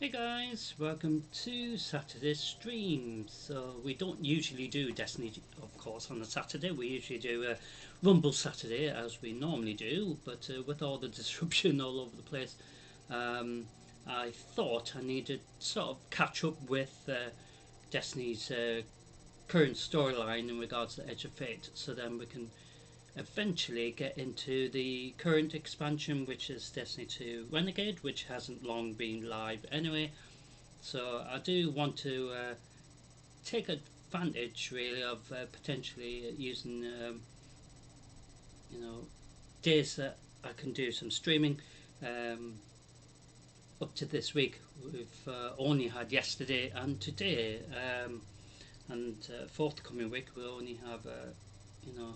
Hey guys, welcome to Saturday stream. So we don't usually do Destiny, of course, on a Saturday. We usually do a Rumble Saturday as we normally do, but with all the disruption all over the place, um, I thought I needed to sort of catch up with Destiny's current storyline in regards to Edge of Fate, so then we can eventually get into the current expansion, which is Destiny 2 Renegade, which hasn't long been live anyway. So I do want to take advantage really of potentially using you know days that I can do some streaming. Um, Up to this week, we've only had yesterday and today, and forthcoming week we'll only have you know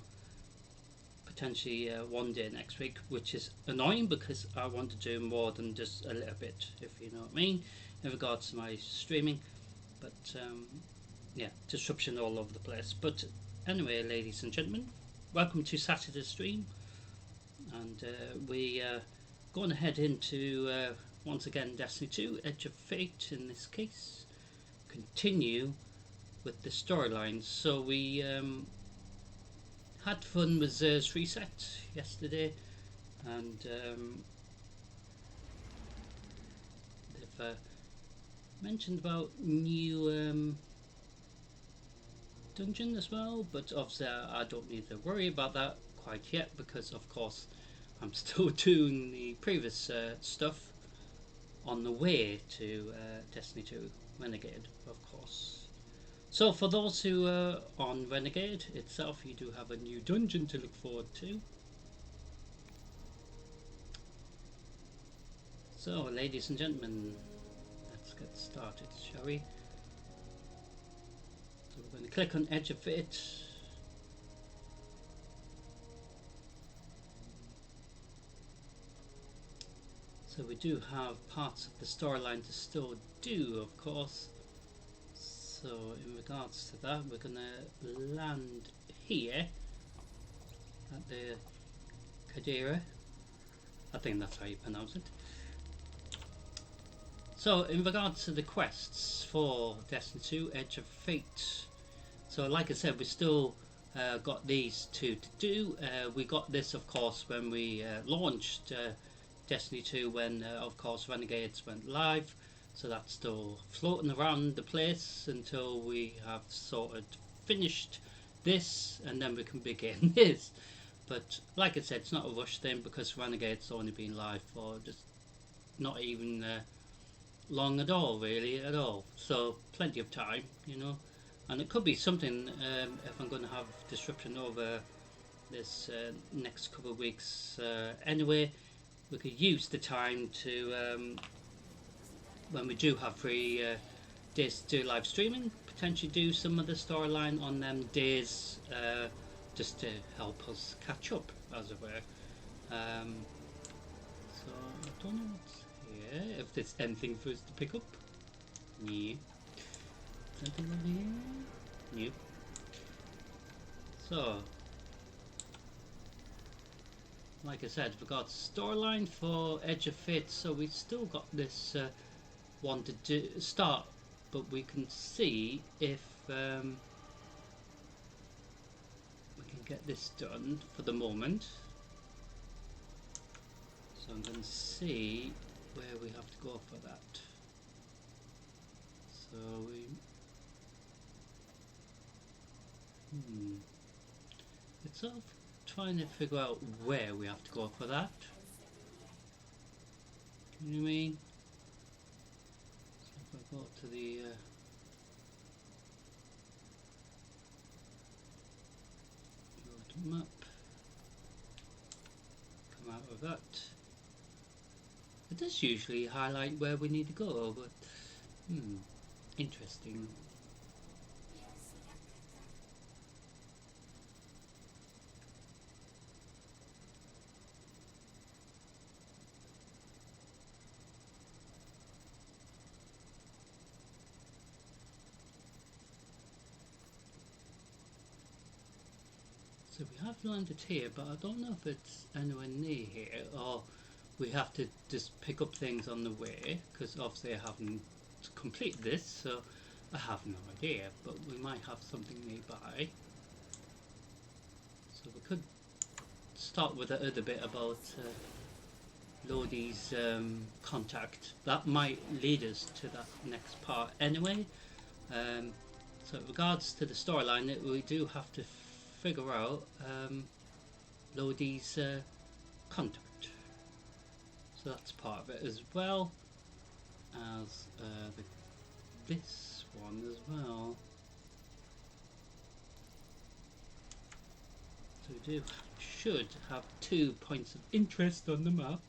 potentially one day next week, which is annoying because I want to do more than just a little bit, if you know what I mean, in regards to my streaming. But yeah, disruption all over the place. But anyway, ladies and gentlemen, welcome to Saturday's stream, and we going to head into once again Destiny 2 Edge of Fate in this case. Continue with the storylines. So we had fun with Zer's reset yesterday, and they've mentioned about new dungeon as well, but obviously I don't need to worry about that quite yet because of course I'm still doing the previous stuff on the way to Destiny 2 Renegade, of course. So for those who are on Renegade itself, you do have a new dungeon to look forward to. So ladies and gentlemen, let's get started, shall we? So we're going to click on Edge of Fate. So we do have parts of the storyline to still do, of course. So in regards to that, we're going to land here at the Kadira. I think that's how you pronounce it. So in regards to the quests for Destiny 2 Edge of Fate, so like I said, we still got these two to do. We got this, of course, when we launched Destiny 2, when of course Renegades went live, so that's still floating around the place until we have sort of finished this, and then we can begin this. But like I said, it's not a rush thing because Renegade's only been live for just not even long at all, really, at all. So plenty of time, you know. And it could be something if I'm going to have disruption over this next couple of weeks anyway. We could use the time to when we do have free days to do live streaming, potentially do some of the storyline on them days just to help us catch up, as it were. So I don't know what's here, if there's anything for us to pick up. Yeah. Something over here? Nope. So like I said, we've got storyline for Edge of Fate, so we've still got this one to do, start, but we can see if we can get this done for the moment. So I'm going to see where we have to go for that. So we it's sort of trying to figure out where we have to go for that. You know what I mean? So if I go to the go to map, come out of that. It does usually highlight where we need to go, but interesting. So we have landed here, but I don't know if it's anywhere near here, or we have to just pick up things on the way, because obviously I haven't completed this, so I have no idea, but we might have something nearby. So we could start with the other bit about Lodi's contact. That might lead us to that next part anyway. So in regards to the storyline, we do have to figure out Lodi's contact. So that's part of it as well as this one as well. So we should have 2 points of interest on the map.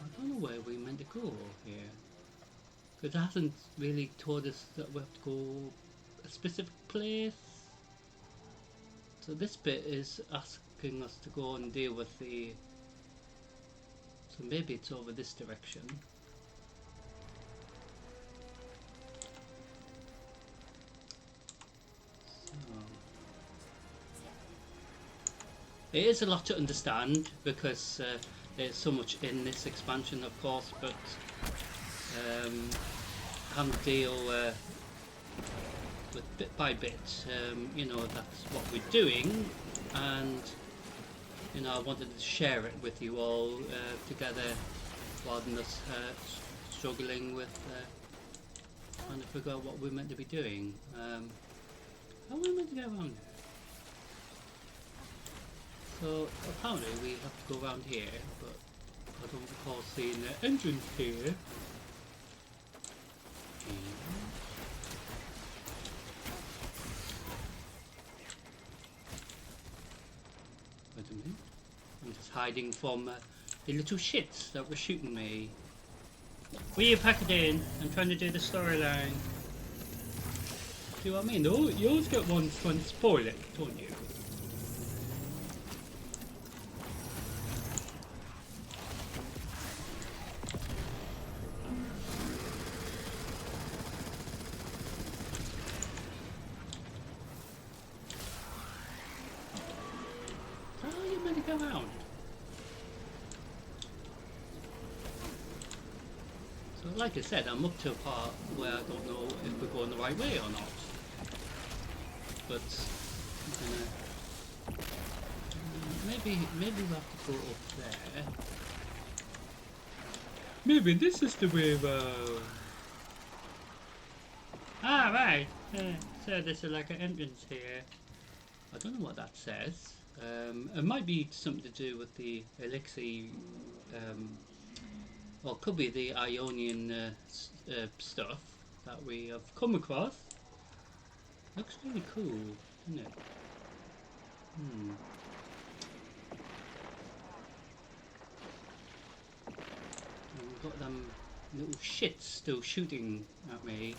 I don't know where we meant to go here, because it hasn't really told us that we have to go a specific place. So this bit is asking us to go and deal with the... So maybe it's over this direction. It is a lot to understand because there's so much in this expansion, of course, but having to deal with bit by bit, you know, that's what we're doing, and you know, I wanted to share it with you all together rather than us struggling with trying to figure out what we're meant to be doing. How are we meant to get around here? So apparently we have to go around here, but I don't recall seeing the entrance here. Wait a minute. I'm just hiding from the little shits that were shooting me. Will you pack it in? I'm trying to do the storyline. See what I mean? Oh, you always get one trying to spoil it, don't you? Around. So like I said, I'm up to a part where I don't know if we're going the right way or not. But maybe we'll have to go up there. Maybe this is the way around. Ah, right. So there's like an entrance here. I don't know what that says. It might be something to do with the elixir, or it could be the Ionian stuff that we have come across. Looks really cool, doesn't it? And we've got them little shits still shooting at me.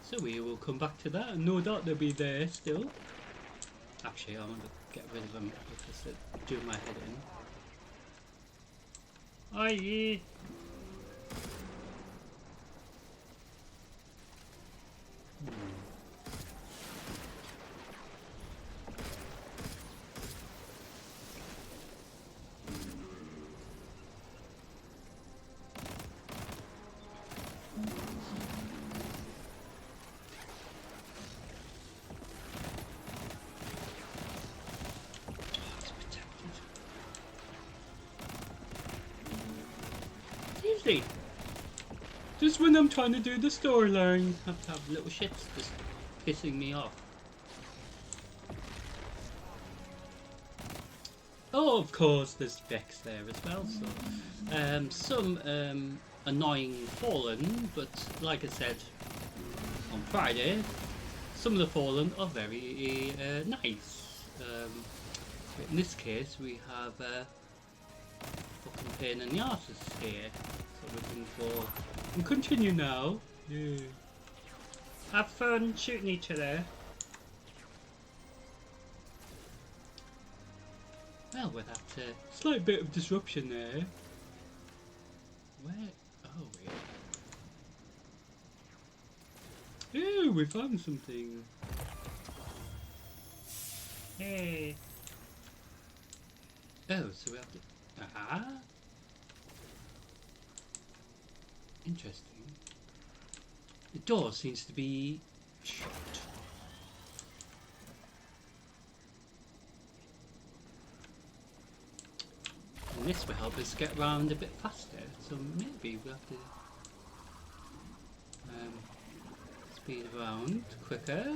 So we will come back to that, and no doubt they'll be there still. Actually, I want to get rid of them because they're doing my head in. Aye. Seriously, just when I'm trying to do the storyline, I have to have little shits just pissing me off. Oh, of course, there's Vex there as well. So, some annoying Fallen, but like I said on Friday, some of the Fallen are very nice. In this case, we have fucking pain in the asses here. So we're looking for. And continue now. Yeah. Have fun shooting each other. Well, with that slight bit of disruption there. Where are we? Ooh, we found something. Hey. Oh, so we have to... Ah. Interesting. The door seems to be shut. And this will help us get around a bit faster, so maybe we'll have to speed around quicker.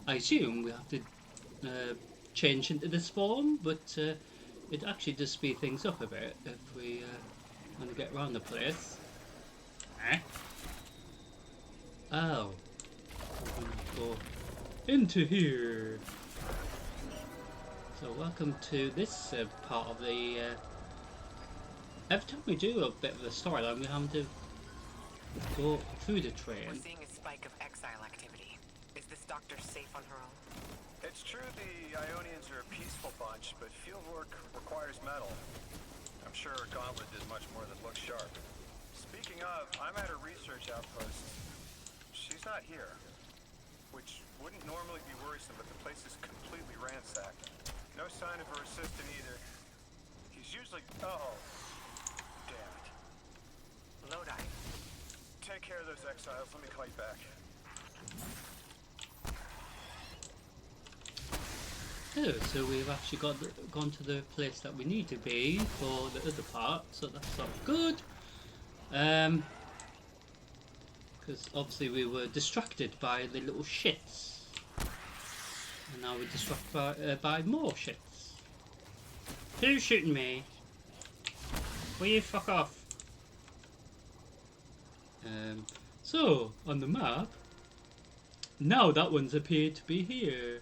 I assume we have to change into this form, but it actually does speed things up a bit if we want to get around the place. Eh? Oh. We're going to go into here. So welcome to this part of the... every time we do a bit of the storyline, we have to go through the train. We're seeing a spike of exile activity. Is this doctor safe on her own? It's true the Ionians are a peaceful bunch, but field work requires metal. I'm sure Gauntlet did much more than look sharp. Speaking of, I'm at a research outpost. She's not here, which wouldn't normally be worrisome, but the place is completely ransacked. No sign of her assistant either. He's usually... Oh, damn it. Lodi. Take care of those exiles. Let me call you back. Oh, so we've actually gone to the place that we need to be for the other part, so that's sort of good. Because obviously we were distracted by the little shits. And now we're distracted by more shits. Who's shooting me? Will you fuck off? So, on the map, now that one's appeared to be here.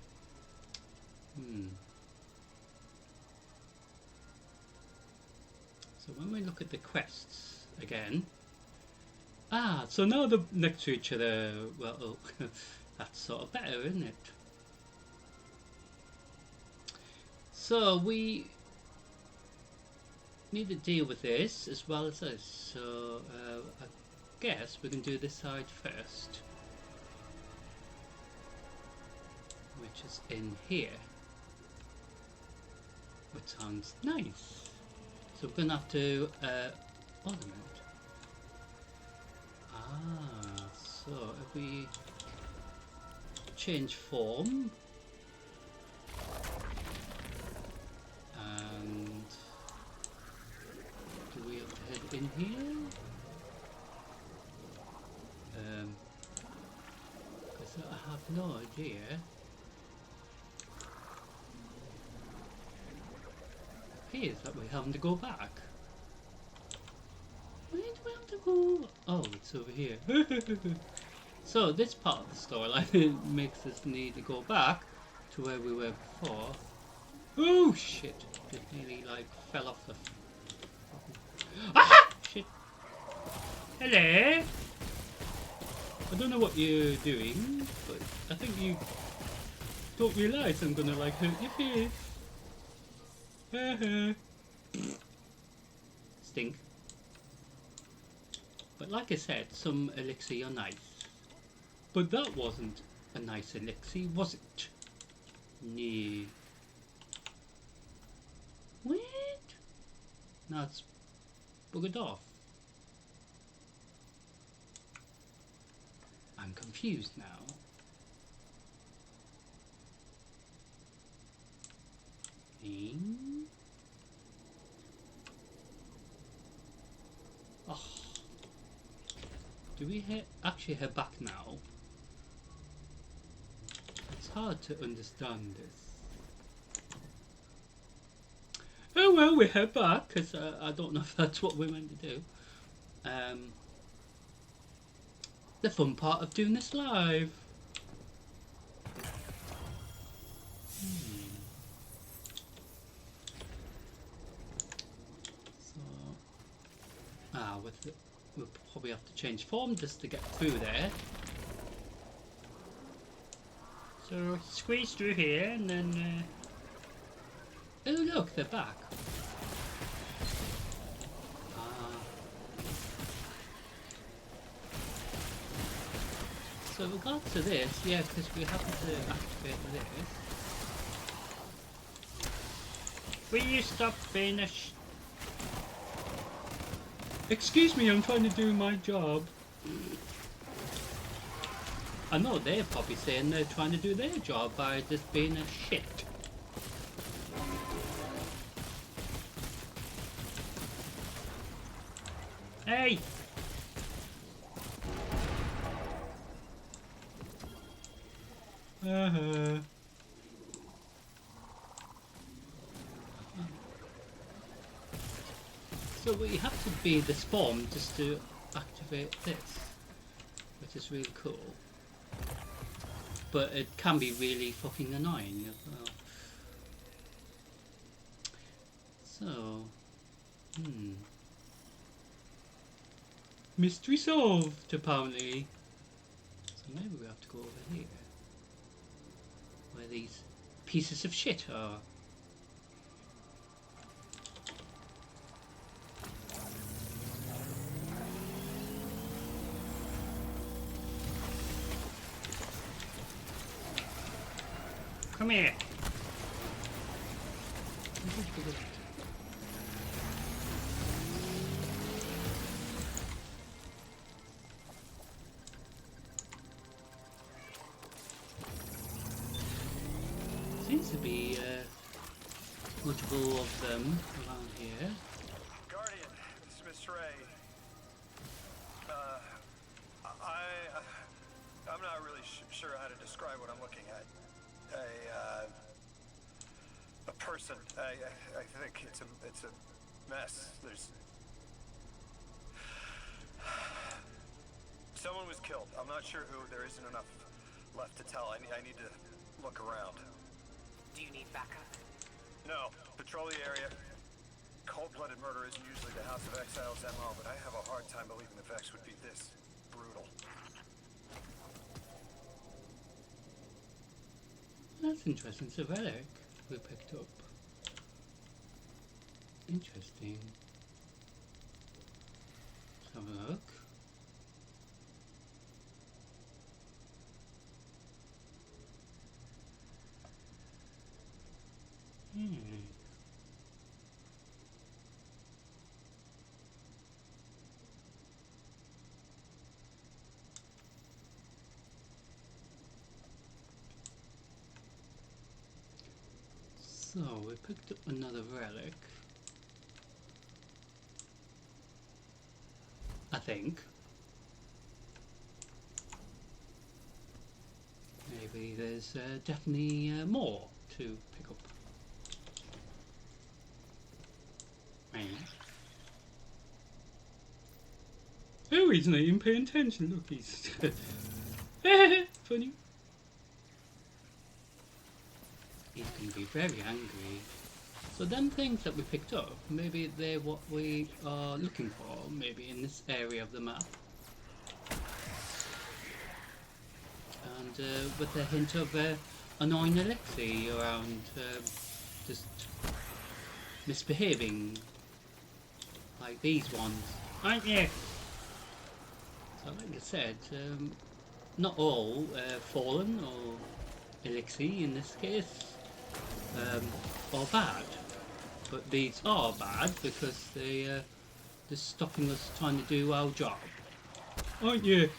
So when we look at the quests again, so now they're next to each other. Well, oh, that's sort of better, isn't it? So we need to deal with this as well as this. So I guess we can do this side first, which is in here. Which sounds nice. So we're gonna have to ornament. So if we change form and do we have to head in here? Because I have no idea. Appears that we have to go back. Where do we have to go? Oh, it's over here. So this part of the storyline makes us need to go back to where we were before. Oh shit! It nearly like fell off the... Ah! Shit! Hello! I don't know what you're doing, but I think you don't realise I'm gonna like hurt your face. Stink. But like I said, some elixir are nice. But that wasn't a nice elixir, was it? No. What? Now it's buggered off. I'm confused now. Oh. Do we actually head back now? It's hard to understand this. Oh well, we head back because I don't know if that's what we're meant to do. The fun part of doing this live. We'll probably have to change form just to get through there. So squeeze through here and then... Oh look, they're back. So in regards to this, yeah, because we have to activate this. Will you stop being a Excuse me, I'm trying to do my job. I know they're probably saying they're trying to do their job by just being a shit. Hey! So we have to be the spawn just to activate this, which is really cool. But it can be really fucking annoying as well. So, mystery solved apparently. So maybe we have to go over here, where these pieces of shit are. Come here. Seems to be multiple of them around here. Guardian, this is Miss Ray. I'm not really sure how to describe what I'm looking at. A person. I think it's a mess. Someone was killed. I'm not sure who. There isn't enough left to tell. I need to look around. Do you need backup? No. Patrol the area. Cold-blooded murder isn't usually the House of Exiles' MO, but I have a hard time believing the Vex would be this brutal. That's interesting. It's a relic we picked up. Interesting. Let's have a look. So we picked up another relic. I think. Maybe there's definitely more to pick up. Oh, he's not even paying attention. Look, he's funny. He's going to be very angry. So them things that we picked up, maybe they're what we are looking for, maybe in this area of the map. And with a hint of annoying Alexei around, just misbehaving, like these ones, aren't you? So like I said, not all Fallen or Elixir in this case are bad, but these are bad because they're stopping us trying to do our job, aren't you?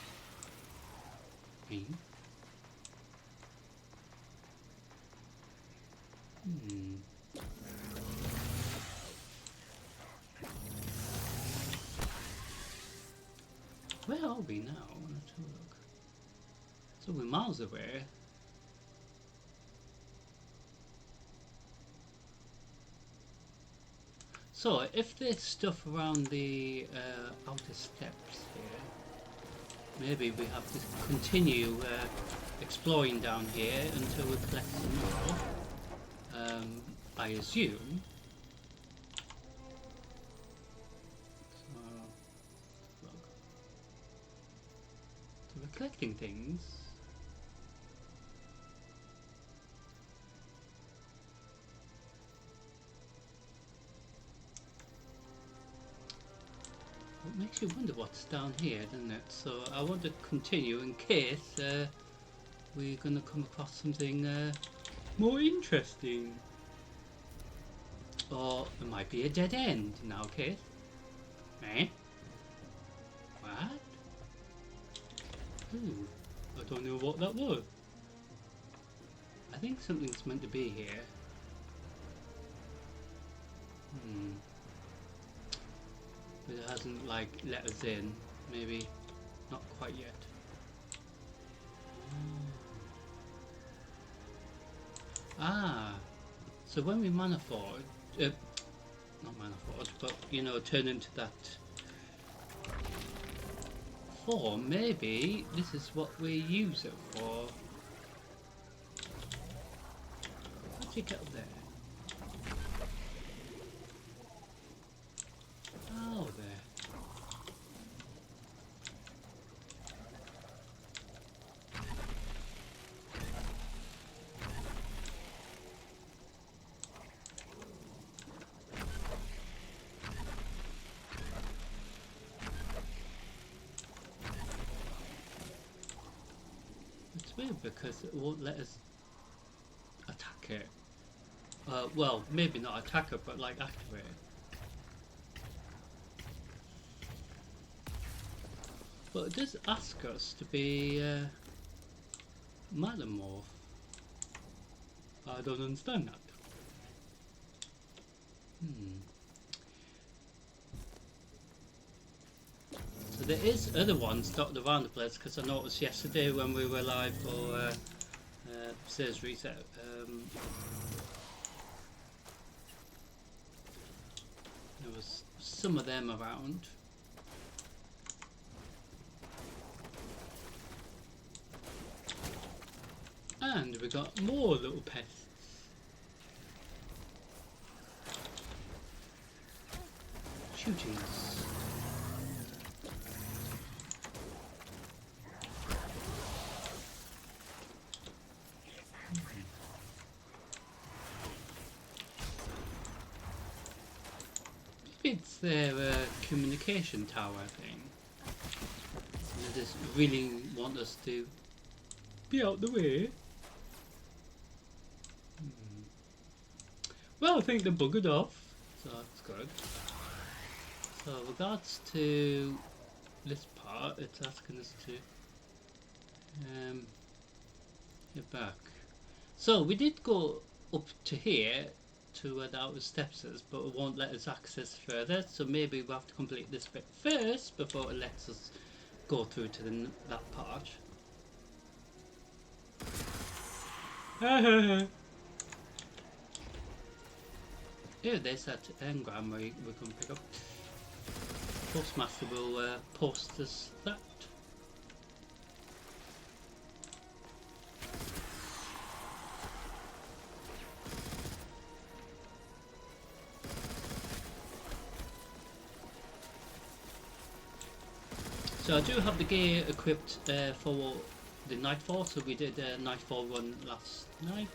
Where are we now? Let's have a look. So we're miles away. So if there's stuff around the outer steps here, maybe we have to continue exploring down here until we collect some more. I assume. So we're collecting things. What makes you wonder what's down here, doesn't it? So I want to continue in case we're going to come across something more interesting. Or it might be a dead end in our case. Eh? What? Ooh, I don't know what that was. I think something's meant to be here. But it hasn't like let us in. Maybe not quite yet. Ah, so when we manifold, not manifold, but you know, turn into that form, maybe this is what we use it for. How'd you get up there? Oh, there. It's weird because it won't let us attack it. Well, maybe not attack it, but like activate it. But it does ask us to be Metamorph. I don't understand that. So there is other ones dotted around the place, because I noticed yesterday when we were live for Says Reset, there was some of them around. And we got more little pests. Shooting us. It's their communication tower thing. They just really want us to be out the way. Well, I think they're buggered off, so that's good. So, regards to this part, it's asking us to get back. So, we did go up to here, to where the outer steps is, but it won't let us access further, so maybe we'll have to complete this bit first before it lets us go through to that part. Yeah, there's that engram we can pick up. Postmaster will post us that. So I do have the gear equipped for the Nightfall, so we did a Nightfall run last night.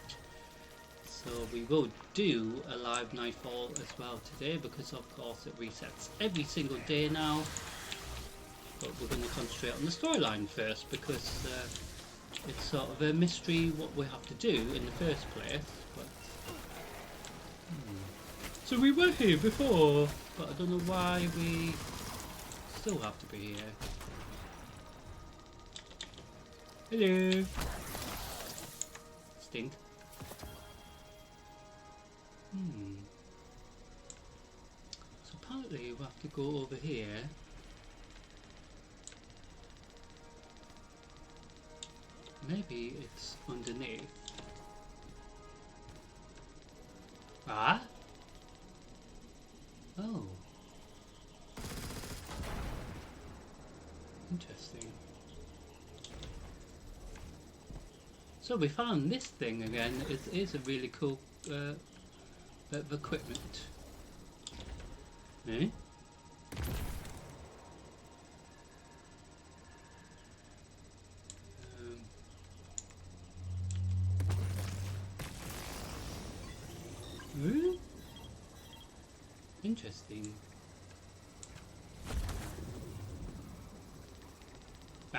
So we will do a live Nightfall as well today, because of course it resets every single day now. But we're going to concentrate on the storyline first, because it's sort of a mystery what we have to do in the first place. But so we were here before, but I don't know why we still have to be here. Hello. Stink. So apparently we have to go over here. Maybe it's underneath. Ah? Oh. Interesting. So we found this thing again. It is a really cool bit of equipment. Eh? Interesting.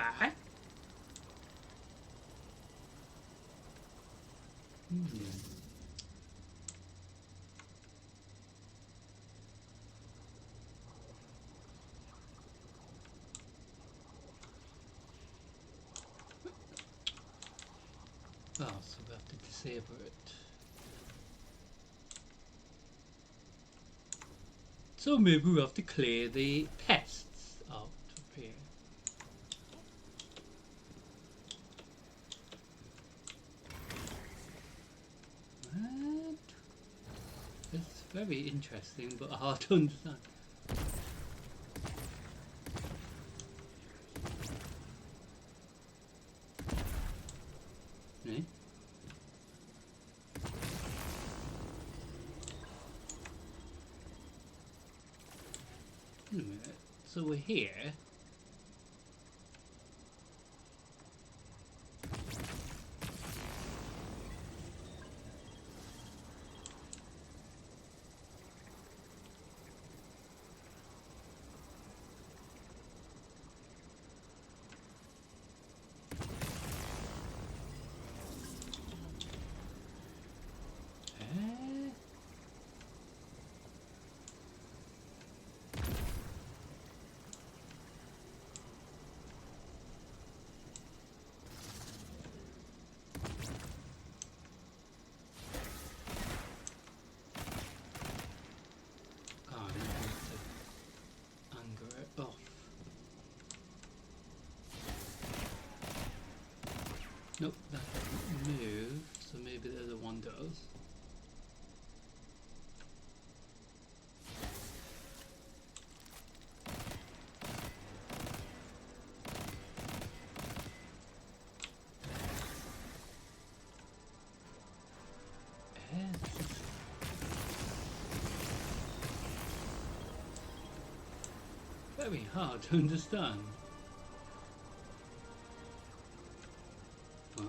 Ah. Oh, so we have to disable it. So maybe we have to clear the pests out of here. What? It's very interesting but hard to understand. Eh? Wait a minute. So we're here. Eh? Oh, I need to anger it off. Nope, that doesn't move, so maybe the other one does. This is very hard to understand. Huh?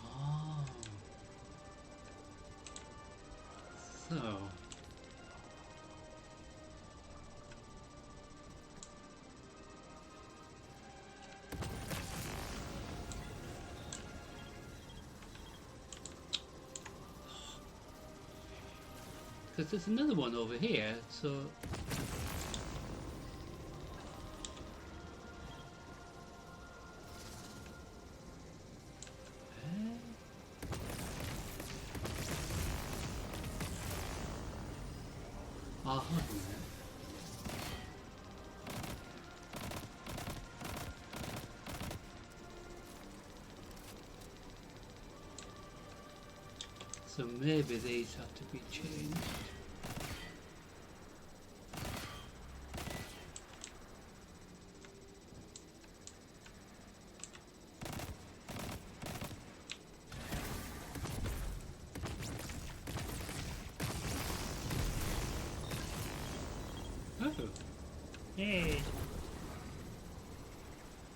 Oh. So. Because there's another one over here, so. Ah, hold on a minute. So maybe these have to be changed. Oh. Yay.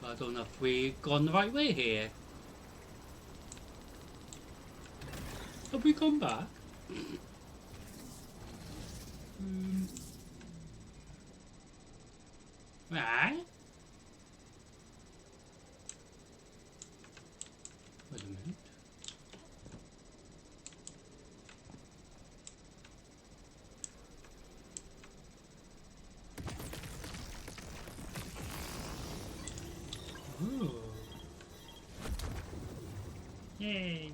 But I don't know if we've gone the right way here. Have we gone back? Right. Wait a minute. Ooh. Yay.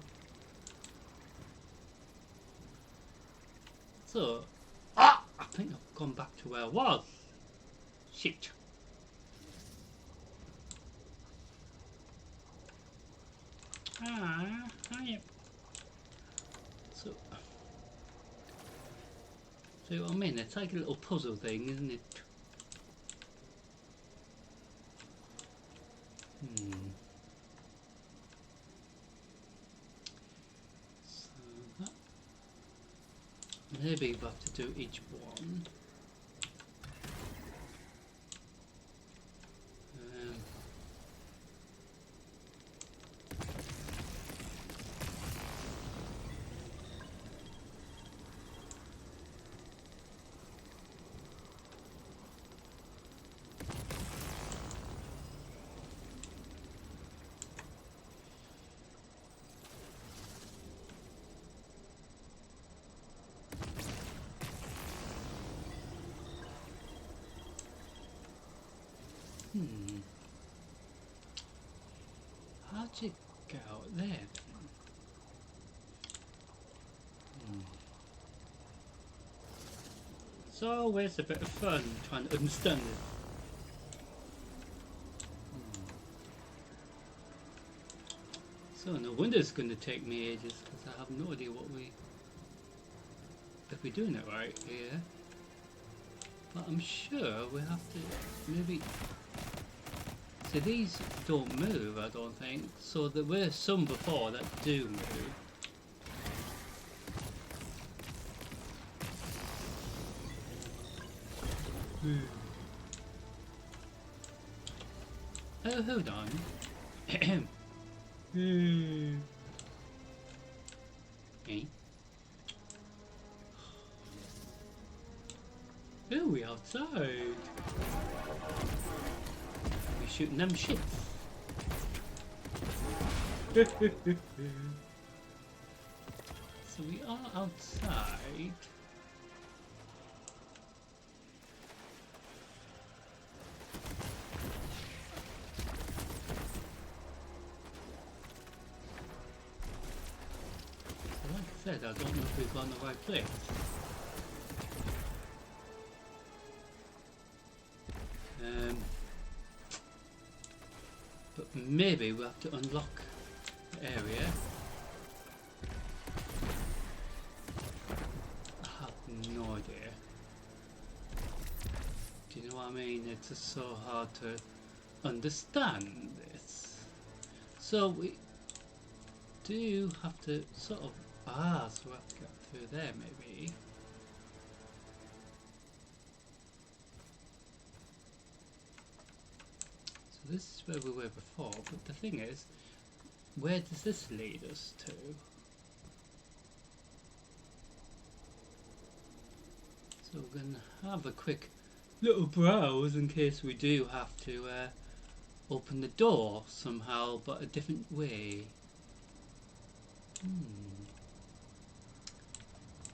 So, I think I've gone back to where I was. Shit. Hi. So see what I mean? It's like a little puzzle thing, isn't it? So that maybe we have to do each one. magic out there then? It's always a bit of fun trying to understand it. So no wonder it's going to take me ages, because I have no idea if we're doing it right here. But I'm sure we have to maybe. So these don't move, I don't think. So there were some before that do move. Oh, hold on. Eh? Oh, we outside. We shooting them shits. So we are outside. Like I said, I don't know if we've gone the right place. But maybe we have to unlock the area. I have no idea. Do you know what I mean? It's just so hard to understand this. So we do have to sort of so we have to get through there maybe. So this is where we were before, but the thing is, where does this lead us to? So we're going to have a quick little browse in case we do have to open the door somehow, but a different way.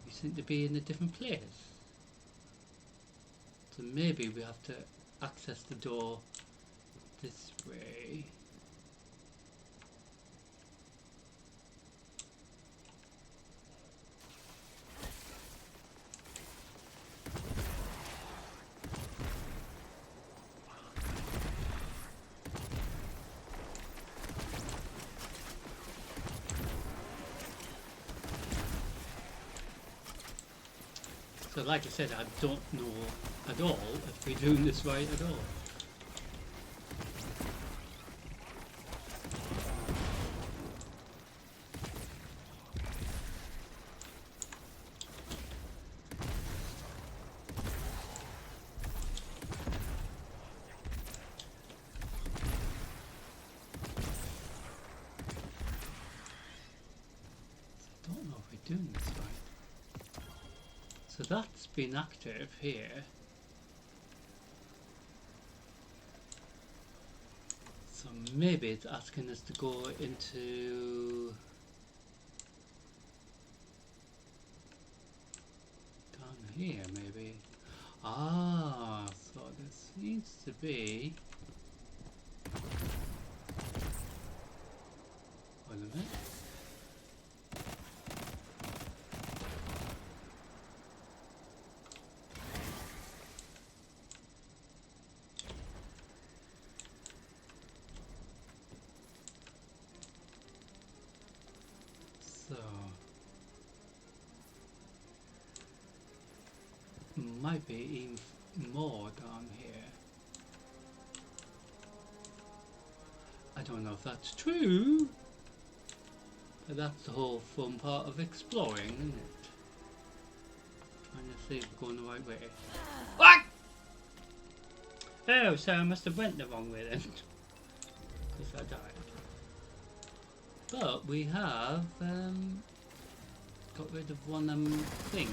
We seem to be in a different place. So maybe we have to access the door this way. So like I said, I don't know at all if we're doing this right at all. I don't know if we're doing this right. So that's been active here. So maybe it's asking us to go into down here maybe. So this needs to be. Wait a minute. So might be even more down here. I don't know if that's true, but that's the whole fun part of exploring, isn't it? Trying to see if we're going the right way. What? Oh, so I must have went the wrong way then, because I died. But we have got rid of one of them things.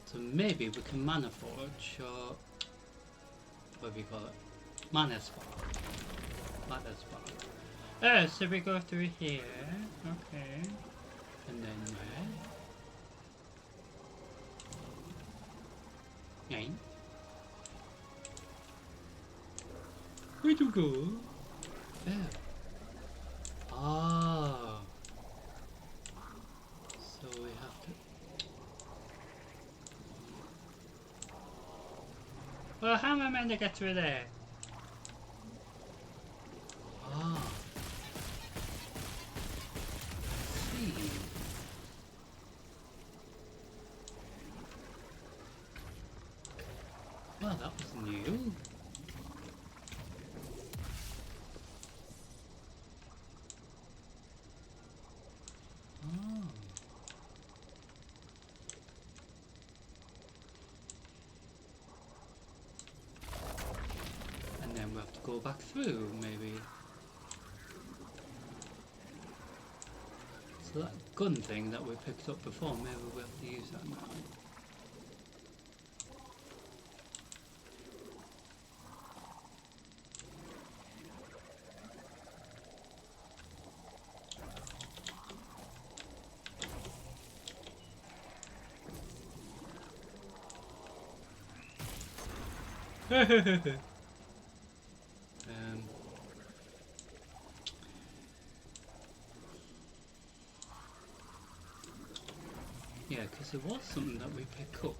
So maybe we can mana forge, or what do we call it? Mana spark. Mana spark. Oh, so we go through here. Okay. And then there. Right. Where'd you go? Oh. Ah. So we have to... Well, how am I meant to get through there? Ah. See. Well, that was new. Oh. And then we have to go back through, maybe. So that gun thing that we picked up before, maybe we have to use that now. Yeah, because there was something that we picked up.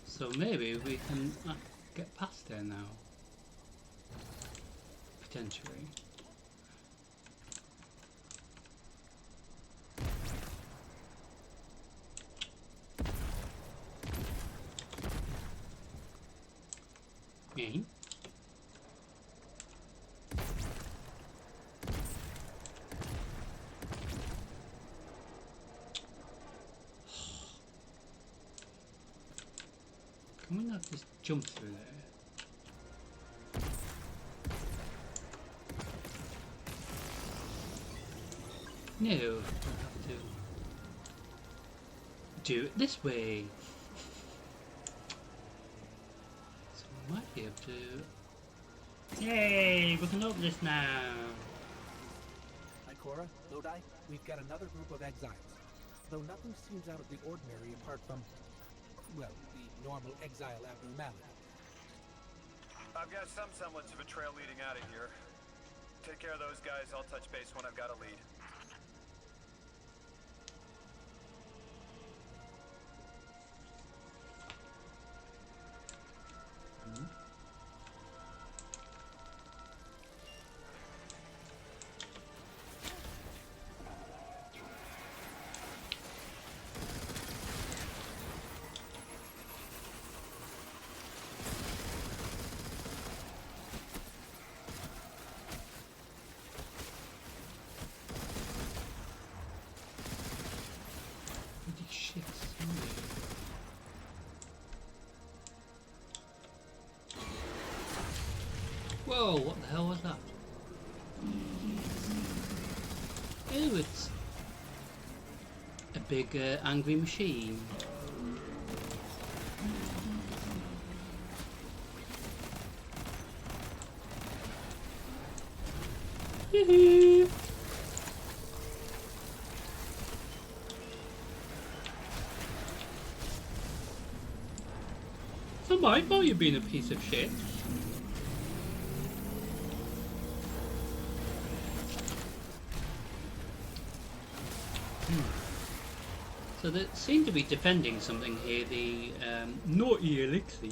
So maybe we can get past there now. Potentially. Me? Can we not just jump through there? No, we'll have to do it this way. So we might be able to... Yay! We can open this now! Ikora, Lodi, we've got another group of exiles. Though nothing seems out of the ordinary apart from, well, the normal exile abnormality. I've got some semblance of a trail leading out of here. Take care of those guys. I'll touch base when I've got a lead. Holy shit, somebody. Whoa, what the hell was that? Oh, it's a big angry machine. Hee-hee. Somebody thought you'd been a piece of shit. So they seem to be defending something here, the naughty elixir,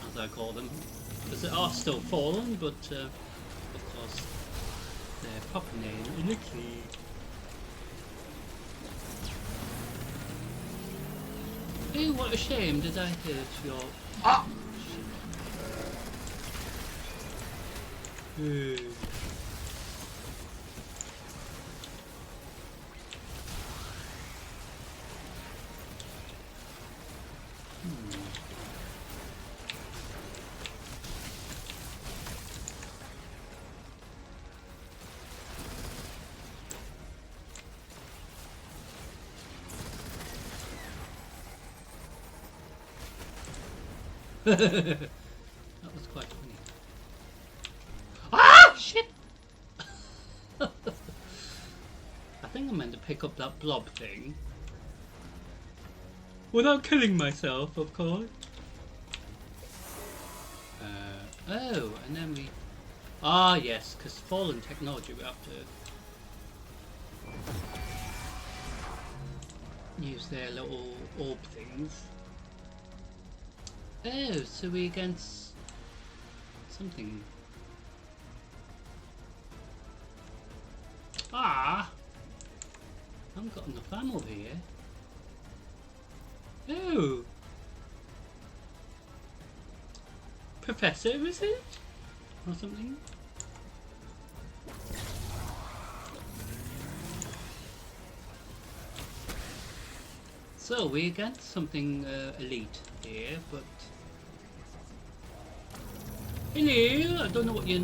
as I call them, because they are still fallen, but of course their proper name, elixir. Oh, what a shame, did I hurt your... Ah! Shit. That was quite funny. Ah, shit! I think I meant to pick up that blob thing. Without killing myself, of course. Oh, and then we... Ah, yes, because fallen technology, we have to use their little orb things. Oh, so we against something. Ah! I haven't got enough ammo here. Oh! Professor, is it? Or something? So, we against something elite here, but... Hello! I don't know what you're...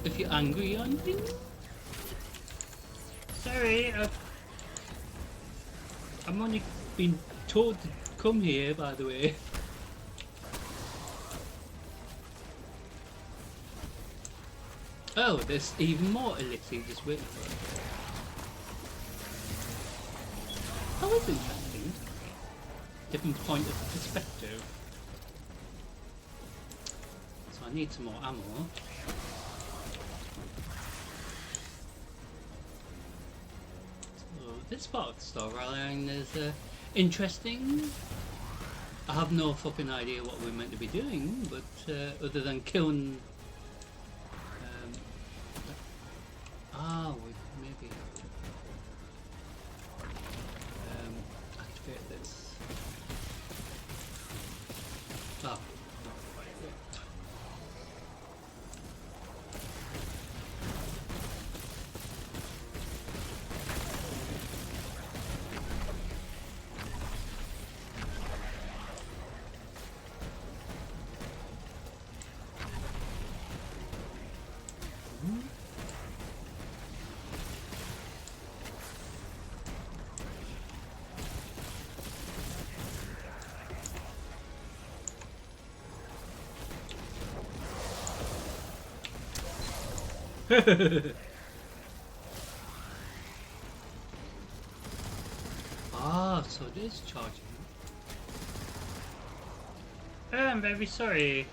if you're angry or anything? Sorry, I'm only been told to come here, by the way. Oh, there's even more elixir just waiting for us. That was interesting. Different point of perspective. So I need some more ammo. So this part of the storyline is interesting. I have no fucking idea what we're meant to be doing, but other than killing... we maybe have to activate this. Oh. Ah, so it is charging. Oh, I'm very sorry.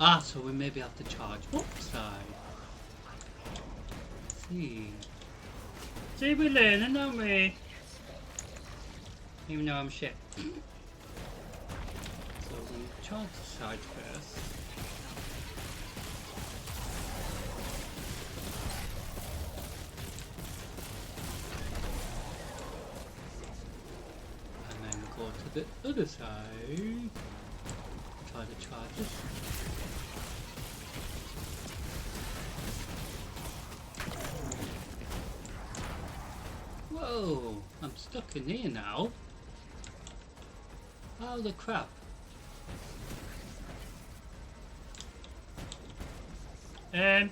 Ah, so we maybe have to charge upside. See, we're learning, aren't we? Even though I'm shit. So we're going to charge the side first. To the other side, try to charge it. Whoa, I'm stuck in here now. Oh, the crap. I'm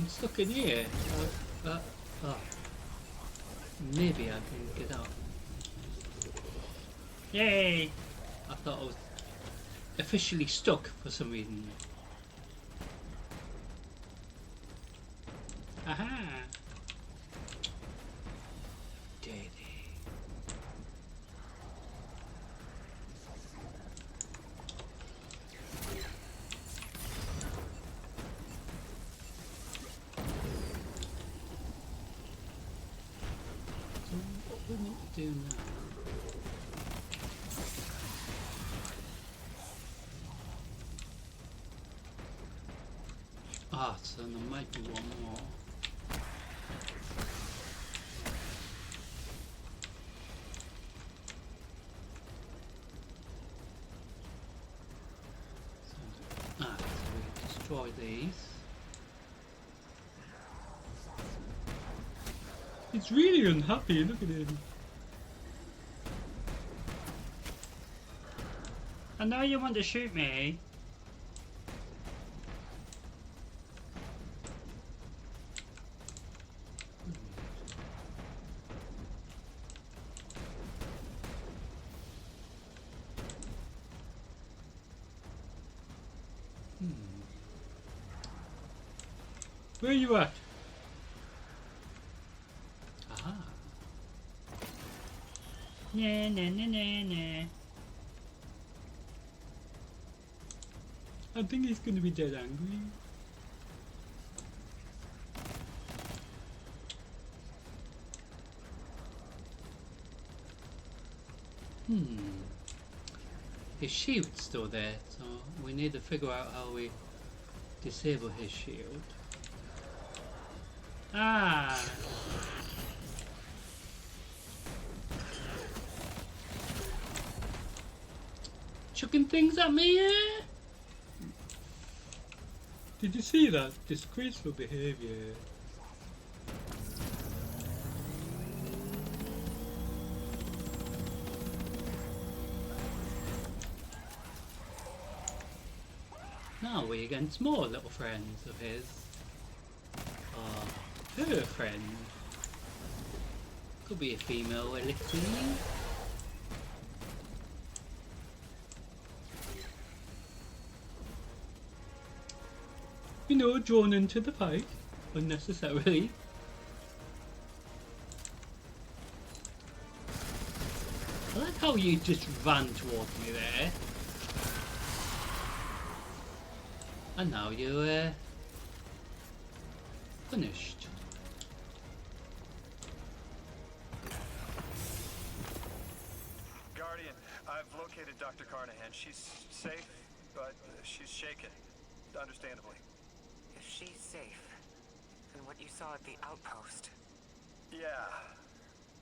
stuck in here. Oh. Maybe I can get out. Yay! I thought I was officially stuck for some reason. Aha! Daddy. So what we need to do now? Ah, so there might be one more. So we destroy these. It's really unhappy, look at him. I know you want to shoot me. Where are you at? Aha. Nah, nah, nah, nah, nah. I think he's gonna be dead angry. His shield's still there, so we need to figure out how we disable his shield. Ah! Chucking things at me, yeah? Did you see that? Disgraceful behaviour. Now we're against more little friends of his. Her friend. Could be a female elixir. You know, drawn into the fight unnecessarily. I like how you just ran towards me there. And now you're punished. Guardian, I've located Dr. Carnahan. She's safe, but she's shaken. Understandably. If she's safe, then what you saw at the outpost. Yeah.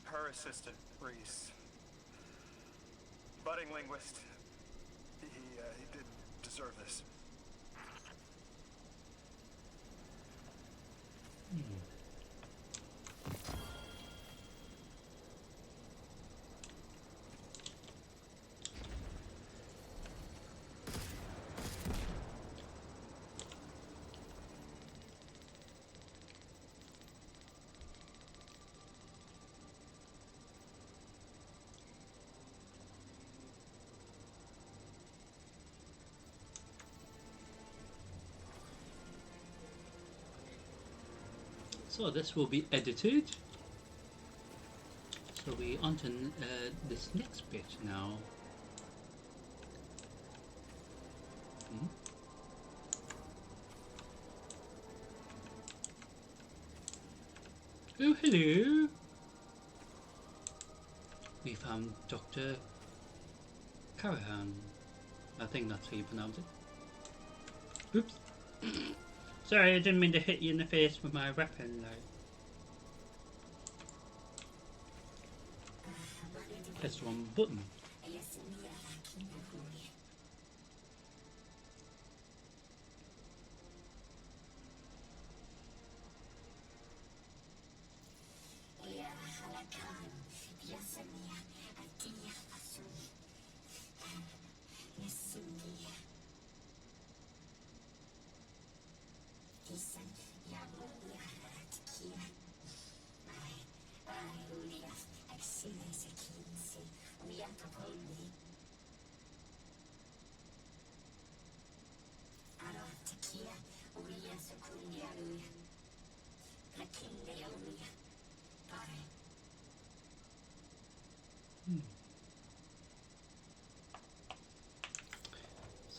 Her assistant, Reese. Budding linguist. He didn't deserve this. So this will be edited. So we on to this next bit now. Oh, hello. We found Dr. Carahan. I think that's how you pronounce it. Oops. Sorry, I didn't mean to hit you in the face with my weapon, like. Press the wrong button.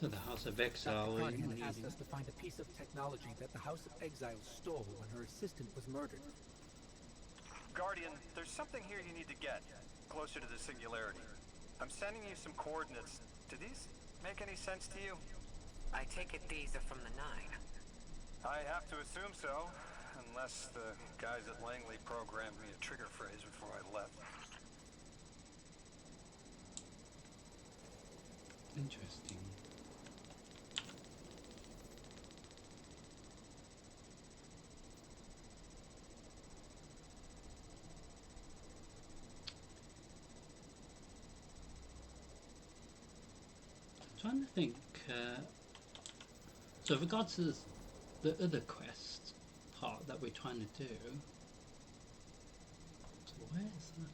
So the House of Exile. Dr. Carnahan asked us to find a piece of technology that the House of Exile stole when her assistant was murdered. Guardian, there's something here you need to get. Closer to the singularity. I'm sending you some coordinates. Do these make any sense to you? I take it these are from the Nine. I have to assume so. Unless the guys at Langley programmed me a trigger phrase before I left. Interesting. I'm trying to think. So, with regards to the other quest part that we're trying to do, so where's that?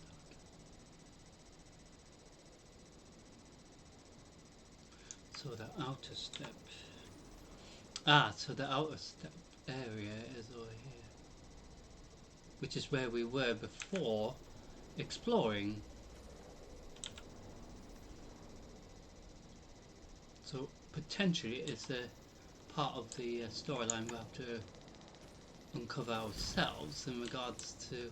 So the outer step. Ah, so the outer step area is over here, which is where we were before exploring. So potentially it's a part of the storyline we'll have to uncover ourselves in regards to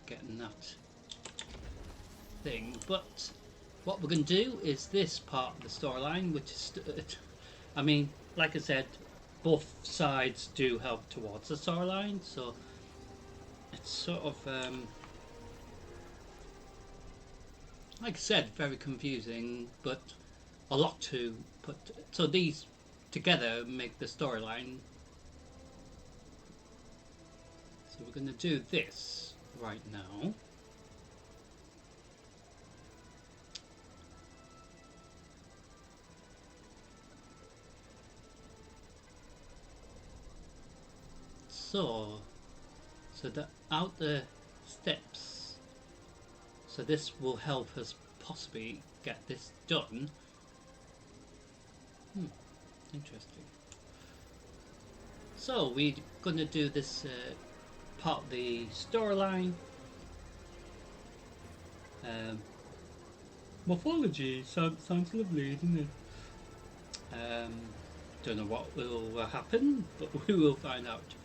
getting that thing. But what we're going to do is this part of the storyline, which is, I mean, like I said, both sides do help towards the storyline, so it's sort of, like I said, very confusing, but a lot to put. So these together make the storyline. So we're going to do this right now. So the outer steps. So this will help us possibly get this done. Interesting. So we're gonna do this part of the storyline. Morphology sounds lovely, doesn't it? Don't know what will happen, but we will find out.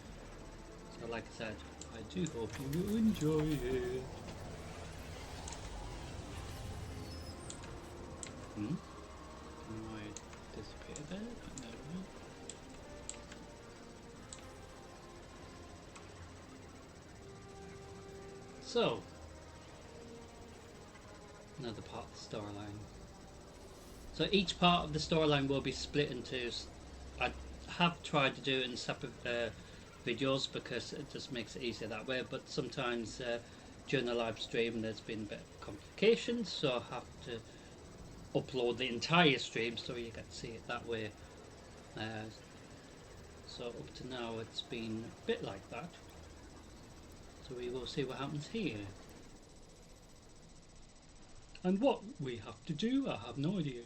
So like I said, I do hope you will enjoy it. Can I disappear there? No. So, another part of the storyline. So each part of the storyline will be split into. I have tried to do it in separate videos because it just makes it easier that way. But sometimes during the live stream, there's been a bit of complications, so I have to upload the entire stream so you get to see it that way. So up to now, it's been a bit like that. So we will see what happens here. And what we have to do, I have no idea.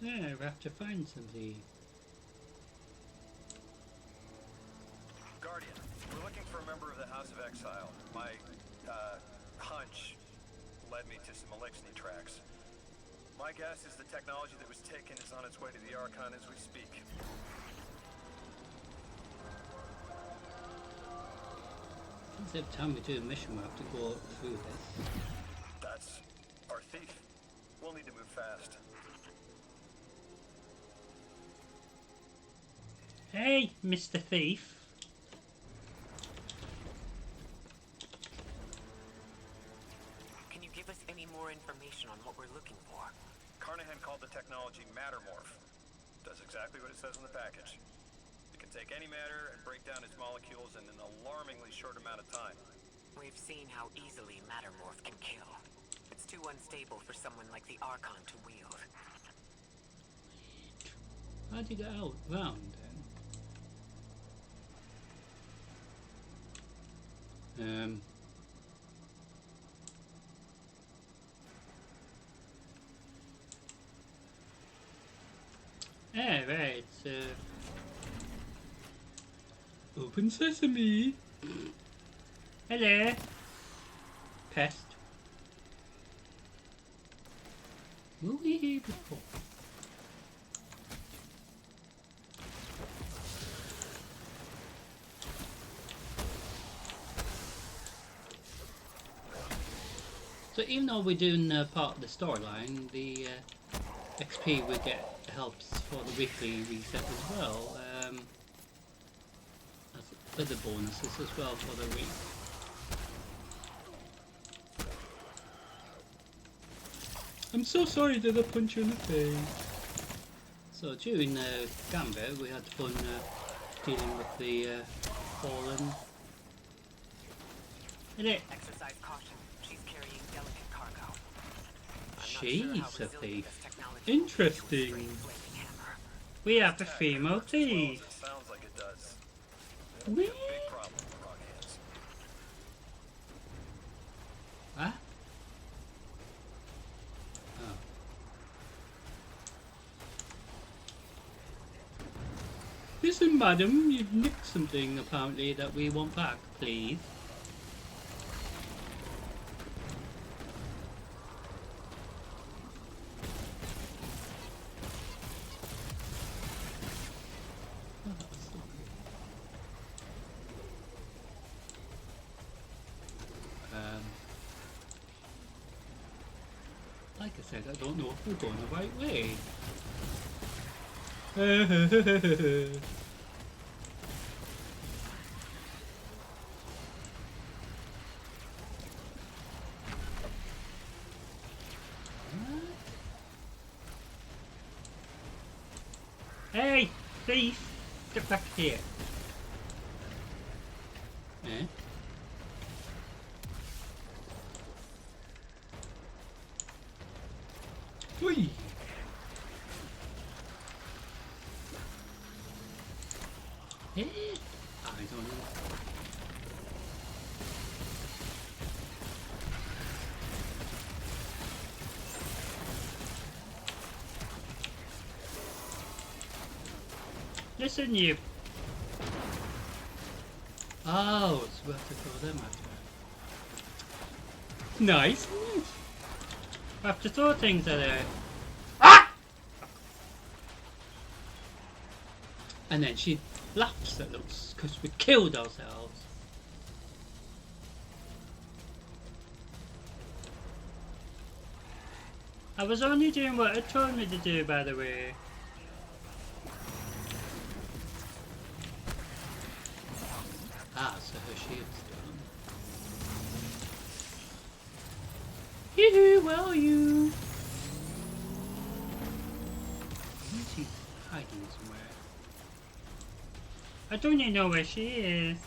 Yeah, we have to find somebody. Guardian, we're looking for a member of the House of Exile. My, hunch led me to some Elixni tracks. My guess is the technology that was taken is on its way to the Archon as we speak. Every time we do a mission, we have to go through this. That's our thief. We'll need to move fast. Hey, Mr. Thief. Can you give us any more information on what we're looking for? Carnahan called the technology Mattermorph. Does exactly what it says on the package. It can take any matter and break down its molecules in an alarmingly short amount of time. We've seen how easily Mattermorph can kill. It's too unstable for someone like the Archon to wield. How'd you get out round then? Right. Open sesame. Hello. Pest. Were we here before? So even though we're doing part of the storyline, the XP we get helps for the weekly reset as well, as other bonuses as well for the week. I'm so sorry that I punched you in the face. So during Gambit we had fun dealing with the fallen. Exercise caution. She's carrying delicate cargo. I'm she's a thief. Interesting. We have a female thief. It sounds like it does. It'll be a big problem for Rockhands. Huh? Oh. Listen, madam, you've nicked something apparently that we want back, please. Oh, that's so cool. Like I said, I don't know if we're going the right way. Hey, thief! Get back here. Eh? Whee! Eh? I don't know. Listen, you. Oh, it's worth to throw them at her. Nice. I have to throw things at her. Ah! And then she laughs at us because we killed ourselves. I was only doing what it told me to do, by the way. Ah, so her shield's done. Yoo-hoo, where are you? I think she's hiding somewhere. I don't even know where she is.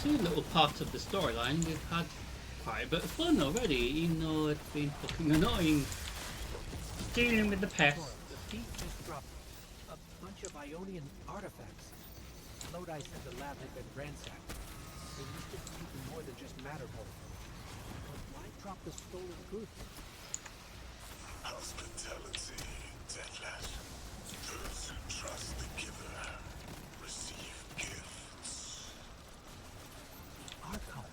Two little parts of the storyline, we've had quite a bit of fun already, even though it's been fucking annoying dealing with the pests. The thief just dropped a bunch of Ionian artifacts. Lodi said the lab had been ransacked. They listed something more than just matter mold. But why drop the stolen goods? Hospitality, Deathlash. Those who trust the giver receive gifts. Archon.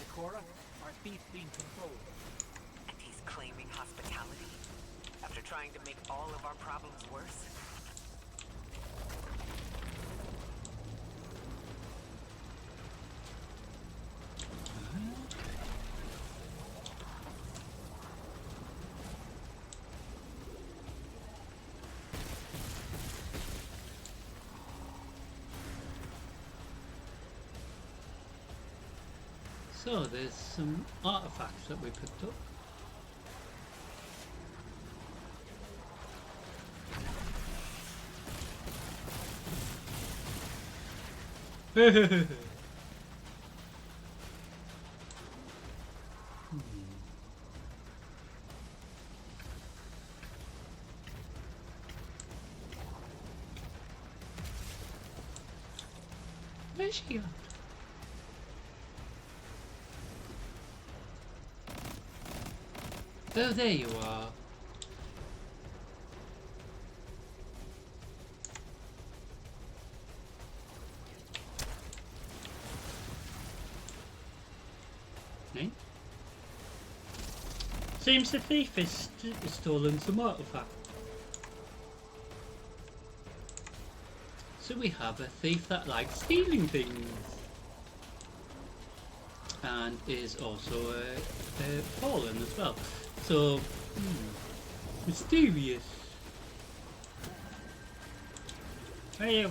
Ikora, our thief being controlled. And he's claiming hospitality? After trying to make all of our problems worse? So there's some artifacts that we picked up. Where's she at? Oh, there you are. Eh? Seems the thief has stolen some artifact. So we have a thief that likes stealing things. And is also a fallen as well. So, mysterious. Hey,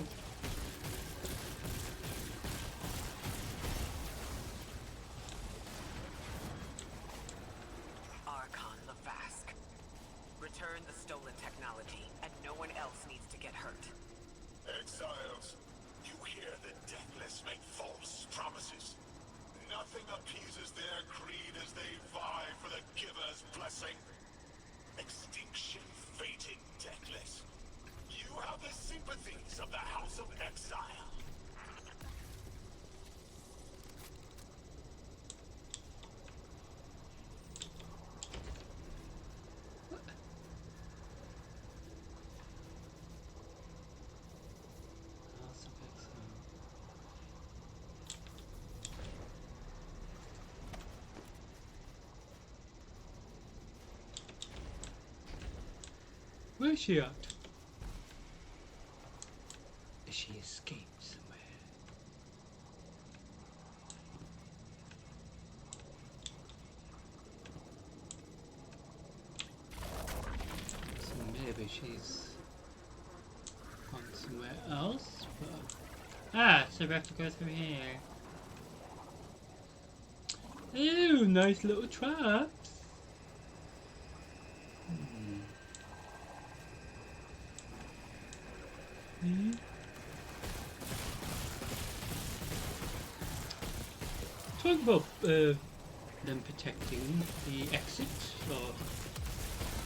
Archon Lavask. return the stolen technology, and no one else needs to get hurt. Exiles, you hear the Deathless make false promises. Nothing appeases their greed as they vie for the Giver's blessing. Extinction fated Deathless. You have the sympathies of the House of Exile. House of Exile. Where's she at? Is she escaped somewhere? So maybe she's gone somewhere else. But... so we have to go through here. Ooh, nice little traps. Talk about them protecting the exit, or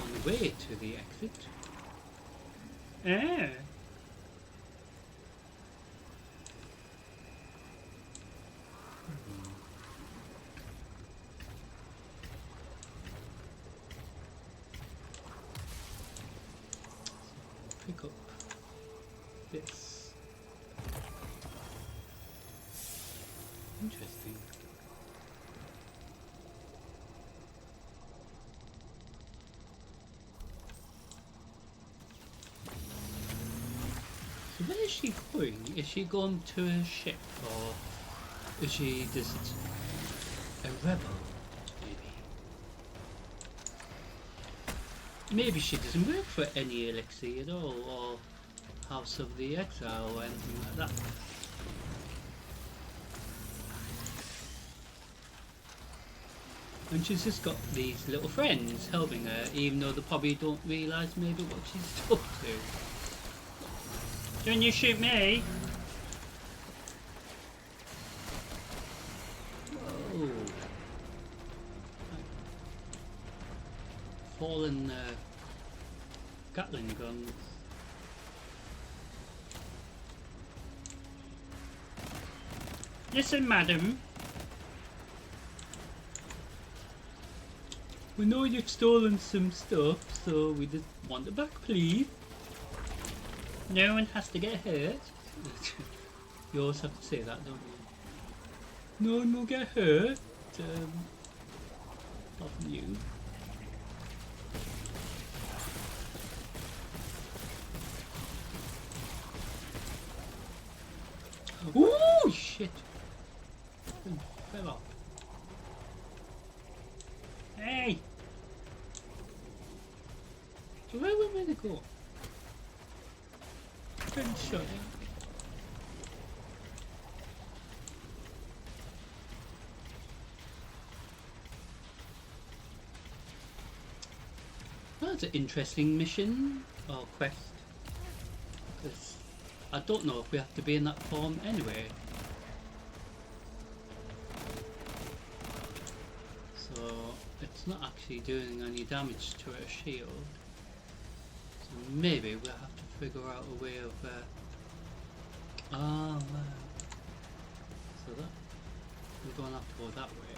on the way to the exit. Ah. Pick up this. Interesting. So where is she going? Is she going to a ship, or is she just a rebel? Maybe she doesn't work for any Elixir at all, or House of the Exile, or anything like that. And she's just got these little friends helping her, even though they probably don't realise maybe what she's up to. Don't you shoot me? Whoa. Fallen Gatling guns. Listen, madam. We know you've stolen some stuff, so we just want it back, please. No one has to get hurt. You always have to say that, don't you? No one will get hurt. Apart from you. Ooh, shit! Fell off. Hey! So where were we to go? Been shot. That's an interesting mission or quest. Because I don't know if we have to be in that form anyway. So it's not actually doing any damage to her shield. So maybe we'll have to figure out a way of so that we're going to have to go that way.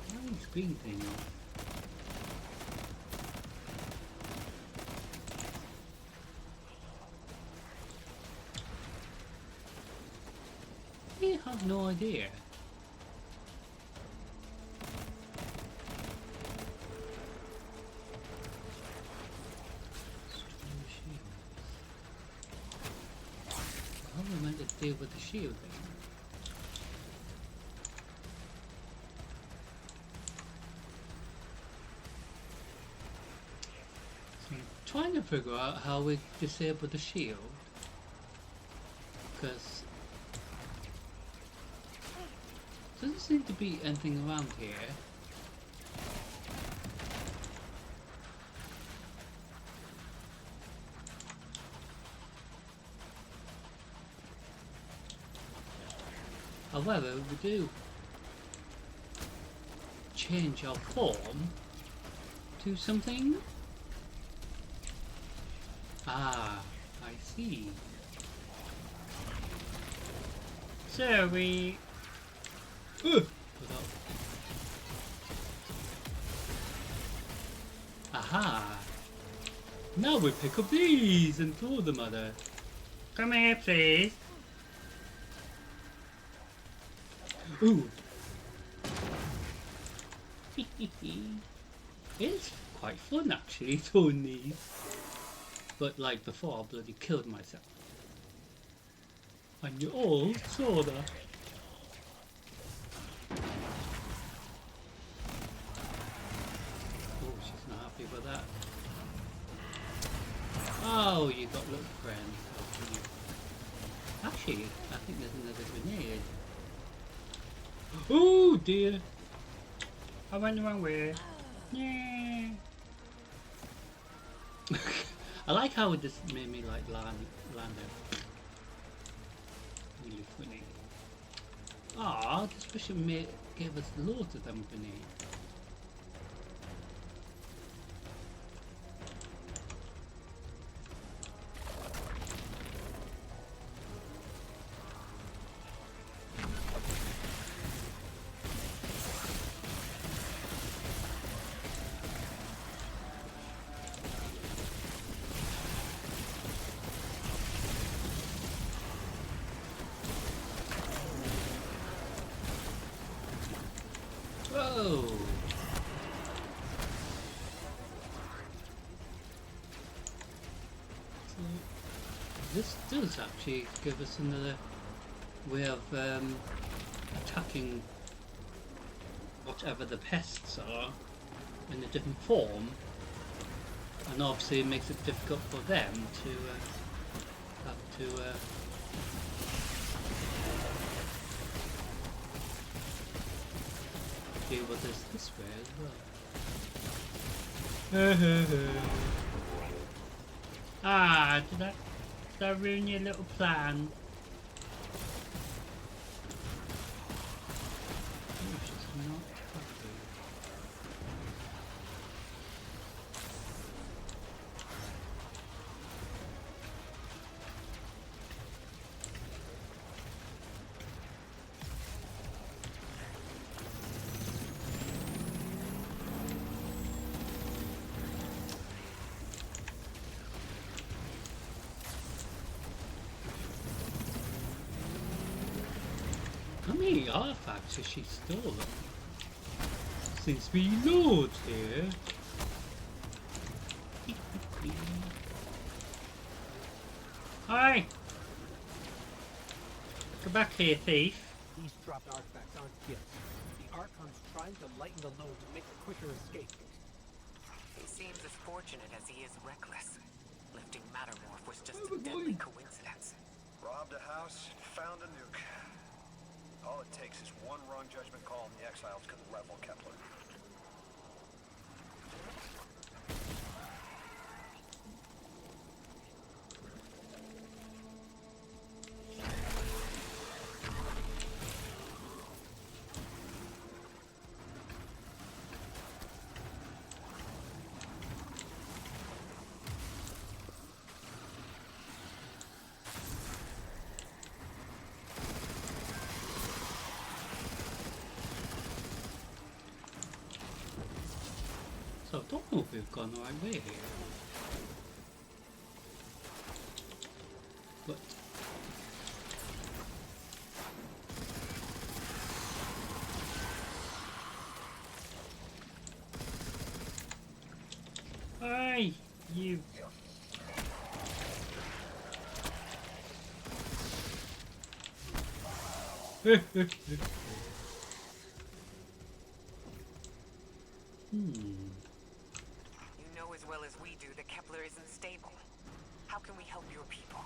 What are these green things? I have no idea. How am I meant to deal with the shield thing? So I'm trying to figure out how we disable the shield, because Doesn't seem to be anything around here. However, we do change our form to something. Ah, I see. So we... Aha! Now we pick up these and throw them at her. Come here, please. Ooh. It's quite fun actually throwing these. But like before, I bloody killed myself. And you all saw that. Oh, she's not happy with that. Oh, you got little friends. Actually, I think there's another grenade. Oh dear! I went the wrong way. Yeah. I like how this made me like land it. Really funny. Ah, this bishop gave us loads of them grenades. Whoa! So this does actually give us another way of attacking whatever the pests are in a different form, and obviously it makes it difficult for them to have to deal with this way as well. Ah, did I ruin your little plan? Oh, she's not happy. How many artifacts has she stolen since we load here? Hi! Go back here, thief. These dropped artifacts aren't gifts. The Archon's trying to lighten the load to make a quicker escape. He seems as fortunate as he is reckless. Lifting Mattermorph was just a deadly coincidence. Robbed a house, found a nuke. All it takes is one wrong judgment call and the Exiles could level Kepler. So I don't know if we've gone the right way here. But hi, you. You know as well as we do that Kepler isn't stable. How can we help your people?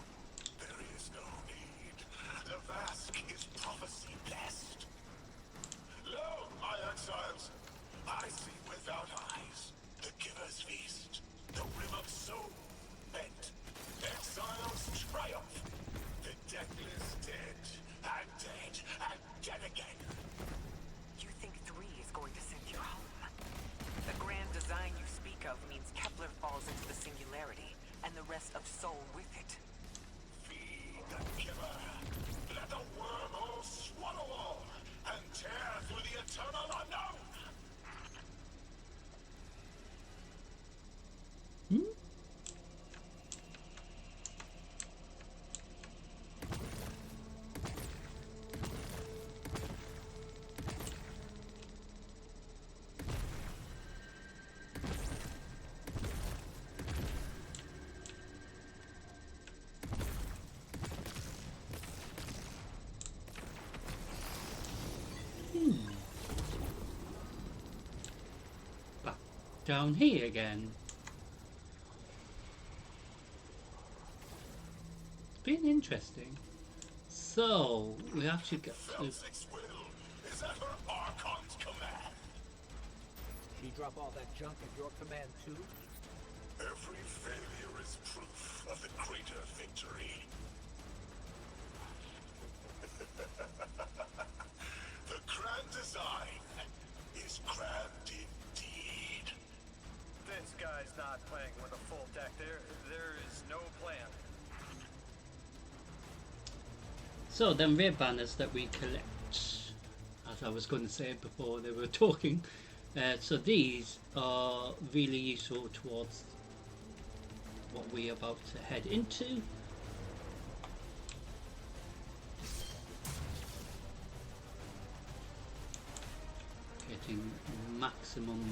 There is no need. The Vask is prophecy blessed. down here again. It's been interesting. So we actually get to. Felsic's will is at her Archon's command. She drop all that junk at your command too? Every failure is proof of the greater victory. The grand design is grand indeed. This guy's not playing with a full deck. There is no plan. So then red banners that we collect, as I was going to say before they were talking. So these are really useful towards what we're about to head into. Getting maximum.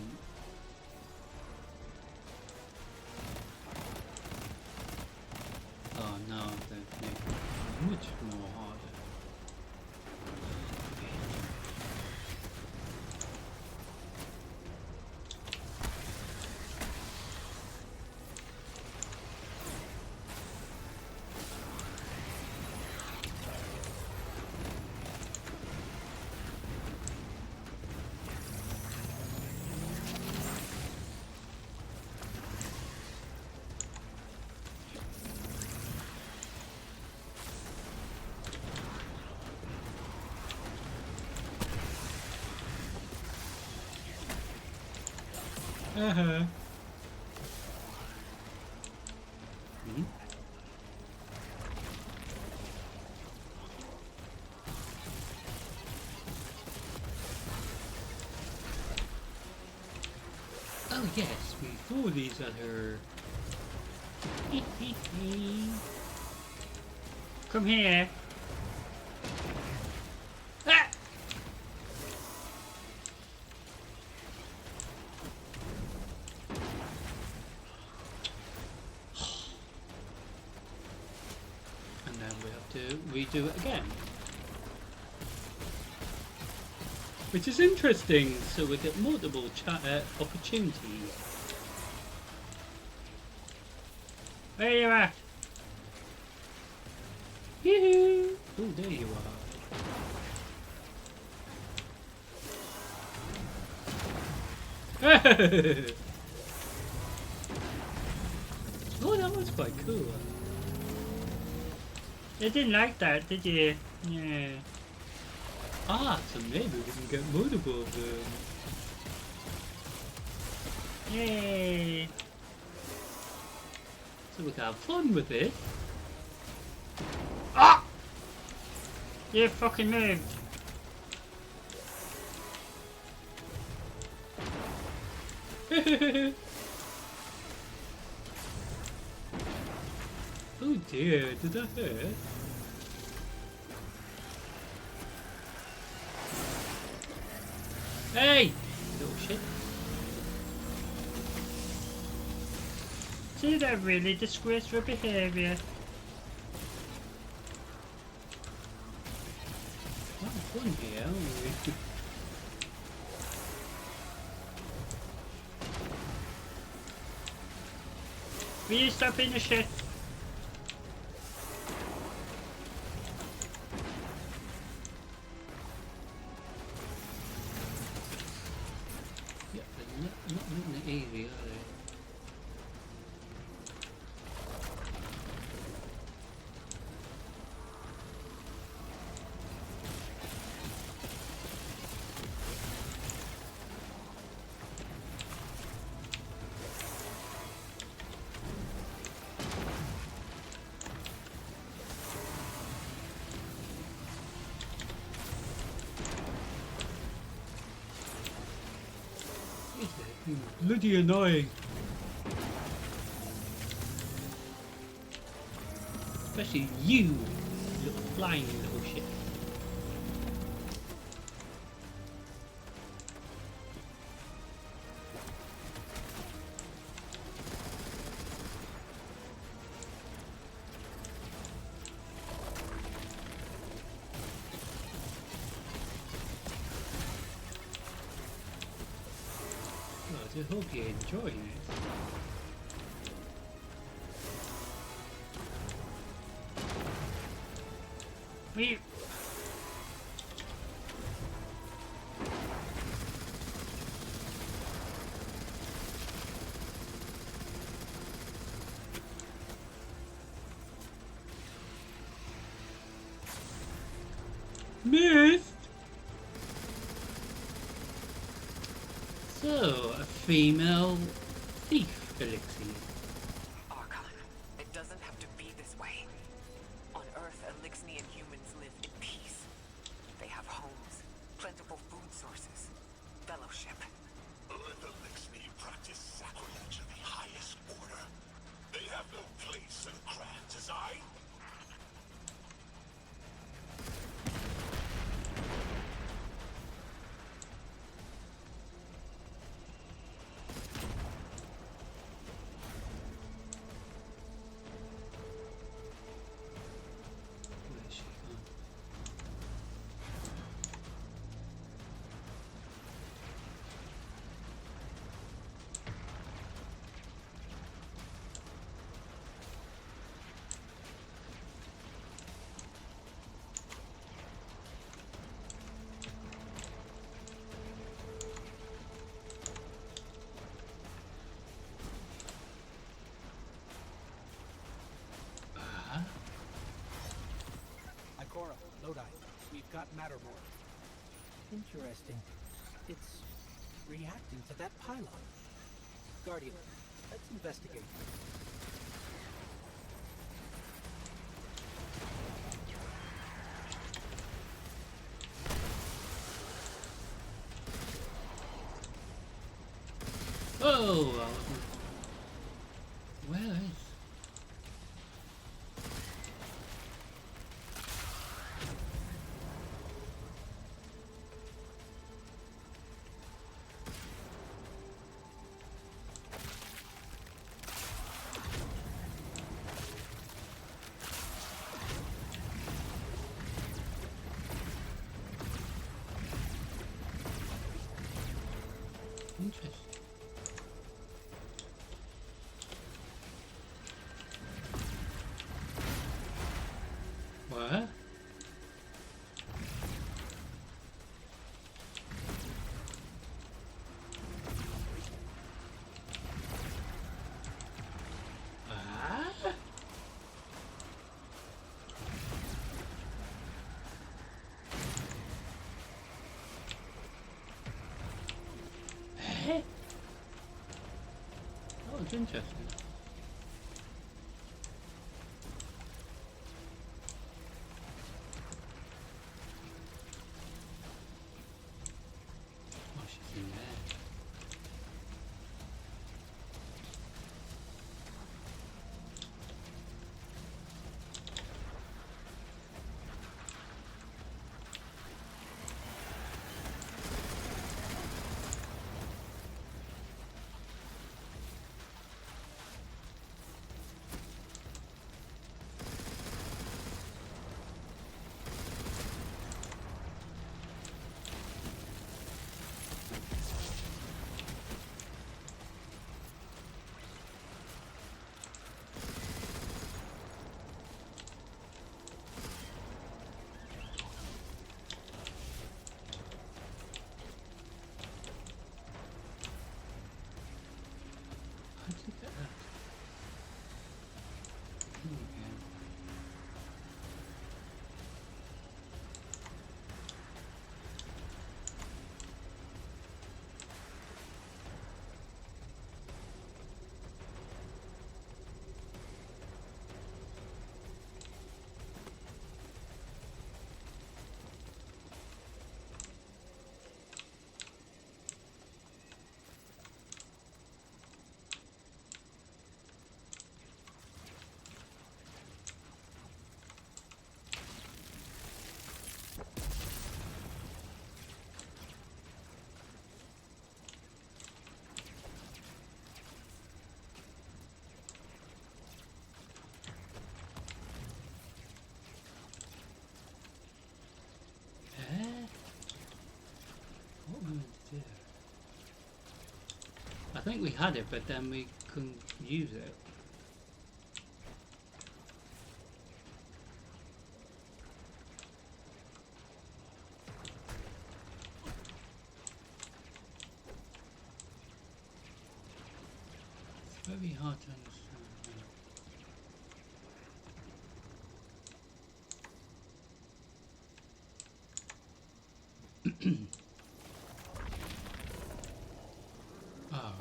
Oh no, they've made it much more harder. Hmm? Oh yes, we threw these at her. Come here. Ah! And then we have to redo it again. Which is interesting, so we get multiple opportunities. Where you at? Yoo-hoo! Oh, there you are. Oh, that was quite cool. You didn't like that, did you? Yeah. Ah, so maybe we can get multiple of them. Yay! So we can have fun with it. Ah! You fucking moved. Oh dear, did that hurt? Hey! Little shit. See that really disgraceful behaviour. What fun here, aren't we? Will you stop being a shit? Yeah, they're not in the area, are they? Bloody annoying. Especially you, little flying little shit. I hope you're enjoying it. Me. Missed. So, a female thief, Elixir. Archon, it doesn't have to be this way. On Earth, Elixnian humans live in peace. They have homes, plentiful food sources, fellowship. Earth Elixni practice sacrilege of the highest order. They have no place in Grand Design. Where's she gone? Ikora, Lodi, we've got Mattermore. Interesting. It's reacting to that pylon. Guardian, let's investigate. Oh, I wasn't. Where is? Interesting. What? Ah? Eh? Oh, it's interesting. Oh, she's in there. think we had it, but then we couldn't use it. It's very hard to understand. All right.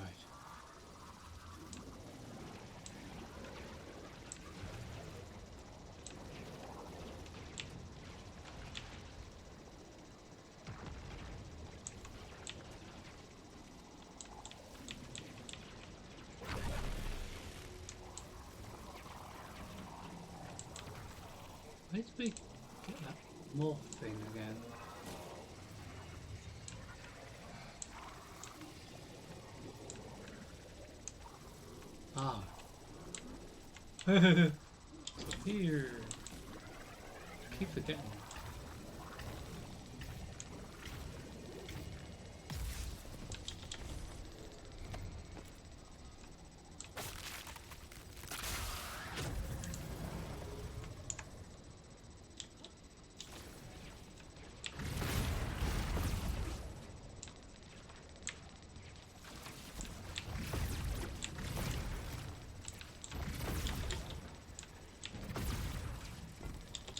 Where did we get that morph thing again? Ah. It's up here. I keep forgetting.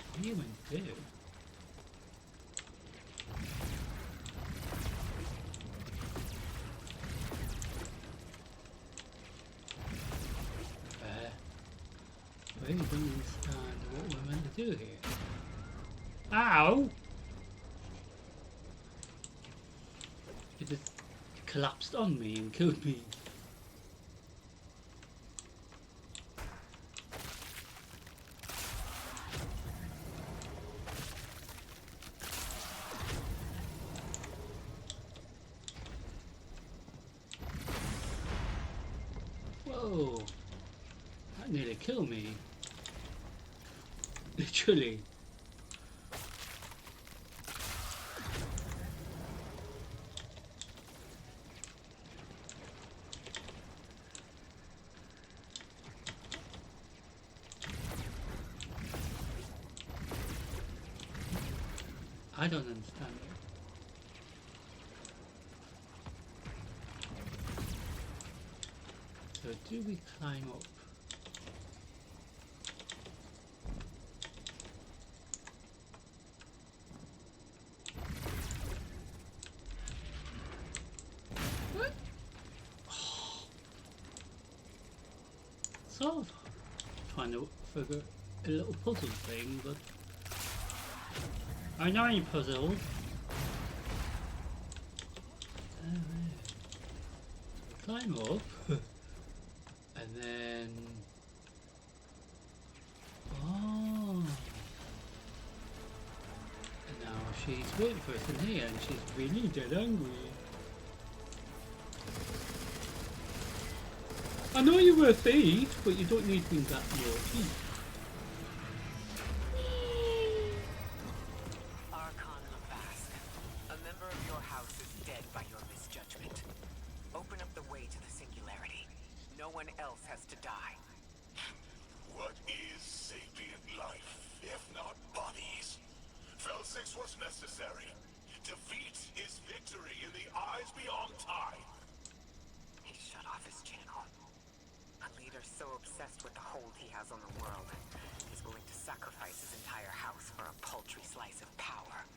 What do you even do? I really don't understand what we're meant to do here. Ow! It just collapsed on me and killed me. Whoa! That nearly killed me. Literally. I don't understand it. So do we climb up? What? Sort of trying to figure a little puzzle thing, but I know any puzzle. Climb up, and then oh, and now she's waiting for us in here, and she's really dead angry. I know you were a thief, but you don't need things that naughty. Archon Levask, a member of your house is dead by your misjudgment. Open up the way to the singularity. No one else has to die. What is sapient life, if not bodies? Felsix was necessary. Defeat is victory in the eyes beyond time. He shut off his channel. A leader so obsessed with the hold he has on the world, he's willing to sacrifice his entire house for a paltry slice of power.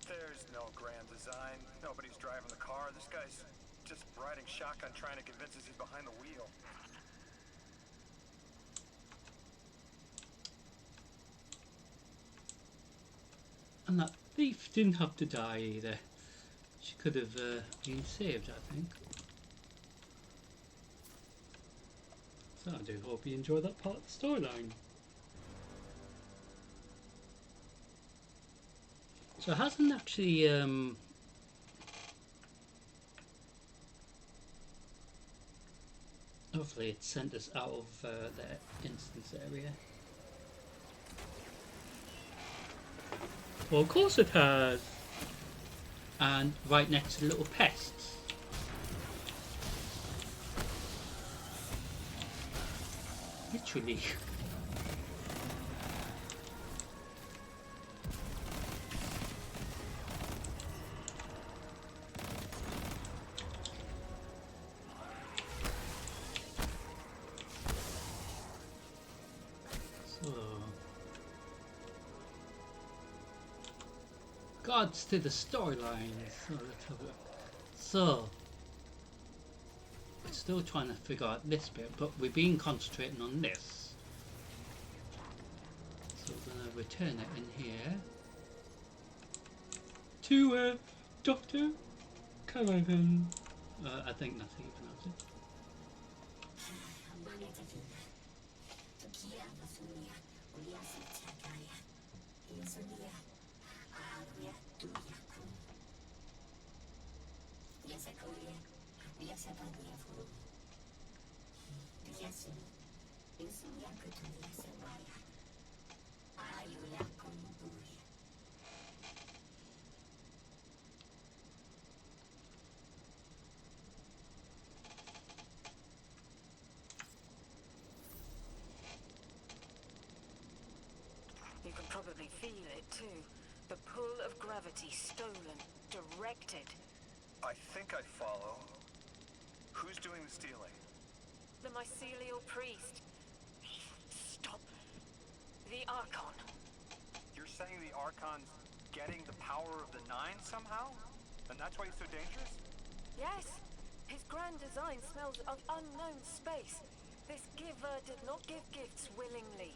There's no grand design. Nobody's driving the car. This guy's just riding shotgun trying to convince us he's behind the wheel. And that thief didn't have to die either. She could have been saved, I think. So I do hope you enjoyed that part of the storyline. So it hasn't actually hopefully it sent us out of the instance area. Well, of course it has. And right next to the little pests. Literally. So, regards to the storylines. So let's have a look. So, we're still trying to figure out this bit, but we've been concentrating on this. So we're going to return it in here to Dr. Callaghan. I think that's how you pronounce it. You can probably feel it too. The pull of gravity stolen, directed. I think I follow. Who's doing the stealing? The mycelial priest. Stop. The Archon. You're saying the Archon's getting the power of the Nine somehow? And that's why he's so dangerous? Yes. His grand design smells of unknown space. This giver did not give gifts willingly.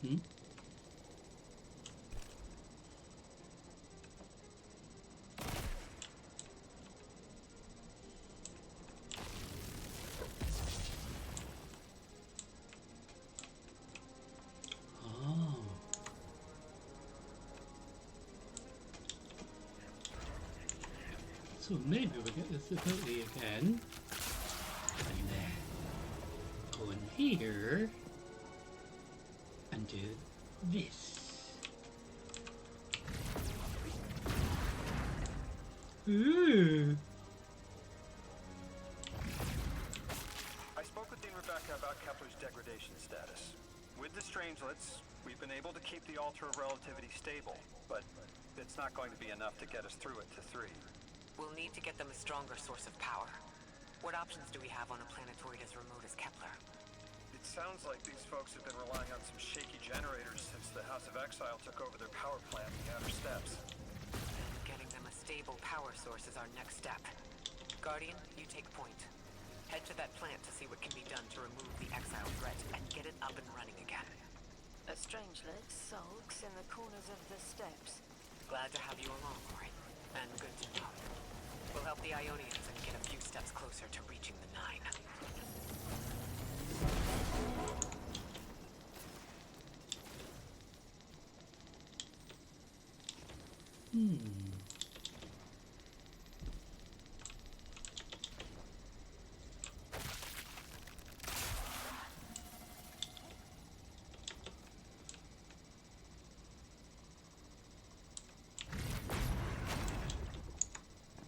Hmm? Oh. So maybe we'll get this ability again. And then go in here and do this. Ooh. I spoke with Dean Rebecca about Kepler's degradation status. With the Strangelets, we've been able to keep the Altar of Relativity stable, but it's not going to be enough to get us through it to 3. We'll need to get them a stronger source of power. What options do we have on a planetoid as remote as Kepler? It sounds like these folks have been relying on some shaky generators since the House of Exile took over their power plant in the Outer Steppes. Getting them a stable power source is our next step. Guardian, you take point. Head to that plant to see what can be done to remove the Exile threat and get it up and running again. A strangelet sulks in the corners of the steps. Glad to have you along, Ori. And good to know. We'll help the Ionians and get a few steps closer to reaching the Nine.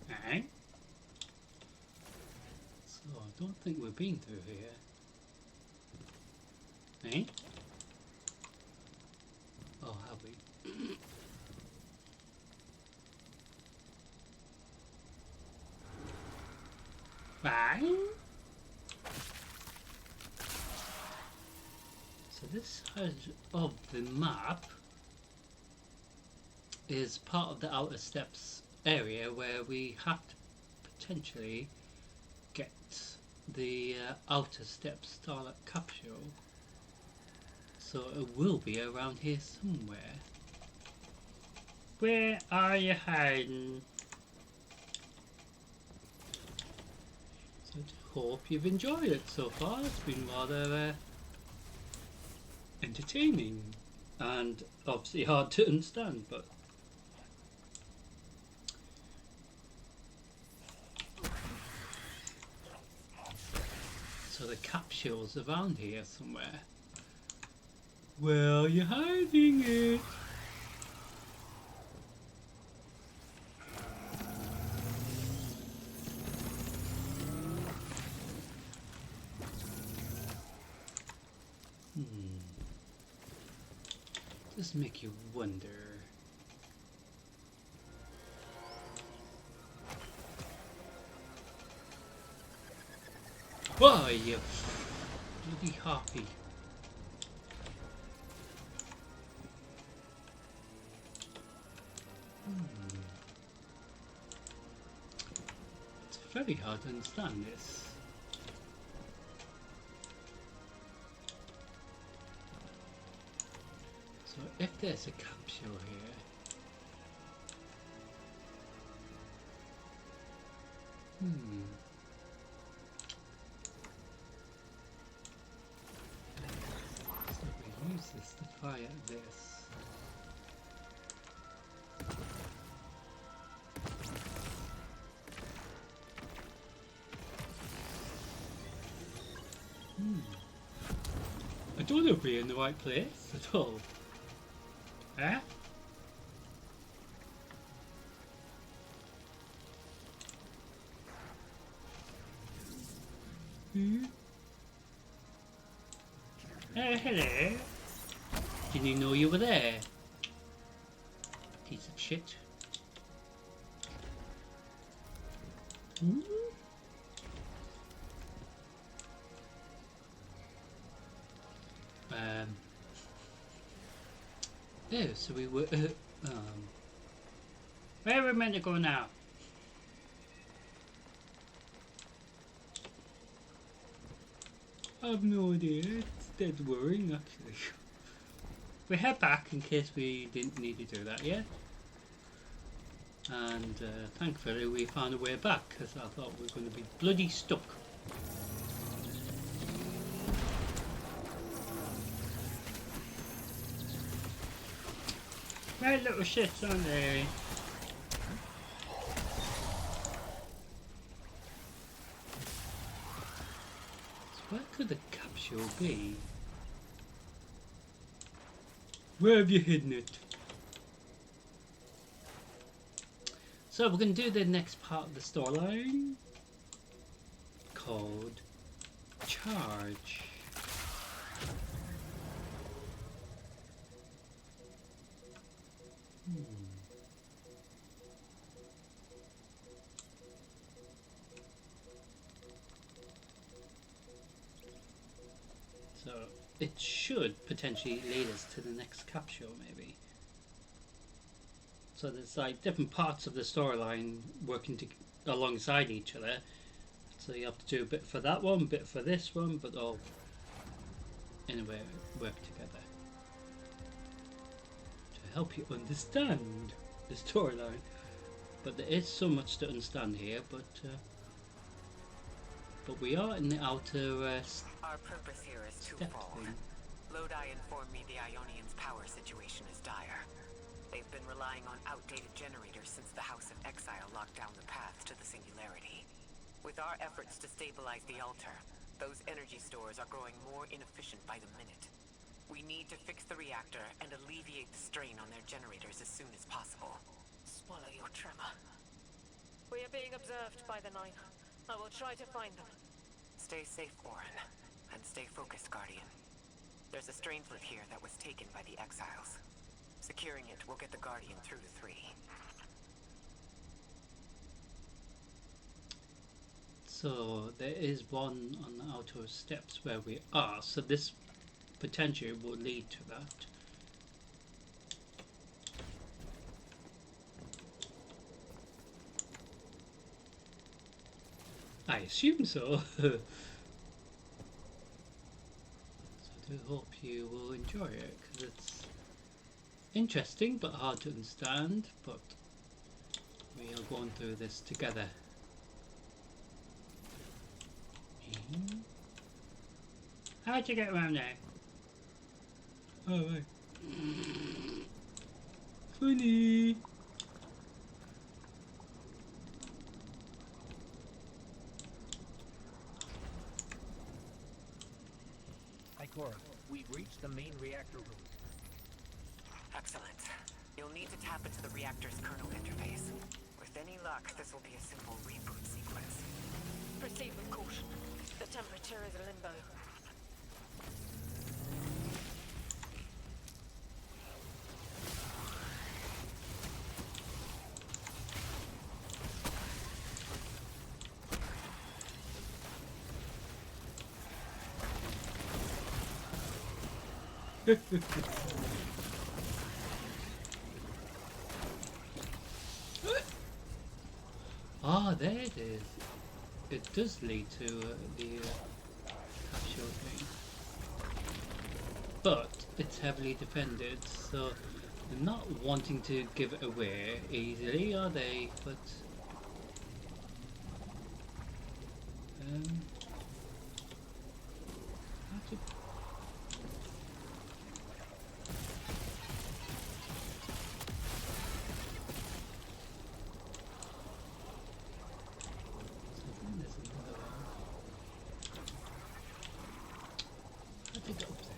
Alright. So I don't think we've been through here. Eh? Oh, have we? Bang! So this side of the map is part of the Outer Steppes area where we have to potentially get the Outer Steppes Starlight capsule. So it will be around here somewhere. Where are you hiding? So I hope you've enjoyed it so far. It's been rather entertaining and obviously hard to understand, but so the capsule's around here somewhere. Where are you hiding it? This make you wonder. Why, you bloody harpy. It's very hard to understand this. So if there's a capsule here, so we use this to fire this. I don't know if we're in the right place at all. Eh? Hello. Didn't you know you were there? Piece of shit. Oh, so we were. Where are we meant to go now? I have no idea. It's dead worrying, actually. We head back in case we didn't need to do that yet. And thankfully we found a way back because I thought we were going to be bloody stuck. Right little shits, aren't they? So where could the capsule be? Where have you hidden it? So we're going to do the next part of the storyline called Charge. So it should potentially lead us to the next capsule, maybe. So there's like different parts of the storyline working alongside each other. So you have to do a bit for that one, a bit for this one, but all in a way work together to help you understand the storyline. But there is so much to understand here, but we are in the outer Our purpose here is step twofold. thing. Lodi informed me the Ionians' power situation is dire. They've been relying on outdated generators since the House of Exile locked down the path to the Singularity. With our efforts to stabilize the altar, those energy stores are growing more inefficient by the minute. We need to fix the reactor and alleviate the strain on their generators as soon as possible. Swallow your tremor. We are being observed by the Nine. I will try to find them. Stay safe, Orin. And stay focused, Guardian. There's a Strangelet here that was taken by the Exiles. Securing it will get the Guardian through to 3. So there is one on the outer steps where we are, so this potentially will lead to that. I assume so. So I do hope you will enjoy it, because it's interesting but hard to understand, but we are going through this together. How'd you get around there? Oh, right. Funny. Ikora, we've reached the main reactor room. Excellent. You'll need to tap into the reactor's kernel interface. With any luck, this will be a simple reboot sequence. Proceed with caution. The temperature is a limbo. Ah, there it is. It does lead to the capsule thing. But it's heavily defended, so they're not wanting to give it away easily, are they? But how to there's another one. How to get up there?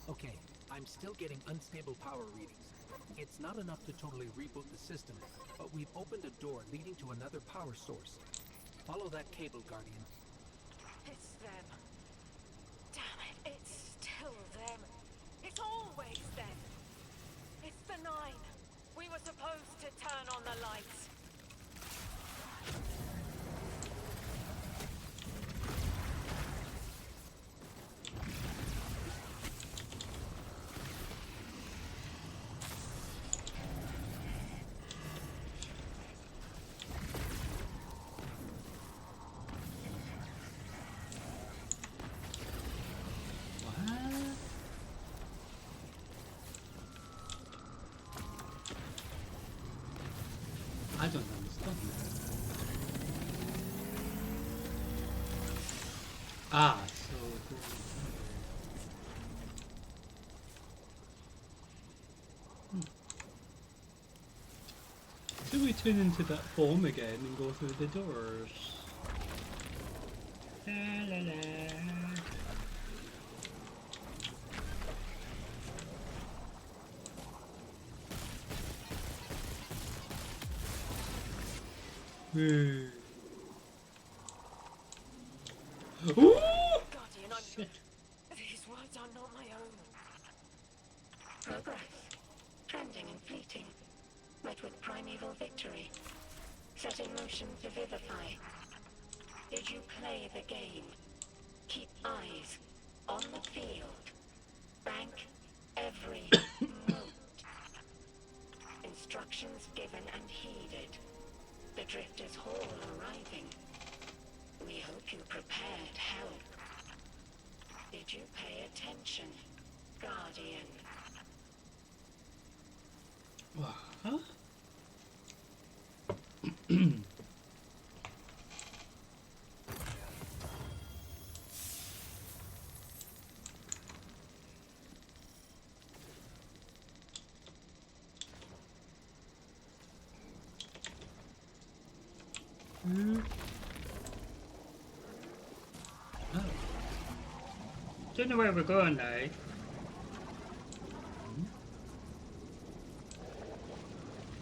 Okay, I'm still getting unstable power readings. It's not enough to totally reboot the system, but we've opened a door leading to another power source. Follow that cable, Guardian. It's them. Damn it, it's still them. It's always them. It's the Nine. We were supposed to turn on the lights. What? I don't understand that. Ah, so so we turn into that form again and go through the doors. La la la. Ooh. Guardian, I'm... Shit. These words are not my own. Progress. Trending and fleeting. Met with primeval victory. Set in motion to vivify. Did you play the game? Keep eyes on the field. Bank every note. Instructions given and heeded. The Drifter's Hall arriving. We hope you prepared help. Did you pay attention, Guardian? Huh? Oh. Don't know where we're going now.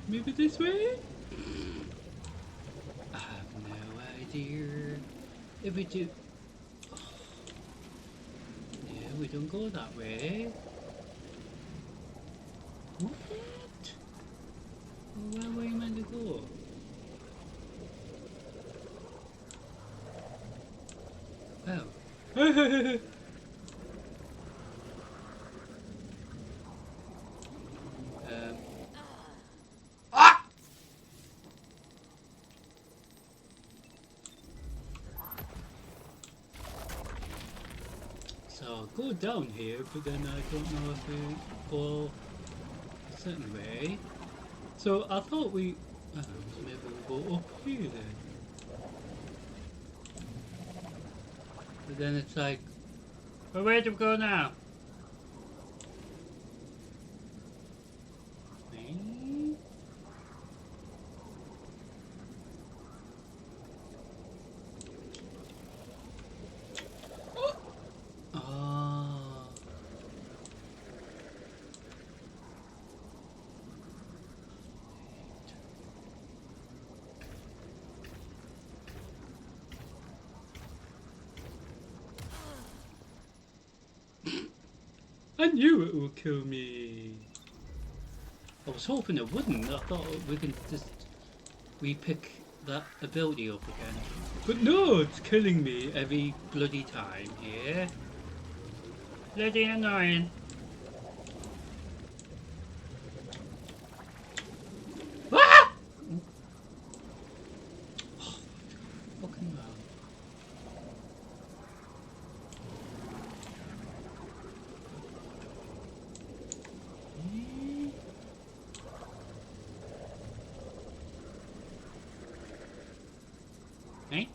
Maybe this way? I have no idea. If we do... Yeah, we don't go that way. What? Well, where were you meant to go? Oh. So I'll go down here, but then I don't know if we go a certain way. So I thought we... so maybe we'll go up here then. But then it's like... Well, where do we go now? I knew it would kill me. I was hoping it wouldn't. I thought we could just re-pick that ability up again. But no, it's killing me every bloody time here. Bloody annoying. Ah! Oh, fucking hell. Eh?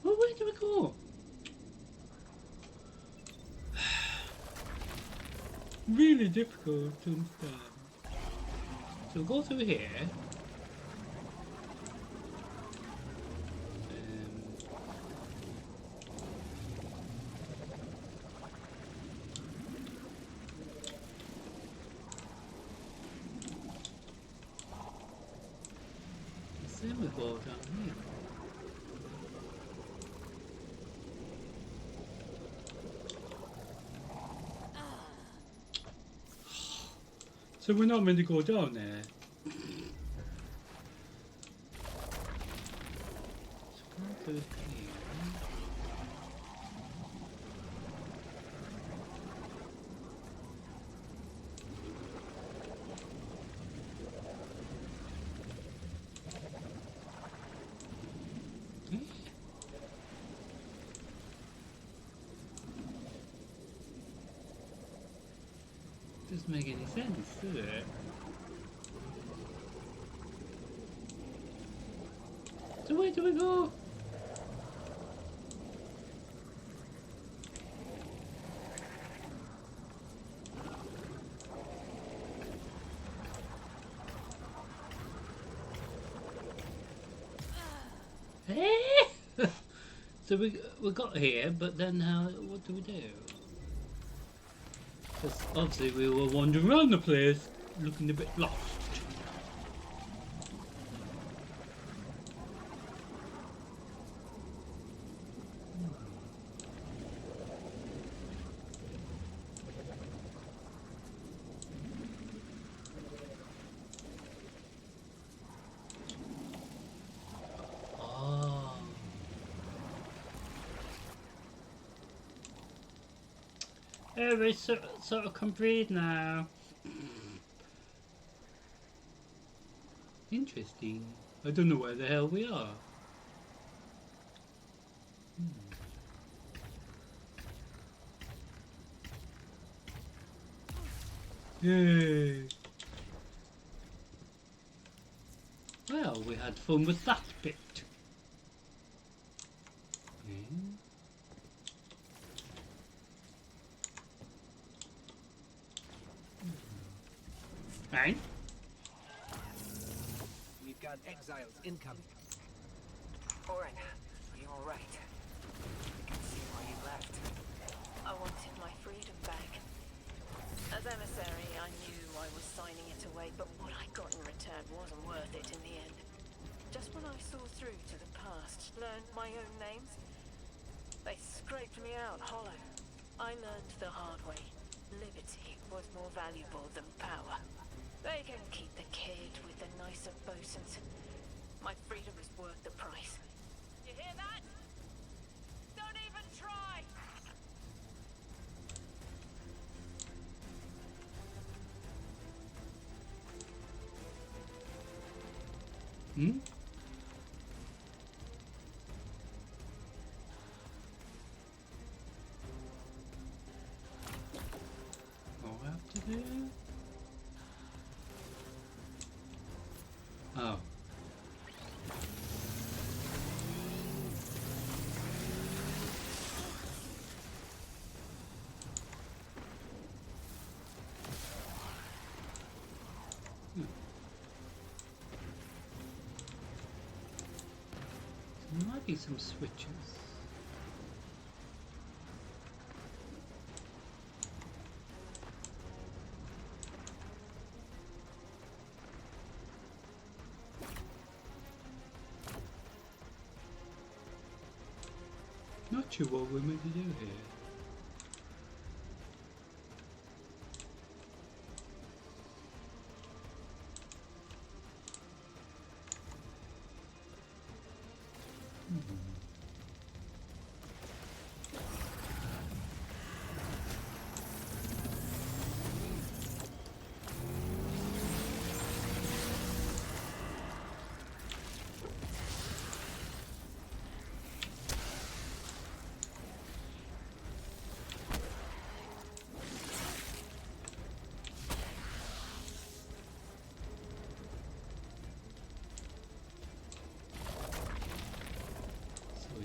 Well, where do we go? Really difficult to understand. So we'll go through here. Then we go down here. So we're not meant to go down there. So go through here. Doesn't make any sense, does it? So where do we go? So we got here, but then what do we do? Because obviously we were wandering around the place, looking a bit lost. Oh, we sort of can breathe now. Interesting. I don't know where the hell we are. Yay! Well, we had fun with that bit. Right? We've got exiles incoming. Orin, are you alright? I can see why you left. I wanted my freedom back. As emissary, I knew I was signing it away, but what I got in return wasn't worth it in the end. Just when I saw through to the past, learned my own names, they scraped me out hollow. I learned the hard way. Liberty was more valuable than power. They can keep the kid with the nicer bosuns. My freedom is worth the price. You hear that? Don't even try! Hmm? What we have to do? Oh. There might be some switches. Not sure what we're meant to do here.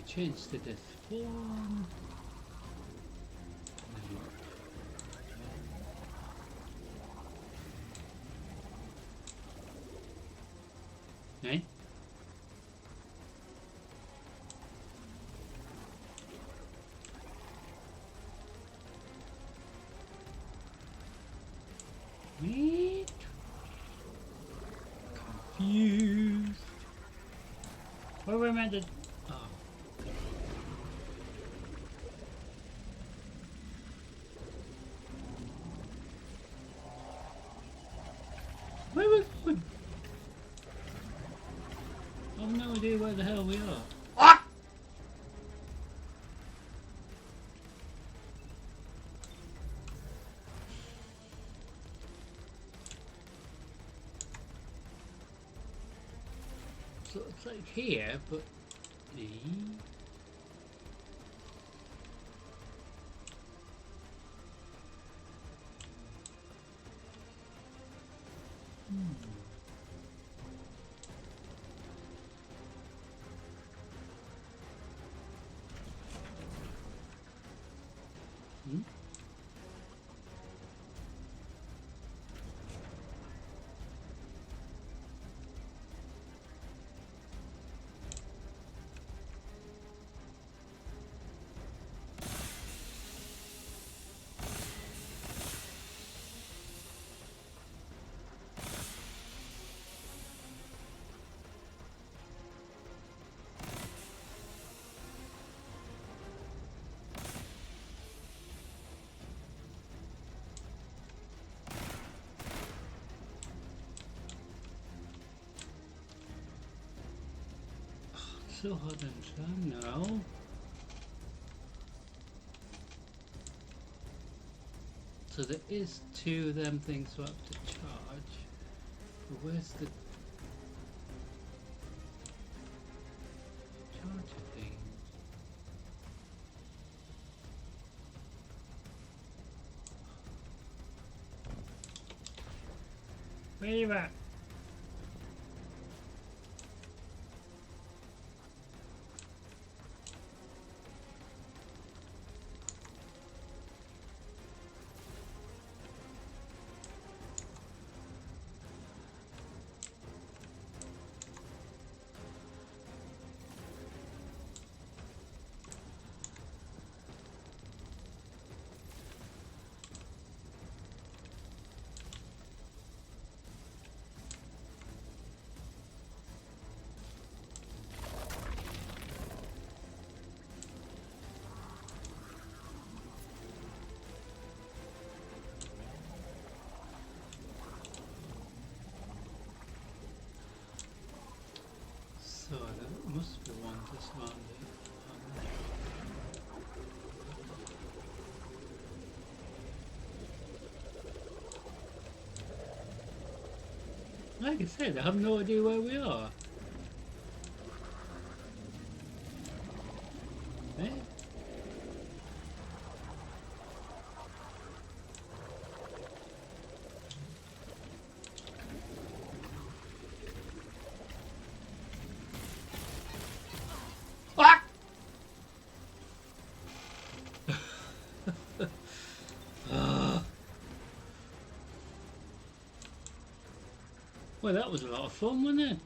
Change to this form. Eh? Wait. Confused. What were we meant to? Oh. Where we going? I have no idea where the hell we are. Ah! So it's like here, but the so hard to understand now. So there is two of them things we have to charge. But where's the charger thing? Where are you at? So there must be one just around it. Like I said, I have no idea where we are. Eh? Ah! Well, that was a lot of fun, wasn't it?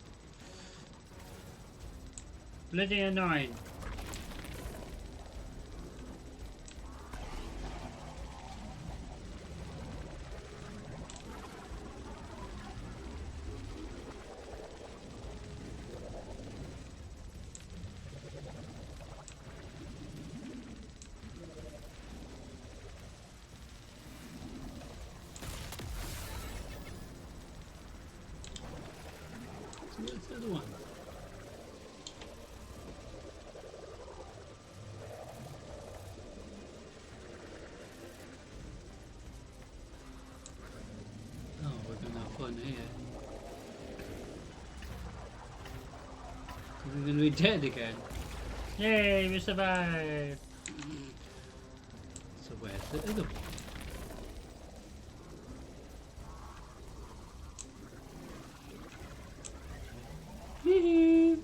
Bloody annoying. So where's the other one? Oh, we're gonna have fun here. We're gonna be dead again. Yay, we survived! So where's the other one? Hee-hee.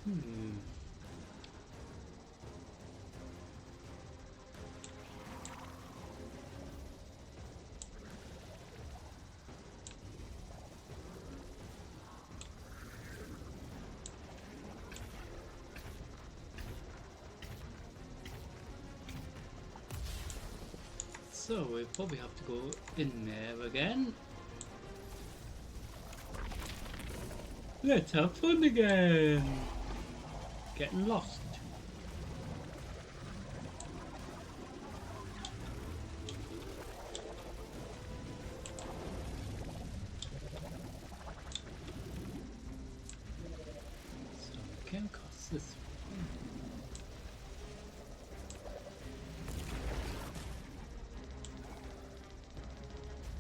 Hmm. So we probably have to go in there again. Let's have fun again. Getting lost. So we came across this one.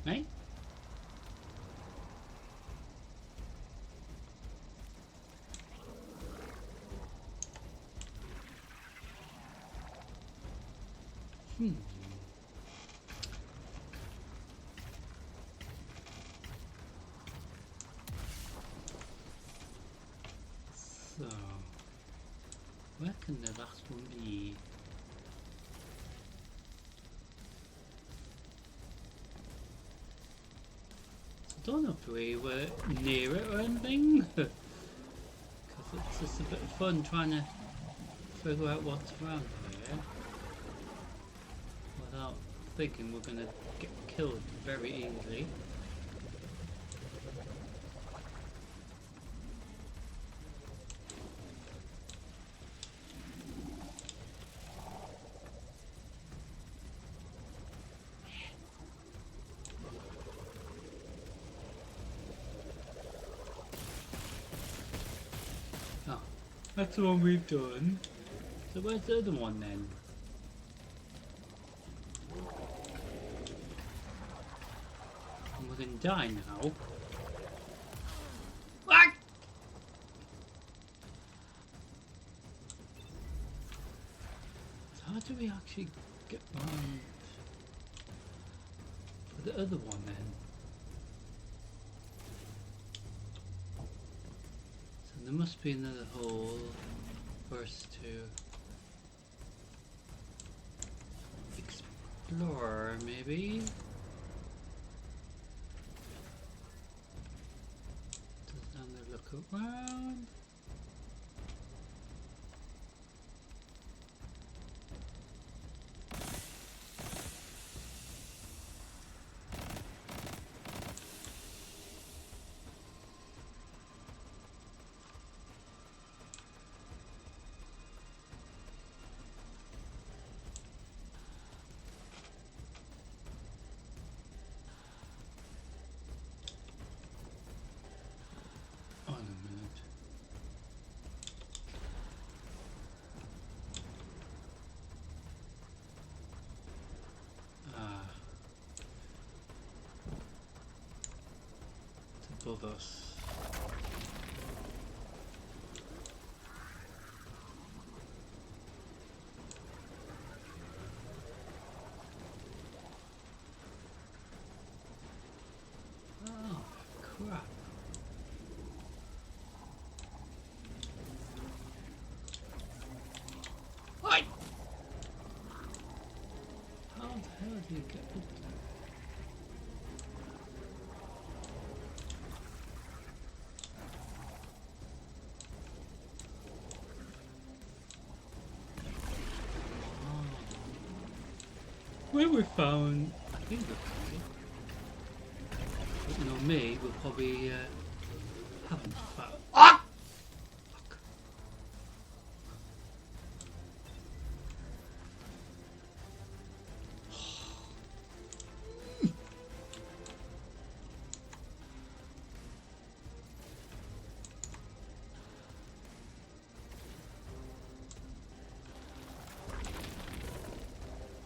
Right? Hmm. So, where can the last one be? I don't know if we were near it or anything, because it's just a bit of fun trying to figure out what's around here without thinking we're going to get killed very easily. Oh, that's the one we've done. So where's the other one then? And we're going to die now. What? So how do we actually get around for the other one then? So there must be another hole for us to explore, maybe? Just have a look around. On a minute. Ah. It's above us. Oh, crap. What? How the hell do you get up there? Where we found, I think we found it. But you know me, we'll probably Haven't found. Ah! Fuck.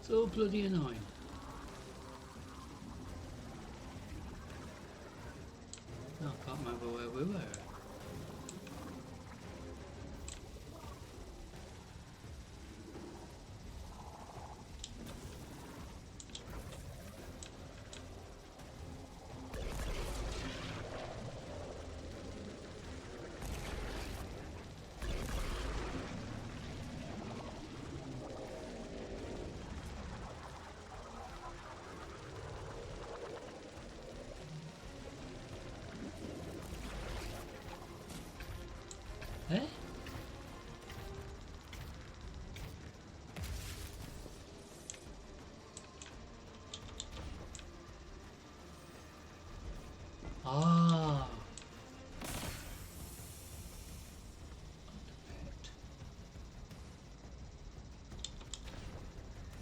So bloody annoying. I can't remember where we were. Eh? Ah.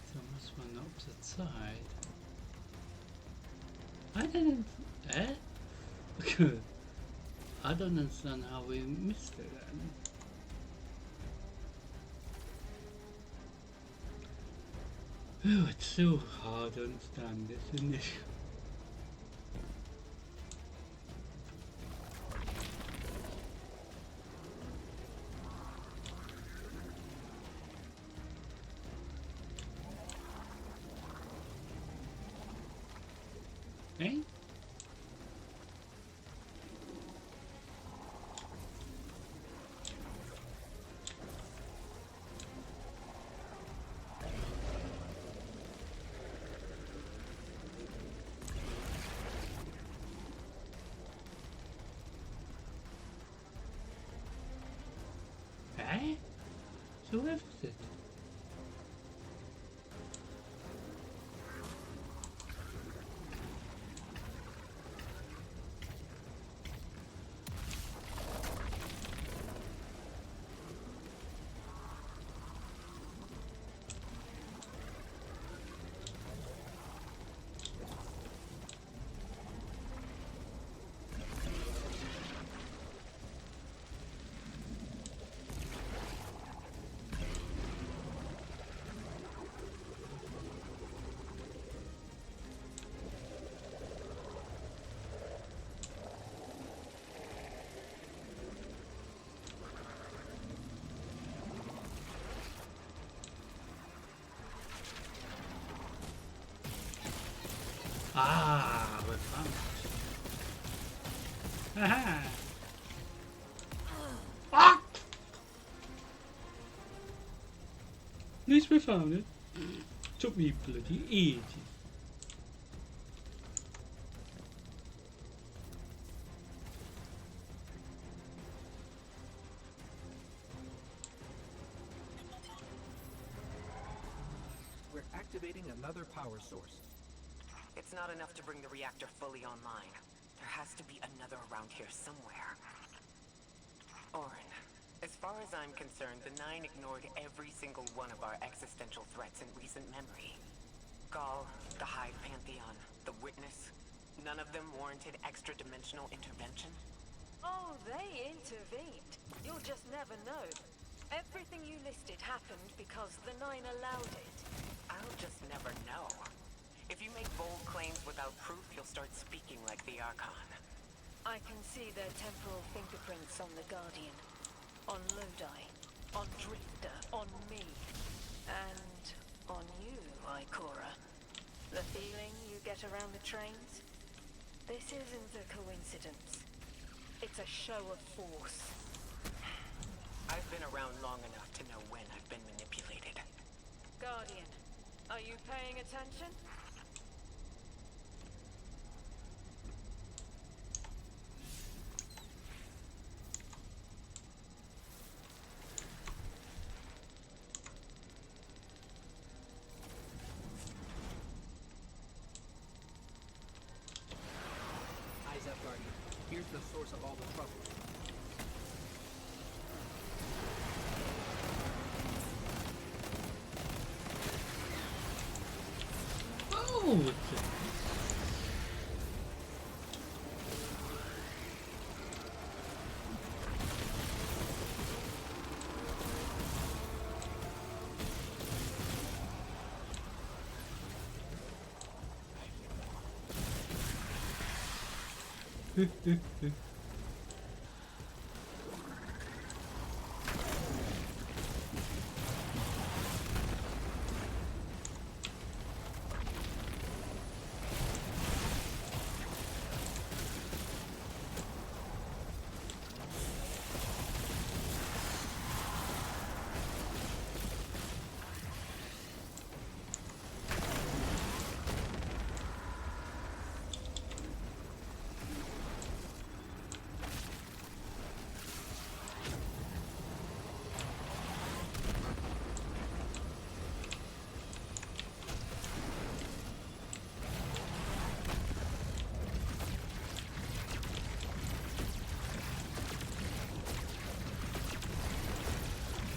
So must one opposite side. I didn't. Eh? I don't understand how we missed it then. Oh, it's so hard to understand this, isn't it? Eh? Eh? So where was it? Ah, we found it. Aha! Ah! At least we found it. Took me bloody ages. We're activating another power source. It's not enough to bring the reactor fully online. There has to be another around here somewhere. Orin, as far as I'm concerned, the Nine ignored every single one of our existential threats in recent memory. Gaul, the Hive Pantheon, the Witness, none of them warranted extra-dimensional intervention? Oh, they intervened. You'll just never know. Everything you listed happened because the Nine allowed it. I'll just never know. If you make bold claims without proof, you'll start speaking like the Archon. I can see their temporal fingerprints on the Guardian, on Lodi, on Drifter, on me, and on you, Ikora. The feeling you get around the trains? This isn't a coincidence. It's a show of force. I've been around long enough to know when I've been manipulated. Guardian, are you paying attention? Eyes up, Guardian. Here's the source of all the trouble. Oh,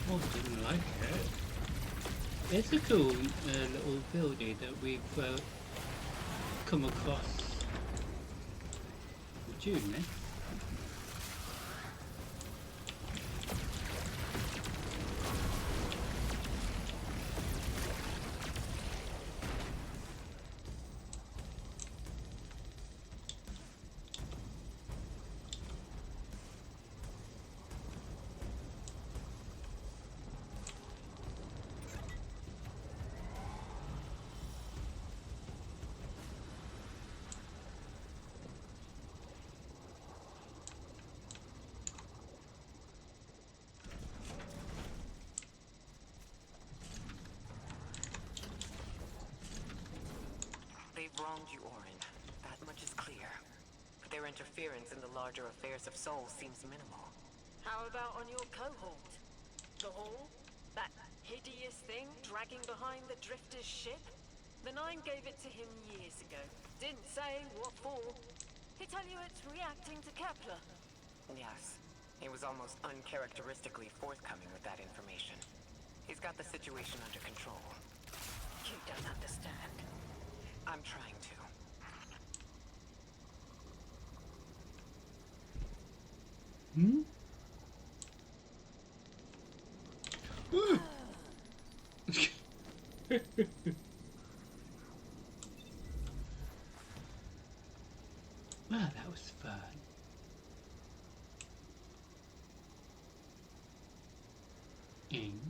oh, didn't like it. It's a cool little building that we've come across with June, eh? They've wronged you, Orin. That much is clear. But their interference in the larger affairs of Sol seems minimal. How about on your cohort? The Hall? That hideous thing dragging behind the Drifter's ship? The Nine gave it to him years ago. Didn't say what for. He tell you it's reacting to Kepler. Yes. He was almost uncharacteristically forthcoming with that information. He's got the situation under control. You don't understand. I'm trying to. Hmm? Well, that was fun. In.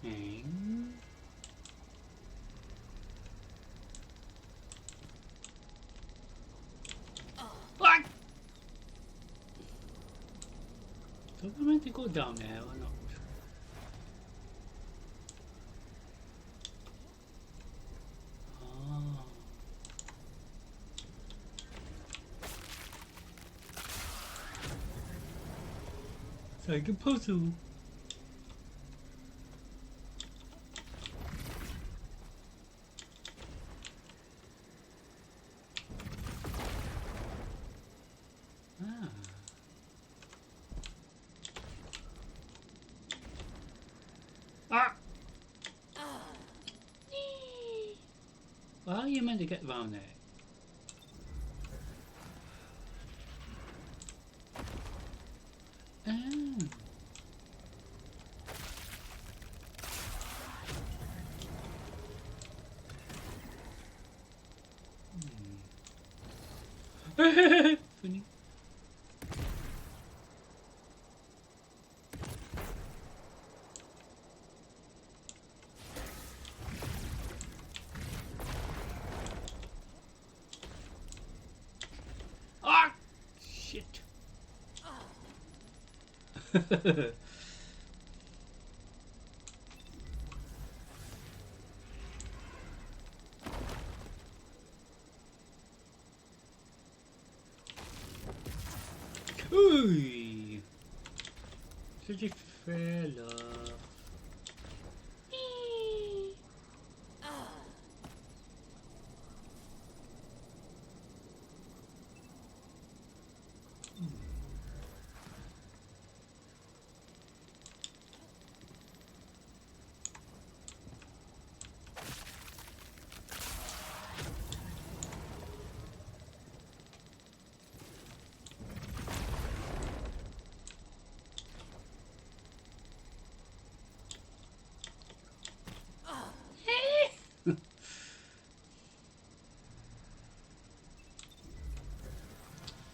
In. What? So we meant to go down there or not? Oh. It's like a puzzle. Ah! Well, you meant to get round there. Oh. Funny. Ah! Shit. Come Ui! Such a fella.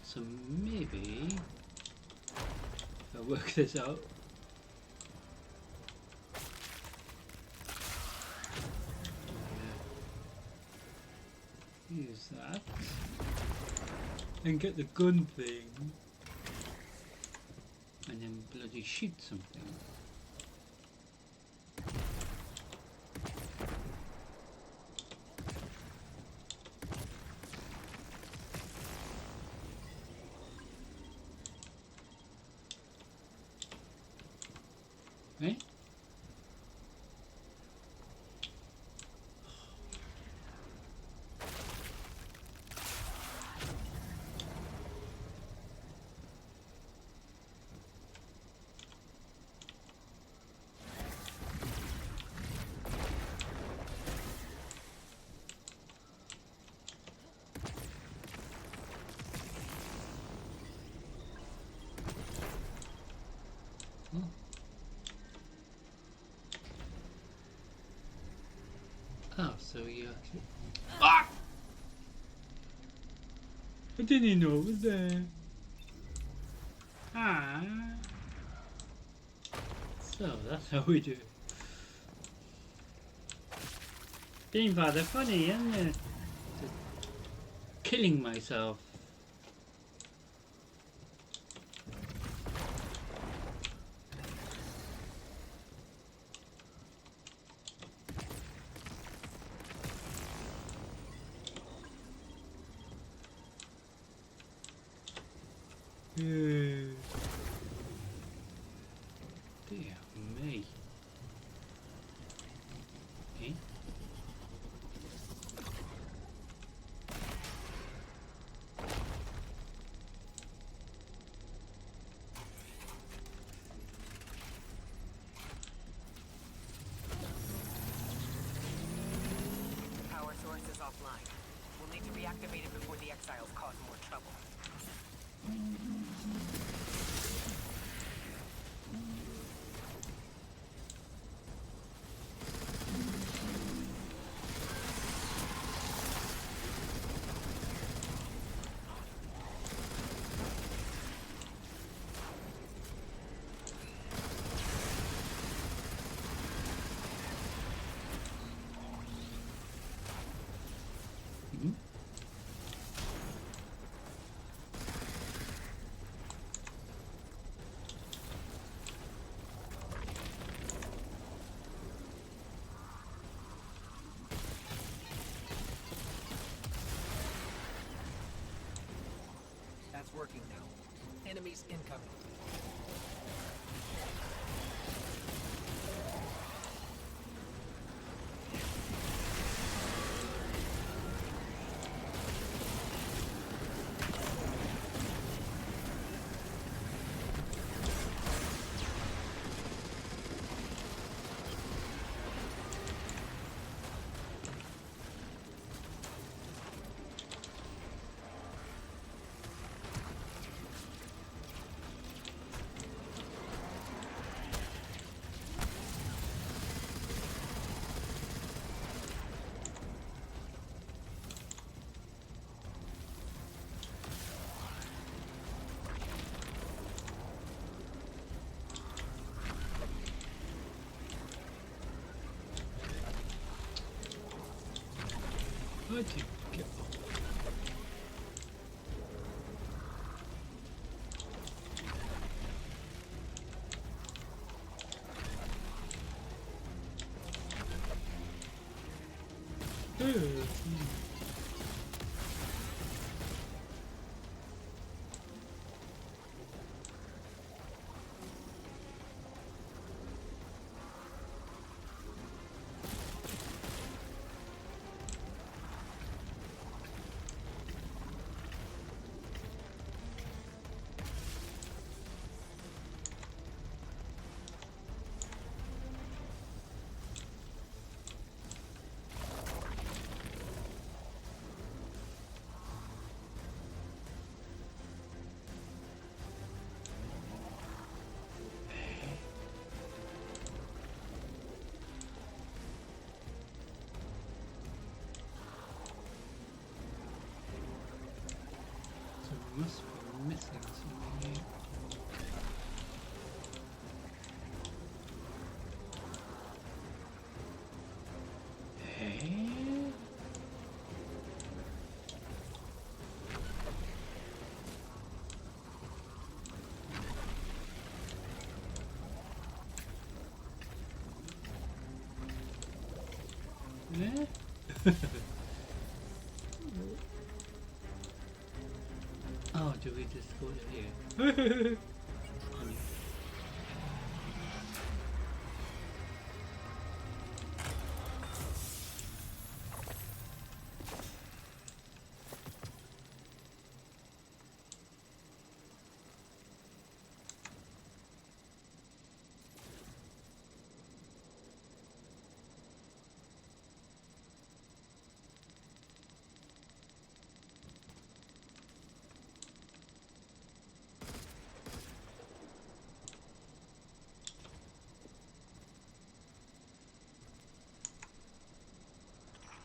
So maybe if I work this out. Use that and get the gun thing and then bloody shoot something. Eh? Oh, so you actually... Ah! I didn't even know it was there. Ah. So that's how we do it. Being rather funny, isn't it? Just killing myself. Dear me. Eh? Power source is offline. We'll need to reactivate it before the exiles cause more trouble. Mhm. That's working now. Enemies incoming. I did get So we must be missing something here. Hey? Yeah? Oh, do we just go to here?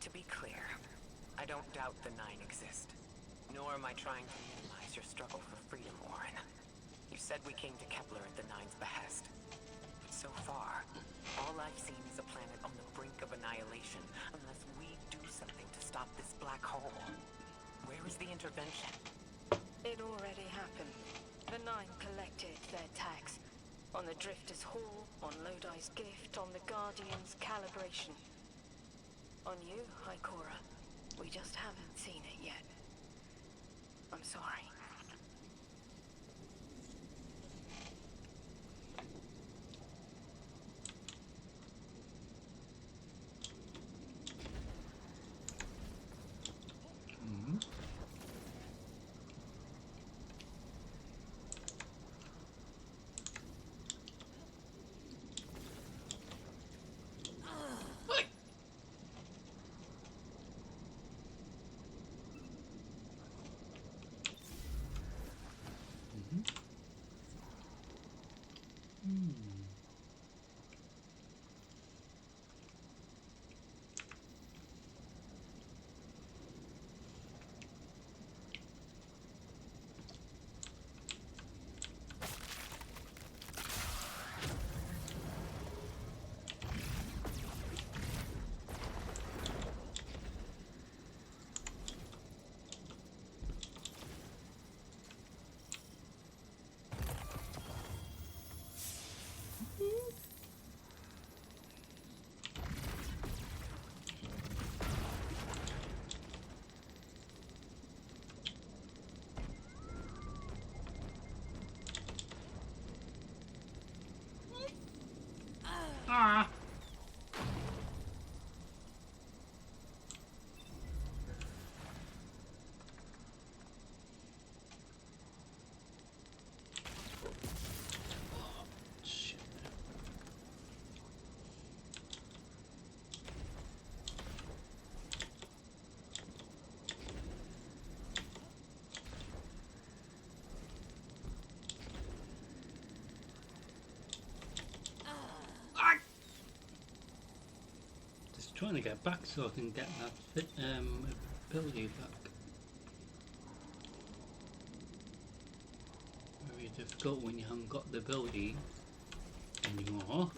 To be clear, I don't doubt the Nine exist. Nor am I trying to minimize your struggle for freedom, Warren. You said we came to Kepler at the Nine's behest. But so far, all I've seen is a planet on the brink of annihilation unless we do something to stop this black hole. Where is the intervention? It already happened. The Nine collected their tax. On the Drifter's Hall, on Lodi's gift, on the Guardian's calibration. On you, Ikora. We just haven't seen it yet. I'm sorry. Ah! Shit. Just trying to get back so I can get that ability back. Very difficult when you haven't got the ability anymore.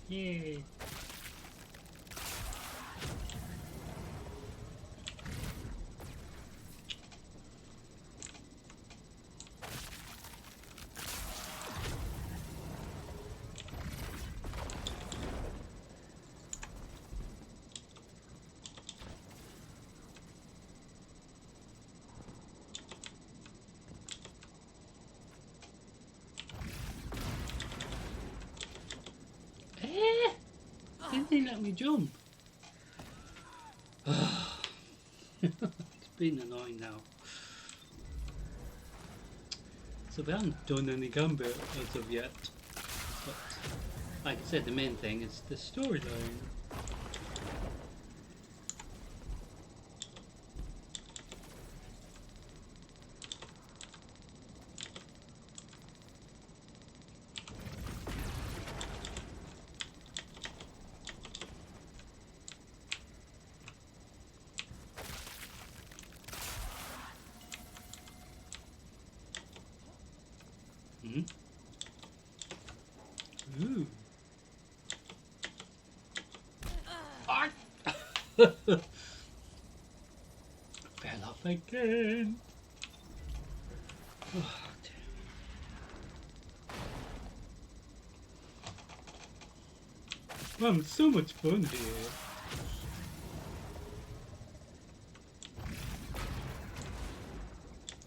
Yay! Didn't they let me jump? It's been annoying now. So we haven't done any gambit as of yet. But like I said, the main thing is the storyline. Hmm? Ooh. Ah! Fell off again. Oh, dear. So much fun here.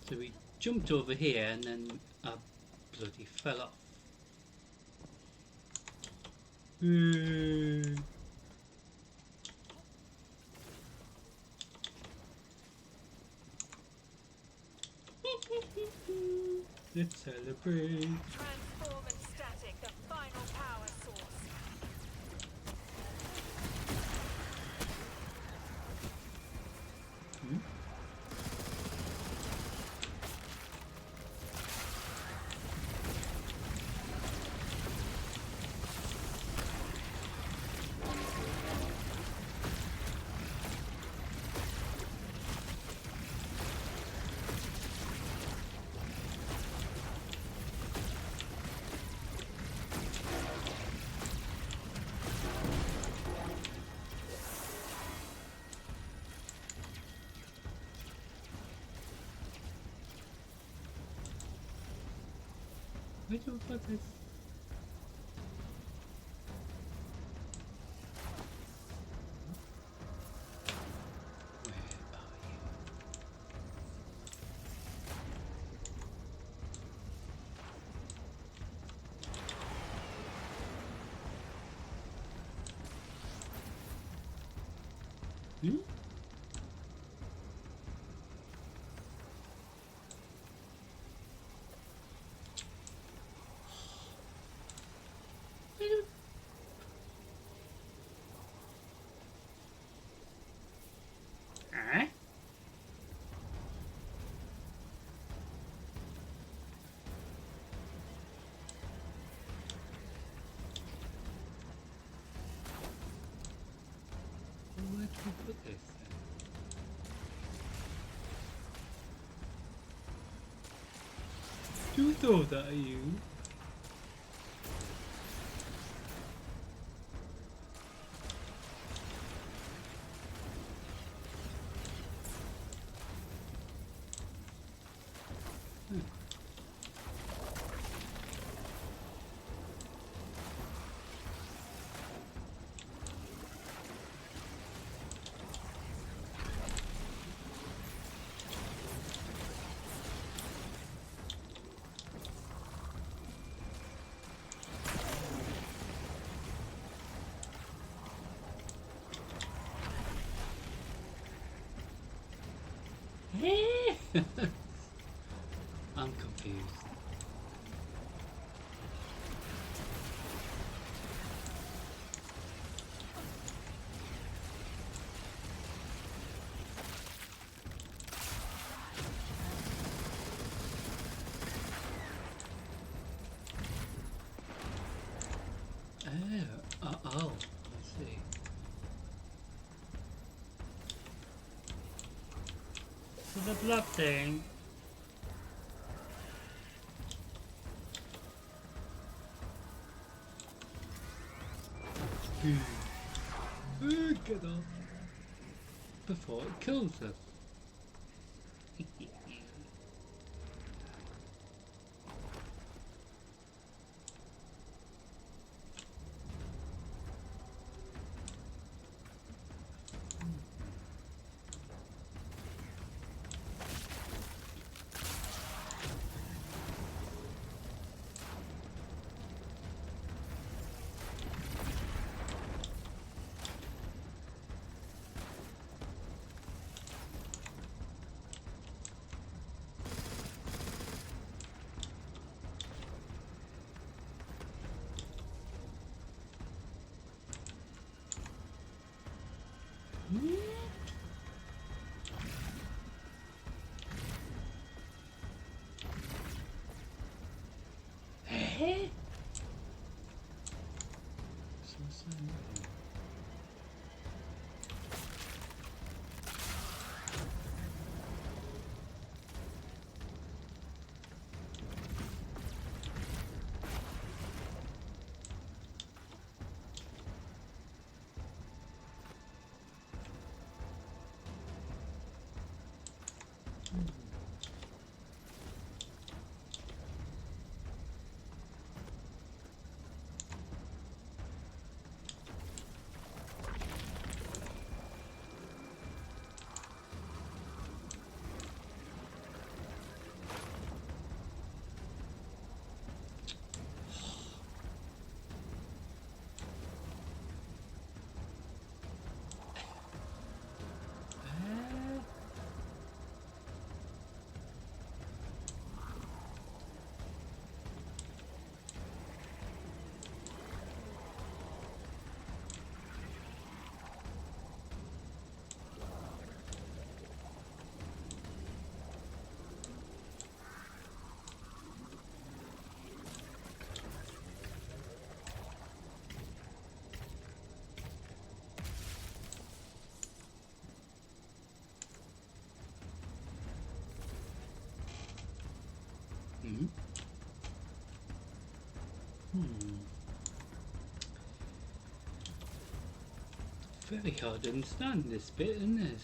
So we jumped over here and then I bloody fell off. Let's celebrate. Transform and static, the final power source. Hmm? Where do I put this? Where are you? Hmm? Huh? Where do we put this then? Do throw that at you? I'm confused. Oh, I see. So the blood thing. Get off before it kills us. Very hard to understand this bit, isn't it?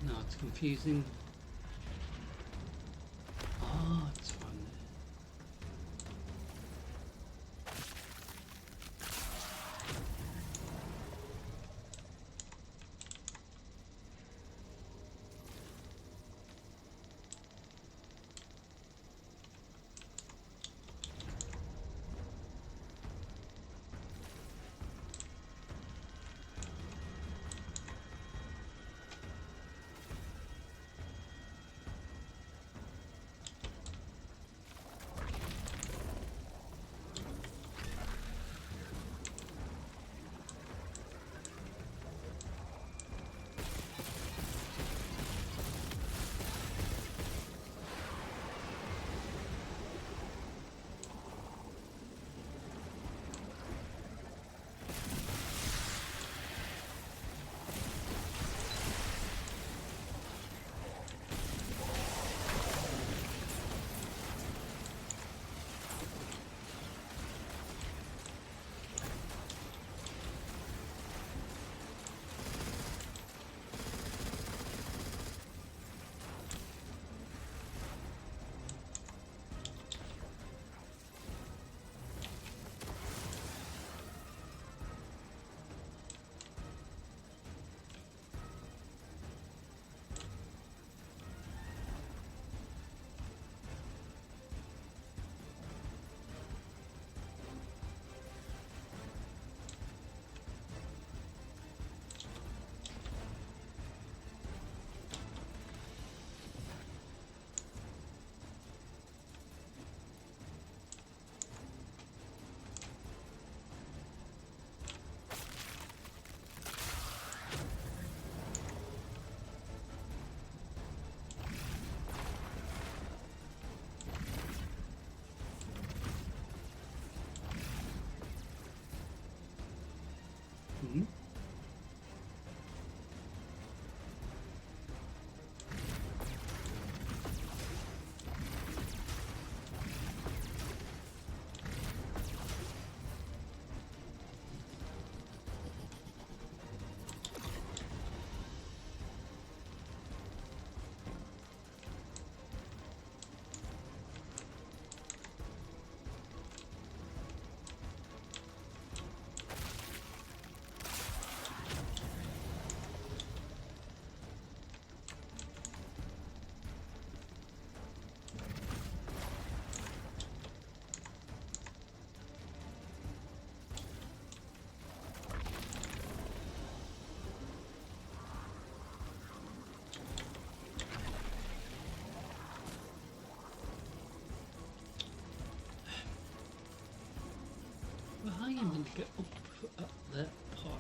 No, it's confusing. Oh, it's fun. Hmm? Well, I am going to get up that part.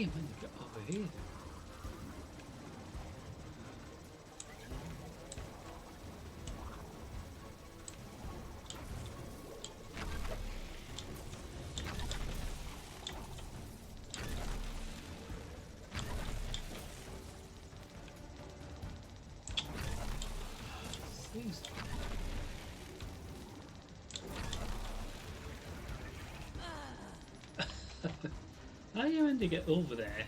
you meant to get over here? Jeez. How are you meant to get over there?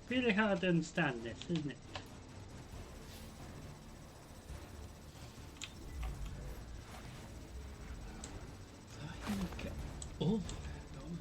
Really hard to understand this, isn't it? So I can get over there, though.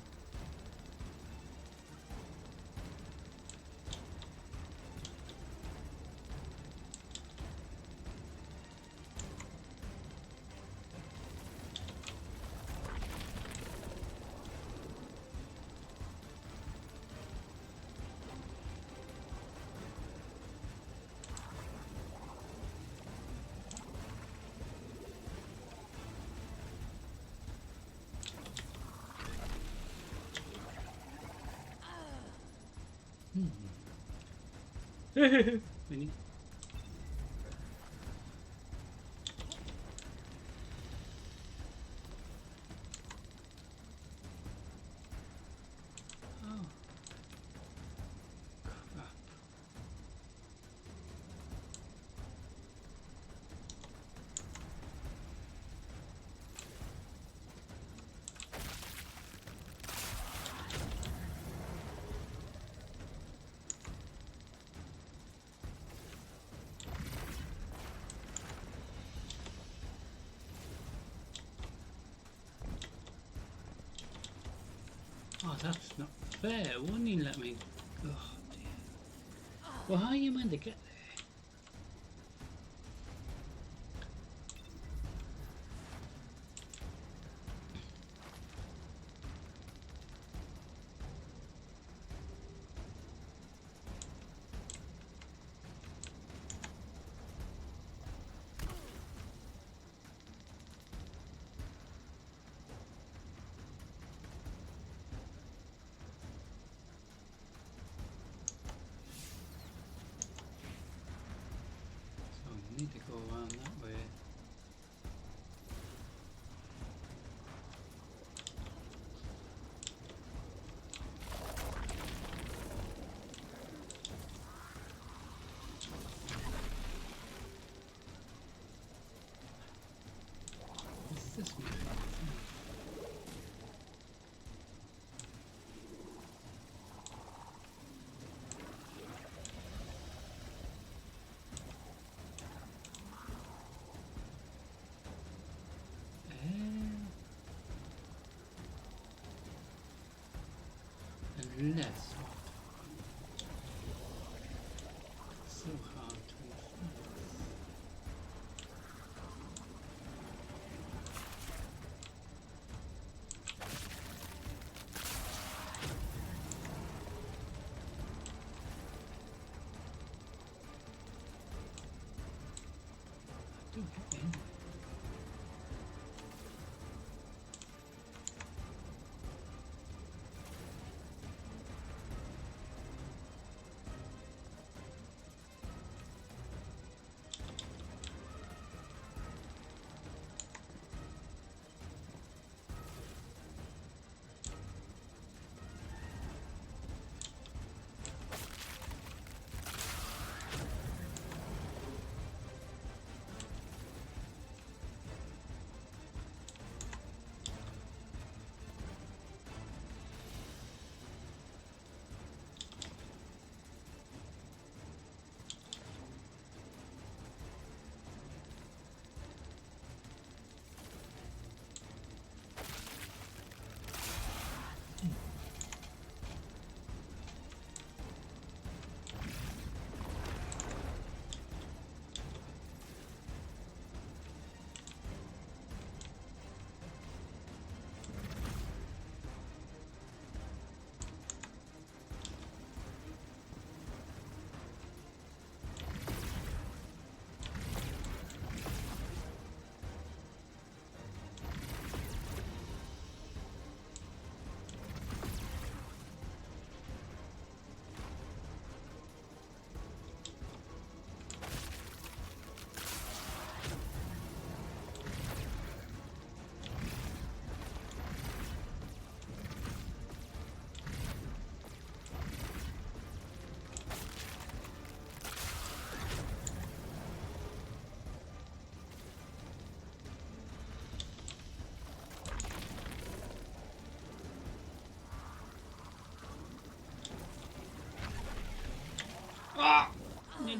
Winnie. Oh. Crap. Oh, that's not fair. Wouldn't he let me? Oh dear. Well, how are you meant to get there? So I need to go around that way. What's this one? Unless it's so hard to enforce. I do get in.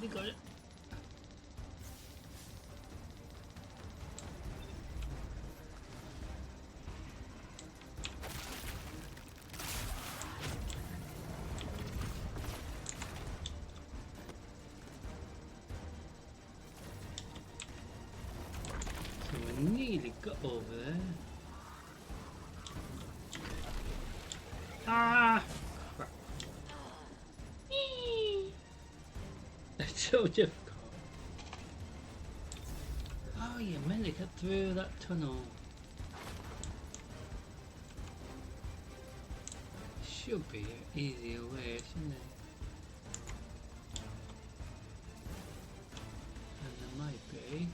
nearly got it. So we nearly got over there. Ah! Crap. It's so difficult. Oh, you meant to get through that tunnel. Should be an easier way, shouldn't it? And there might be.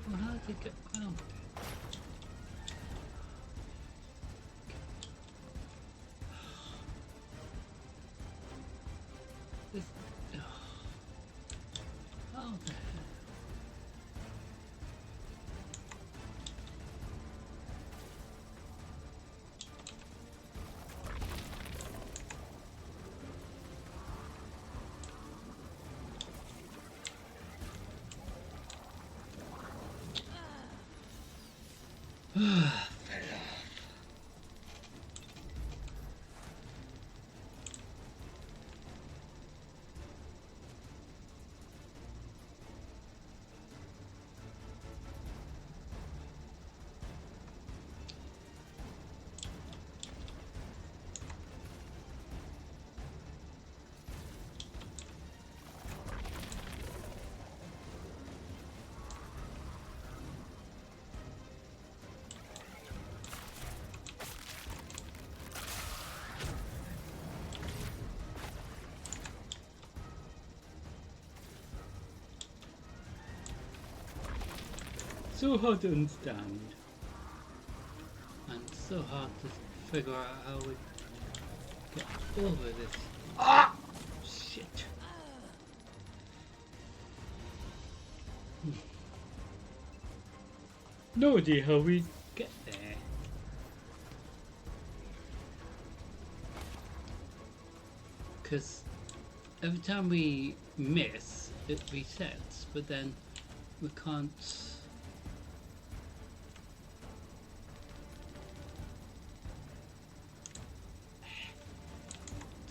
Well, how did it get round it? This, how the hell? So hard to understand and so hard to figure out how we get over this. Ah! Shit. No idea how we get there. Because every time we miss, it resets, but then we can't.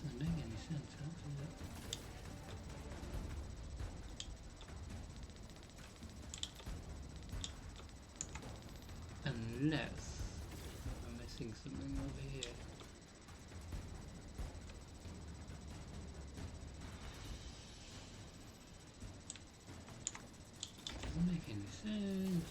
Doesn't make any sense, does it? Unless I'm missing something over here. Doesn't make any sense.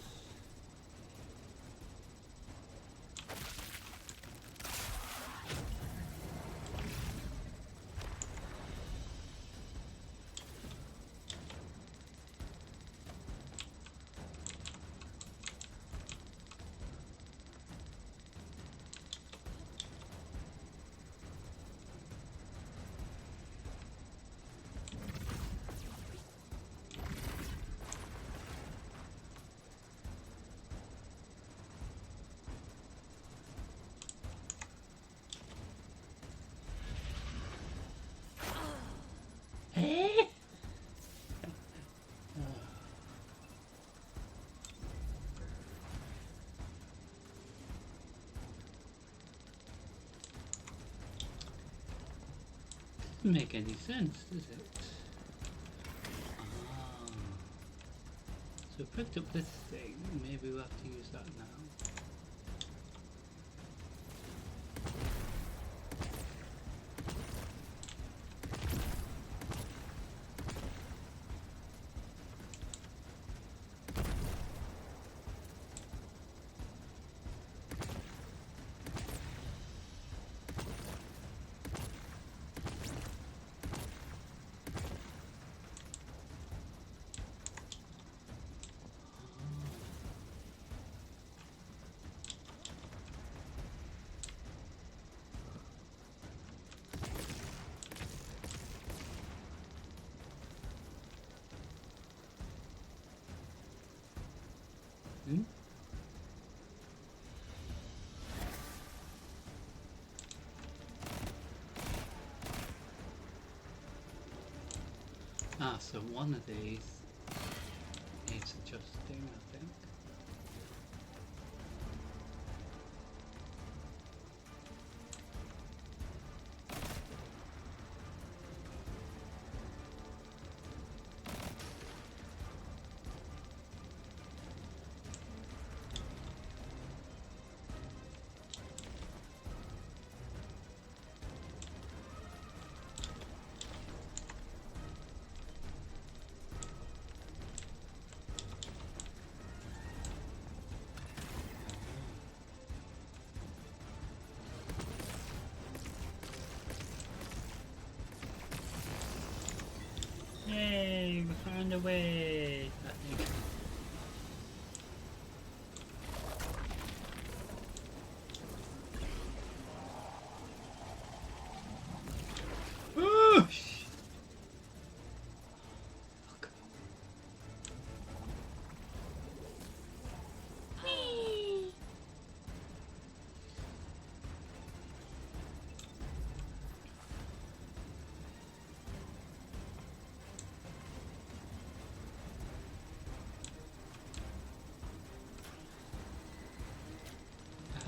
Doesn't make any sense, does it? Ah. So I picked up this thing, maybe we'll have to use that now. Hmm? Ah, so one of these needs adjusting, I think. Yay, we found a way! I think. Whoosh! Look.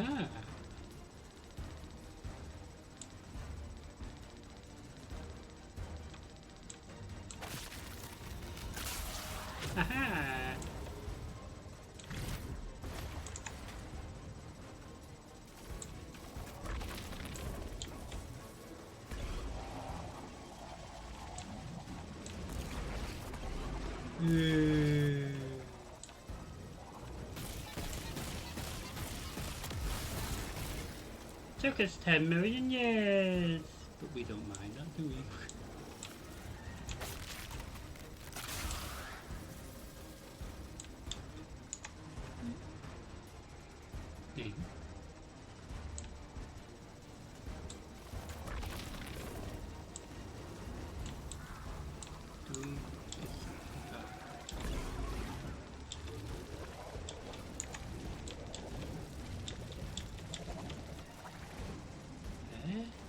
Aha! Aha! Yay. Took us 10 million years, but we don't mind that, do we? Yeah. Do we?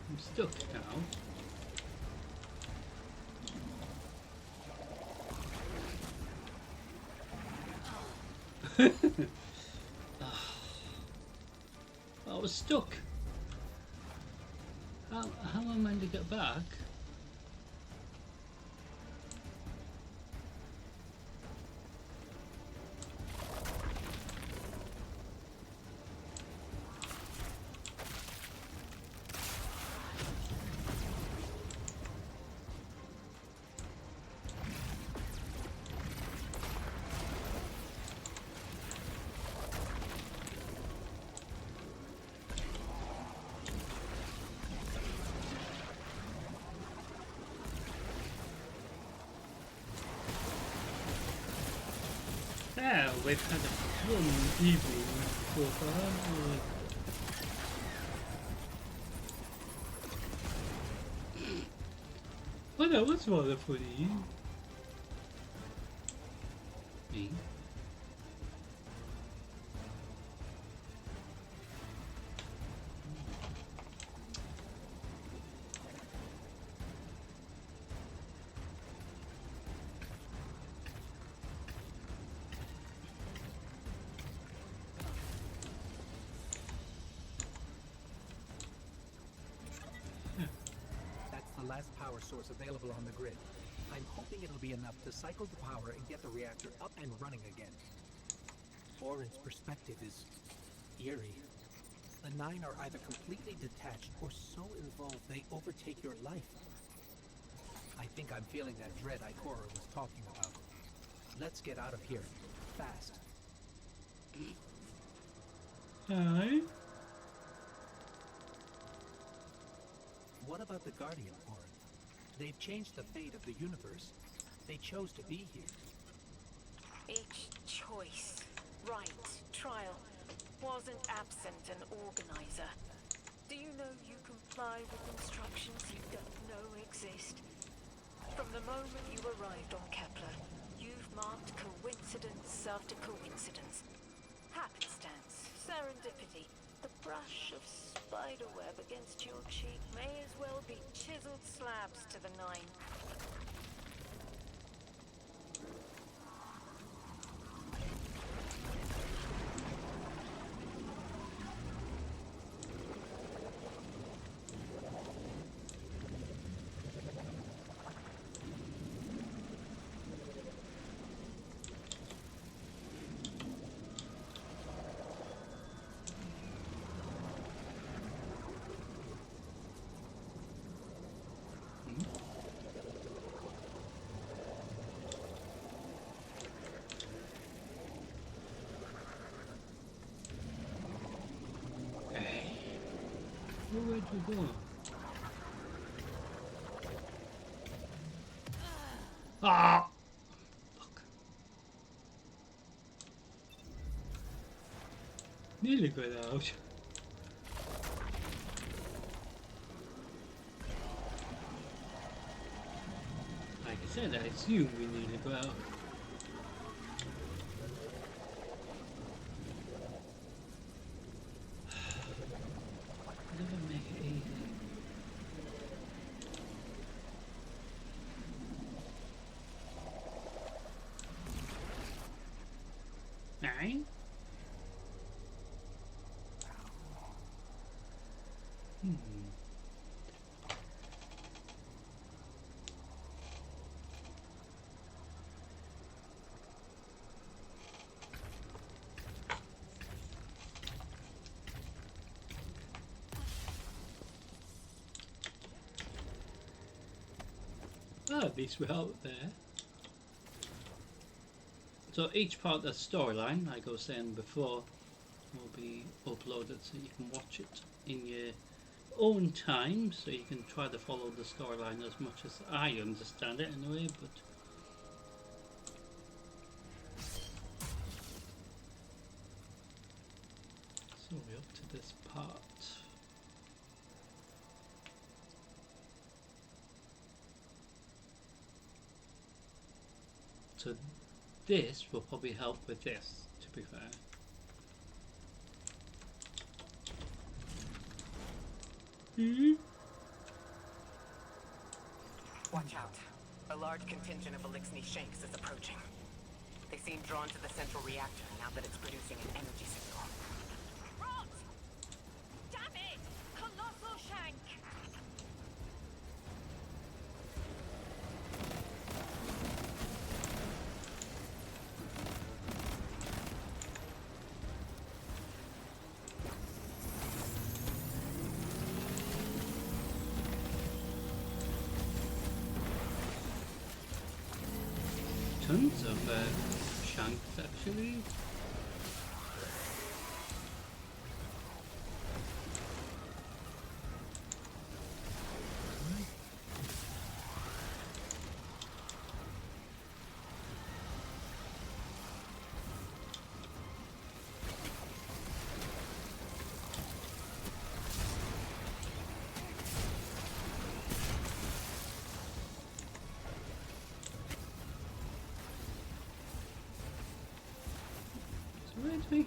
I'm stuck now. I was stuck. How am I meant to get back? Yeah, we've had a fun evening so far. Oh, that was rather funny. Me? That's the last power source available on the grid. I'm hoping it'll be enough to cycle the power and get the reactor up and running again. Orin's perspective is eerie. The Nine are either completely detached or so involved they overtake your life. I think I'm feeling that dread Ikora was talking about. Let's get out of here. Fast. Hi. What about the Guardian, Orin? They've changed the fate of the universe. They chose to be here. Each choice, right, trial, wasn't absent an organizer. Do you know you comply with instructions you don't know exist? From the moment you arrived on Kepler, you've marked coincidence after coincidence. happenstance. Serendipity. The brush of spiderweb against your cheek may as well be chiseled slabs to the nine. Where'd we go? Ah! Fuck. Nearly got out. Like I said, I assume we nearly got out. Never make it easy. Nine? Oh, at least we're out there. So each part of the storyline, like I was saying before, will be uploaded so you can watch it in your own time, so you can try to follow the storyline as much as I understand it anyway, but so we're up to this part. So this will probably help with this, to be fair. Watch out. A large contingent of Elixni Shanks is approaching. They seem drawn to the central reactor now that it's producing an energy signal. Rot! Damn it! Colossal Shank! Tons of shanks actually. Where'd we?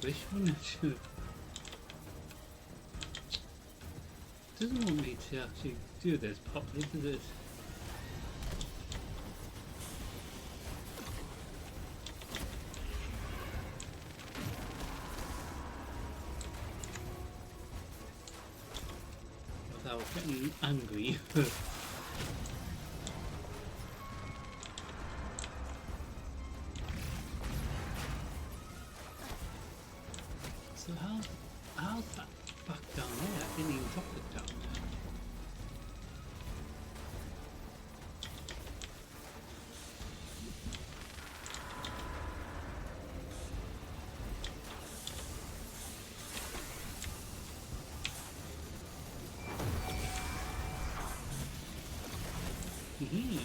rubbish, wouldn't it? Doesn't want me to actually do this properly, does it? Without getting angry. So how's that back down there? I didn't even drop it down there. Hee.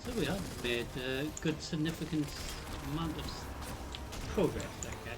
So we have made a good significant amount of progress, I guess.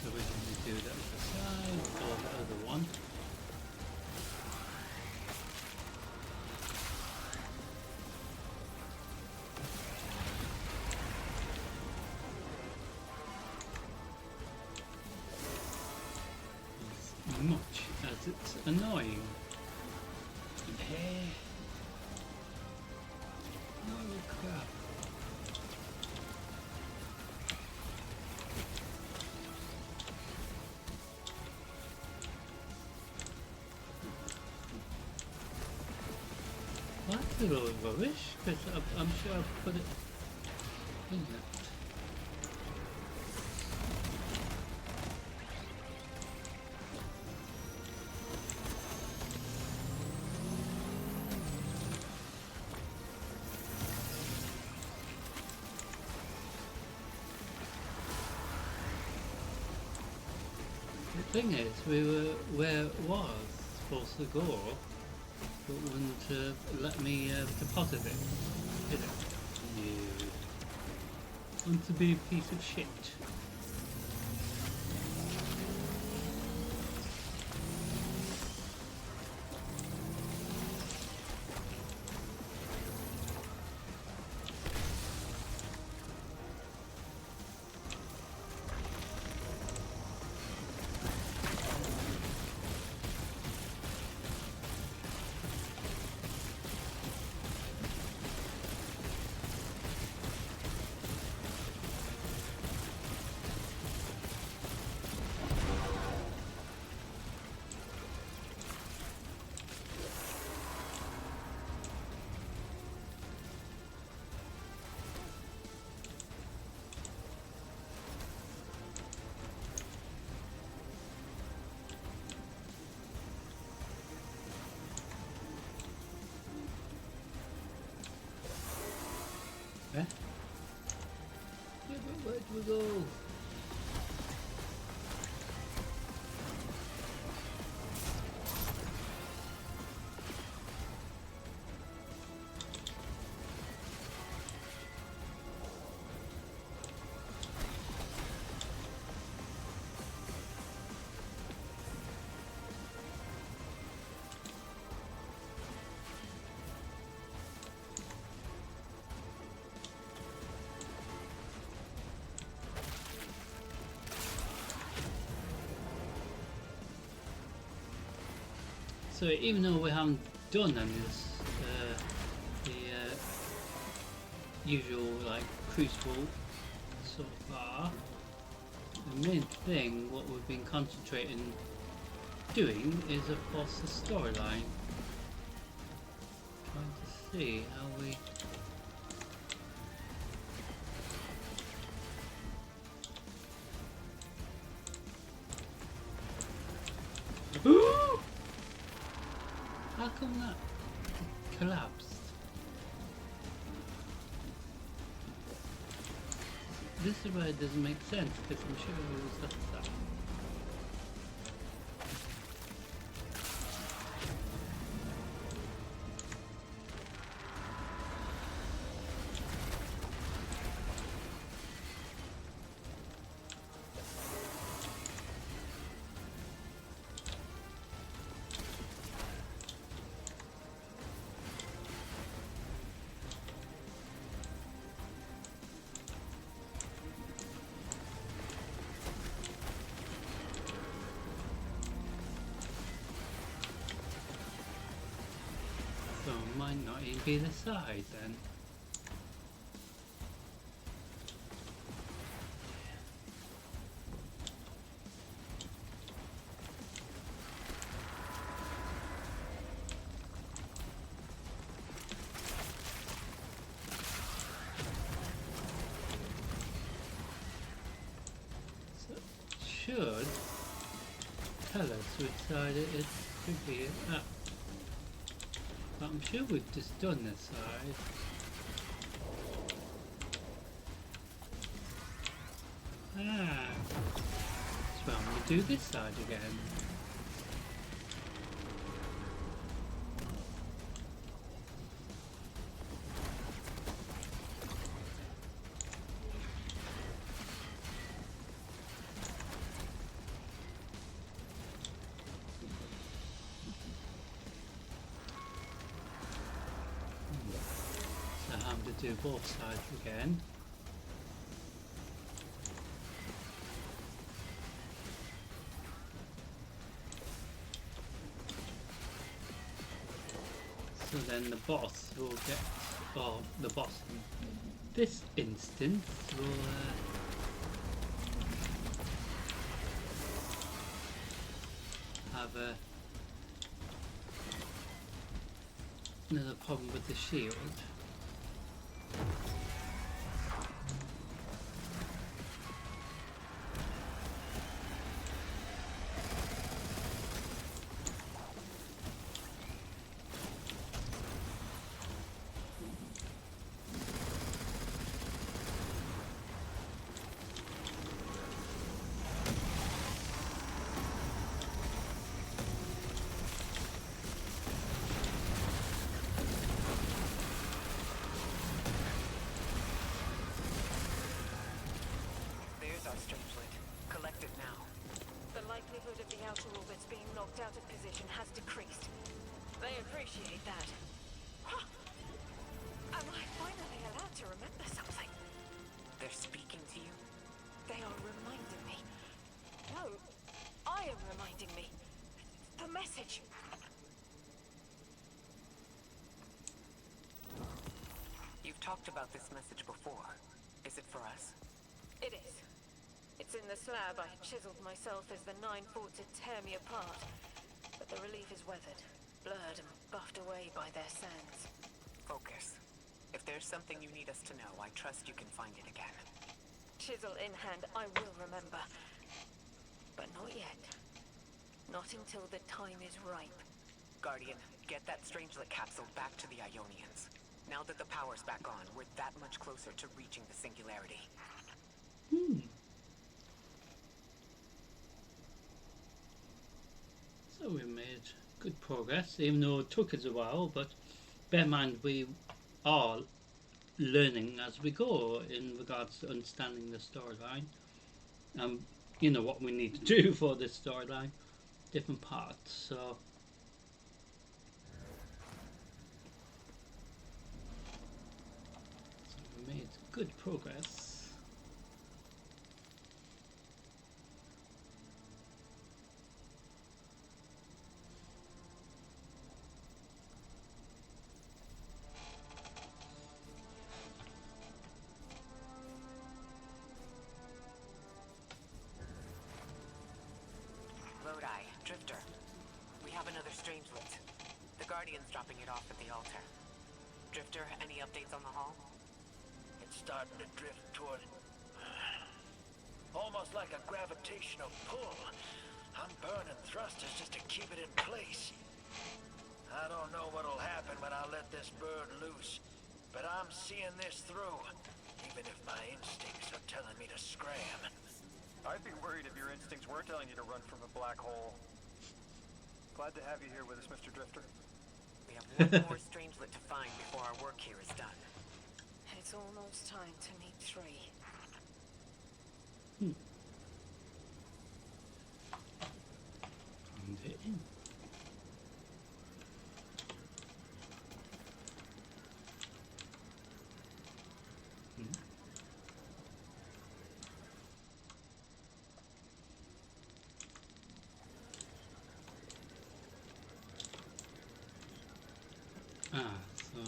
So we're going to do that other side or the other one. As much as it's annoying. Oh crap. Well, that's a little rubbish, because I'm sure I've put it in it. The thing is, we were where it was supposed to go, but wouldn't let me deposit it, did it? No. Want to be a piece of shit. So even though we haven't done any of this, the usual like Crucible so far, the main thing what we've been concentrating doing is of course the storyline. Trying to see how we how come that collapsed? This is where it doesn't make sense because I'm sure it was that stuff. So it might not even be the side then. So it should tell us which side it should be at. But I'm sure we've just done this side. Ah. So we'll do this side again. So I'm to do both sides again. So then the boss will get, or the boss in this instance will have another problem with the shield. There's our strangelet. Collect it now. The likelihood of the outer orbits being knocked out of position has decreased. They appreciate that. Huh. Am I finally allowed to remember something? They're speaking to you? They are reminding me. No, I am reminding me. The message. You've talked about this message before. Is it for us? It is. It's in the slab I had chiseled myself as the Nine fought to tear me apart. But the relief is weathered, blurred and buffed away by their sands. Focus. If there's something you need us to know, I trust you can find it again. Chisel in hand, I will remember. But not yet. Not until the time is ripe. Guardian, get that strangelet capsule back to the Ionians. Now that the power's back on, we're that much closer to reaching the singularity. So we made good progress, even though it took us a while, but bear in mind we are learning as we go in regards to understanding the storyline. You know what we need to do for this storyline, different parts, so we made good progress. Lodi, Drifter. We have another Strangelet. The Guardian's dropping it off at the altar. Drifter, any updates on the hull? It's starting to drift toward... almost like a gravitational pull. I'm burning thrusters just to keep it in place. I don't know what'll happen when I let this bird loose, but I'm seeing this through, even if my instincts are telling me to scram. I'd be worried if your instincts were telling you to run from a black hole. Glad to have you here with us, Mr. Drifter. We have one more Strangelet to find before our work here is done. It's almost time to meet 3. And it in. So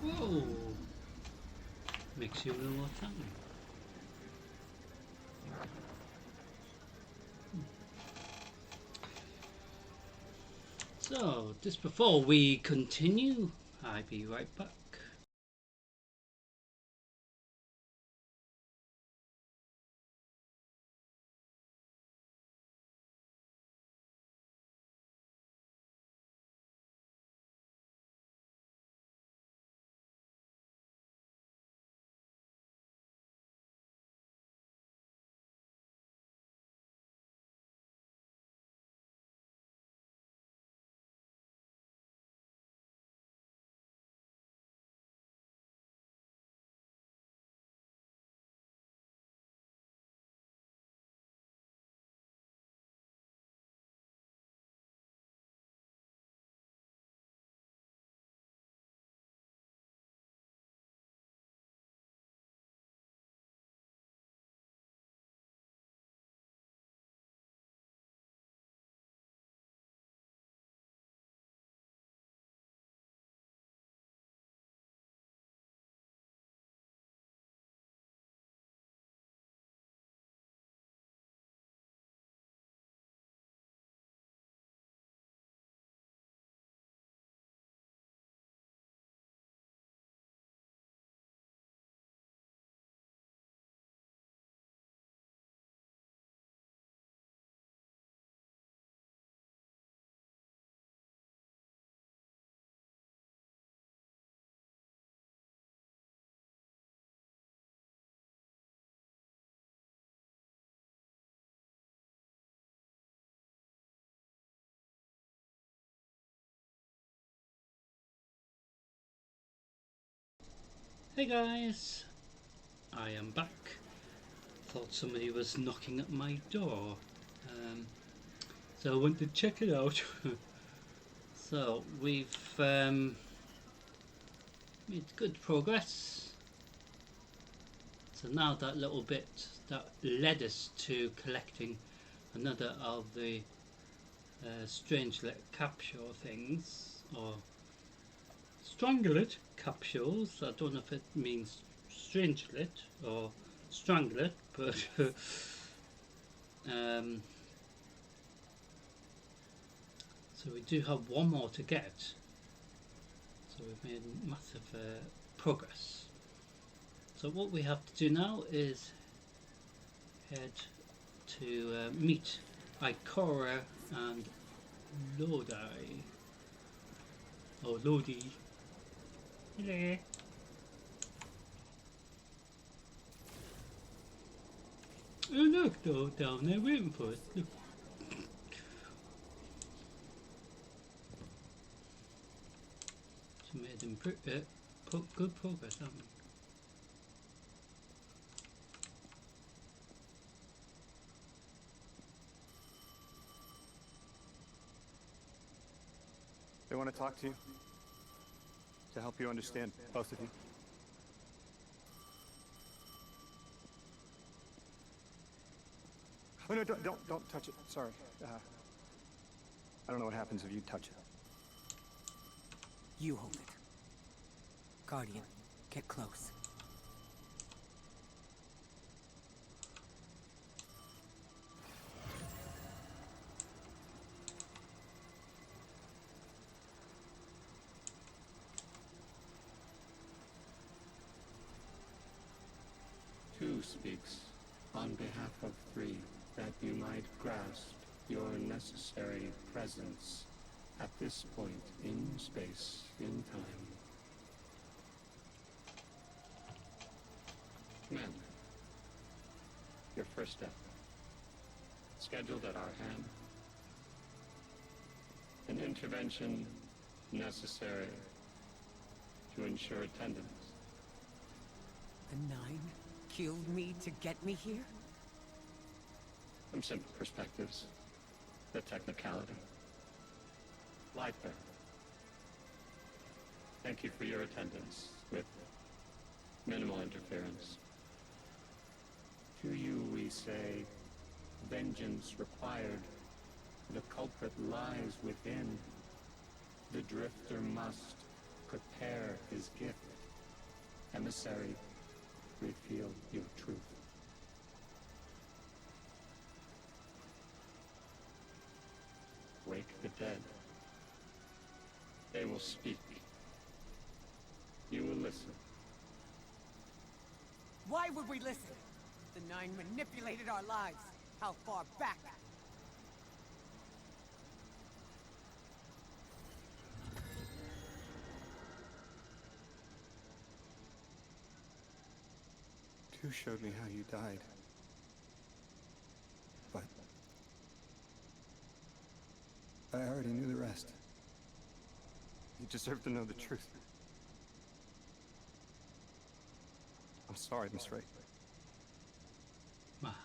whoa, makes you know what's happening. So, just before we continue, I'll be right back. Hey guys, I am back. Thought somebody was knocking at my door, so I went to check it out. So we've made good progress. So now that little bit that led us to collecting another of the Strangelet capsule things, or Stranglet capsules. I don't know if it means Strangelet or Stranglet, but so we do have one more to get. So we've made massive progress. So what we have to do now is head to meet Ikora and Lodi. Or Lodi. Hello. Oh look, they're down there waiting for us. Look. So made them good progress, haven't we? They want to talk to you. To help you understand, both of you. Oh no, don't touch it. Sorry. I don't know what happens if you touch it. You hold it. Guardian, get close. Two speaks on behalf of three, that you might grasp your necessary presence at this point in space, in time. Men, your first step, scheduled at our hand. An intervention necessary to ensure attendance. The Nine killed me to get me here? From simple perspectives, the technicality. Light bearer. Thank you for your attendance with minimal interference. To you we say, vengeance required. The culprit lies within. The drifter must prepare his gift. Emissary, reveal your truth. Wake the dead. They will speak. You will listen. Why would we listen? The Nine manipulated our lives. How far back? You showed me how you died. But I already knew the rest. You deserve to know the truth. I'm sorry, Miss Ray. Ah.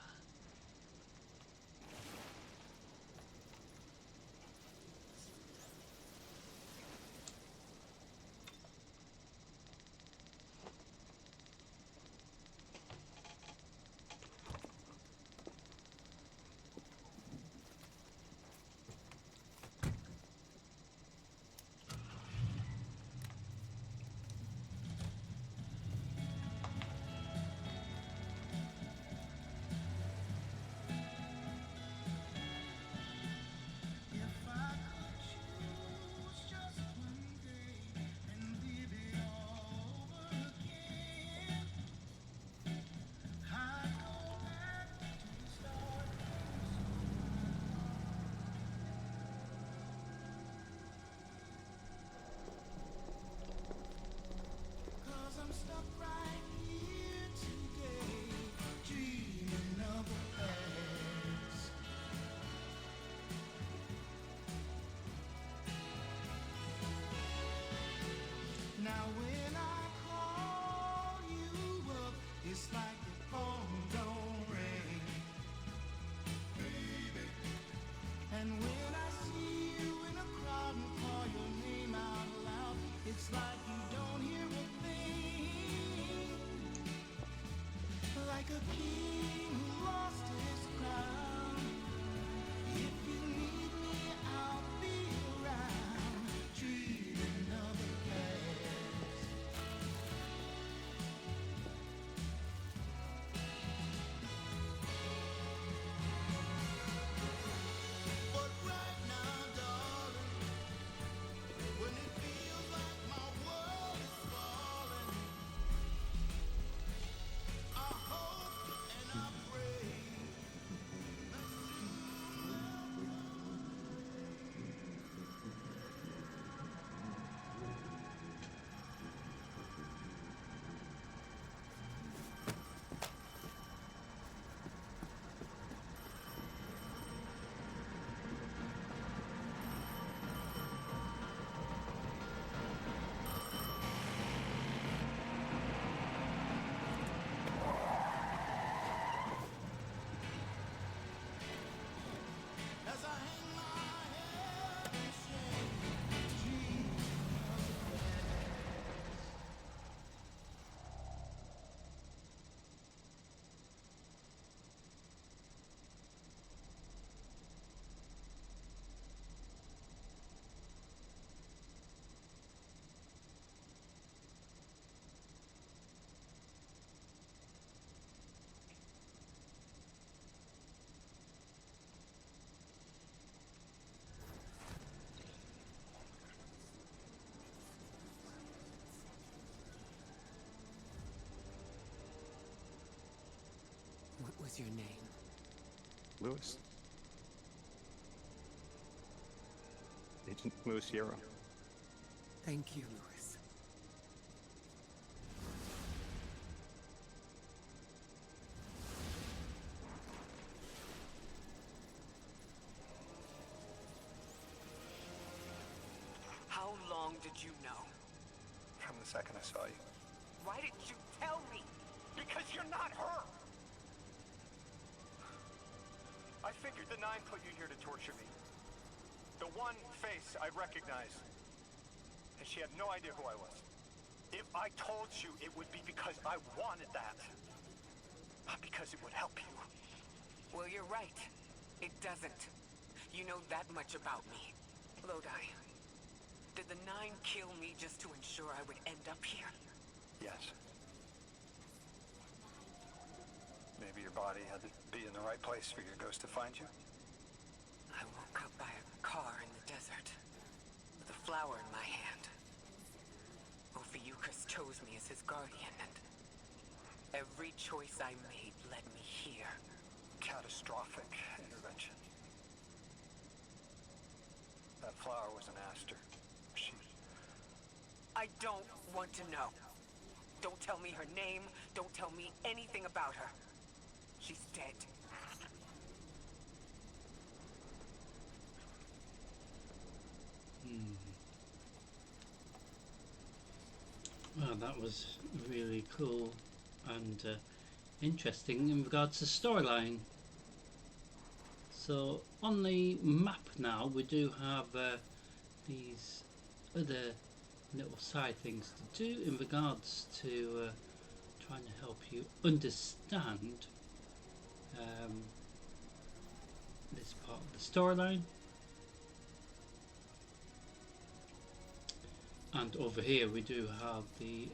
was your name? Lewis. Agent Lewis Yarrow. Thank you, Lewis. How long did you know? From the second I saw you. Why didn't you tell me? Because you're not her! I figured the Nine put you here to torture me. The one face I'd recognize. And she had no idea who I was. If I told you, it would be because I wanted that. Not because it would help you. Well, you're right. It doesn't. You know that much about me. Lodi, did the Nine kill me just to ensure I would end up here? Yes. Maybe your body had to be in the right place for your ghost to find you? I woke up by a car in the desert, with a flower in my hand. Ophiuchus chose me as his guardian, and every choice I made led me here. Catastrophic intervention. That flower was an aster. She... I don't want to know. Don't tell me her name. Don't tell me anything about her. She's dead. Well, that was really cool and interesting in regards to storyline. So on the map now we do have these other little side things to do in regards to trying to help you understand this part of the storyline. And over here we do have the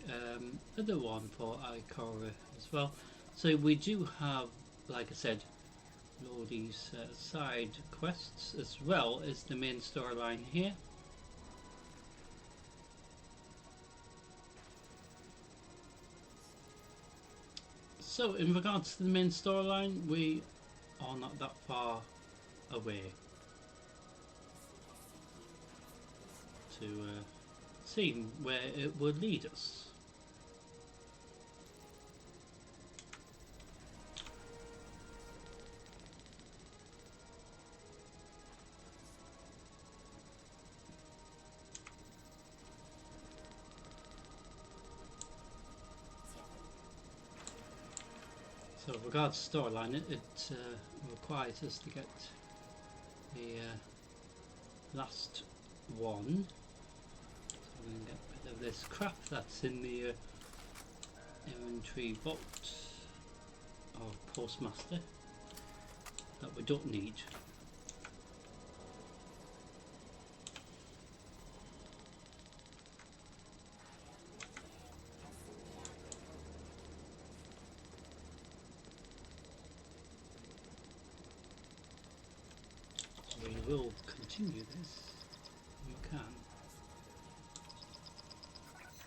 other one for Ikora as well. So we do have, like I said, all these side quests as well as the main storyline here. So in regards to the main storyline, we are not that far away to see where it would lead us. So with regards to storyline, it requires us to get the last one. So I'm going to get rid of this crap that's in the inventory vault of Postmaster that we don't need. We will continue this. We can.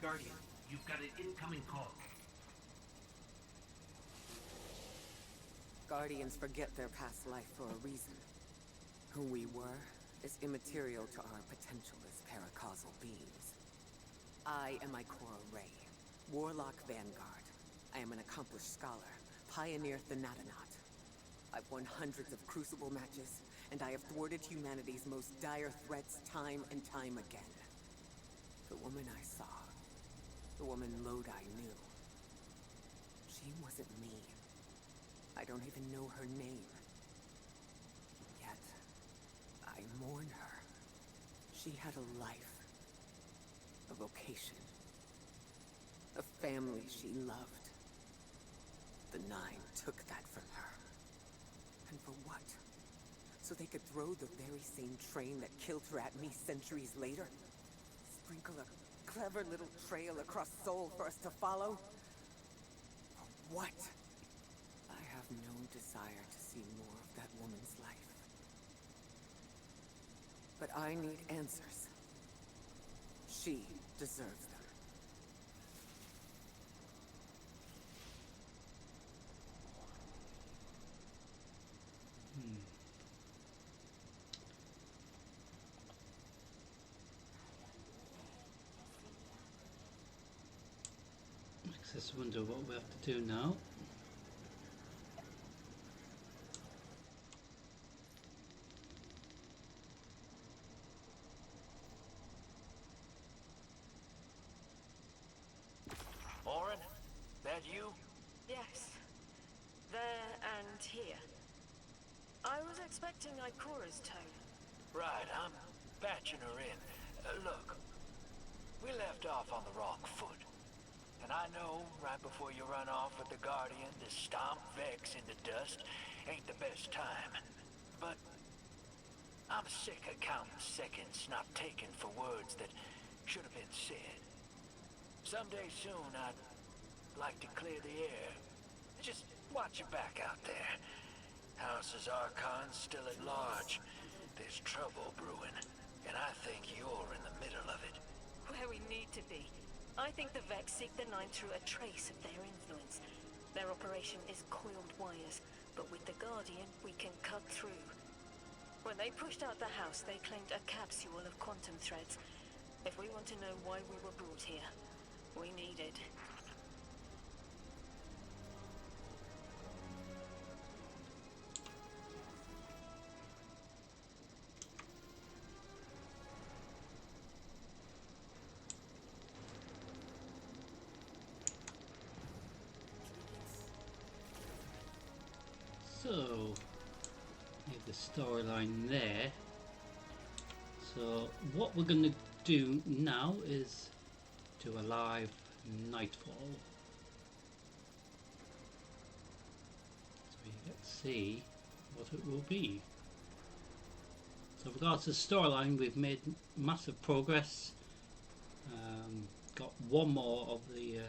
Guardian, you've got an incoming call. Guardians forget their past life for a reason. Who we were is immaterial to our potential as paracausal beings. I am Ikora Rey, Warlock Vanguard. I am an accomplished scholar, pioneer Thanatonaut. I've won hundreds of Crucible matches, and I have thwarted humanity's most dire threats time and time again. The woman I saw, the woman Lodi knew, she wasn't me. I don't even know her name. Yet, I mourn her. She had a life, a vocation, a family she loved. The Nine took that from her. And for what? So they could throw the very same train that killed her at me centuries later? Sprinkle a clever little trail across Sol for us to follow? For what? I have no desire to see more of that woman's life. But I need answers. She deserves them. I wonder what we have to do now. Orin, that you? Yes. There and here. I was expecting Ikura's tone. Right, I'm patching her in. Look, we left off on the wrong foot. And I know right before you run off with the Guardian to stomp Vex into dust ain't the best time. But I'm sick of counting seconds not taken for words that should have been said. Someday soon I'd like to clear the air. Just watch your back out there. House's Archon's still at large. There's trouble brewing, and I think you're in the middle of it. Where we need to be. I think the Vex seek the Nine through a trace of their influence. Their operation is coiled wires, but with the Guardian, we can cut through. When they pushed out the house, they claimed a capsule of quantum threads. If we want to know why we were brought here, we need it. So, need the storyline there. So, what we're going to do now is do a live Nightfall. So you get to see what it will be. So, with regards to the storyline, we've made massive progress. Got one more of the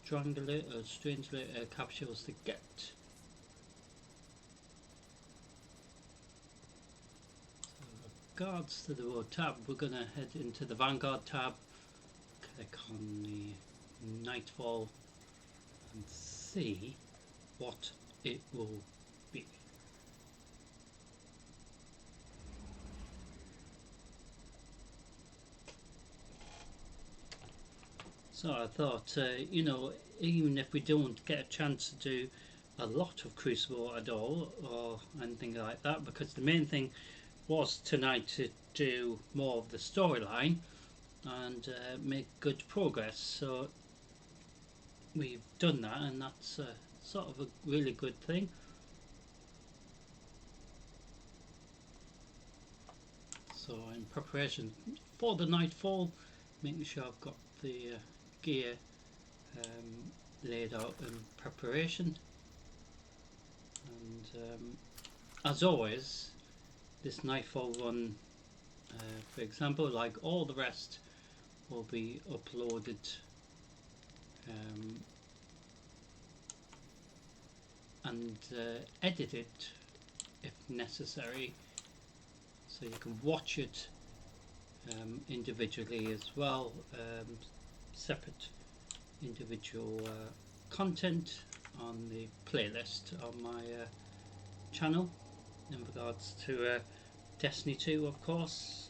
Strangulator capsules to get. So with regards to the road tab, we're going to head into the Vanguard tab, click on the Nightfall and see what it will be. So I thought, you know, even if we don't get a chance to do a lot of Crucible at all or anything like that, because the main thing was tonight to do more of the storyline and make good progress. So we've done that, and that's sort of a really good thing. So in preparation for the Nightfall, making sure I've got the gear laid out in preparation, and as always, this Nightfall run, for example, like all the rest, will be uploaded and edited if necessary, so you can watch it individually as well, separate individual content on the playlist on my channel in regards to Destiny 2, of course.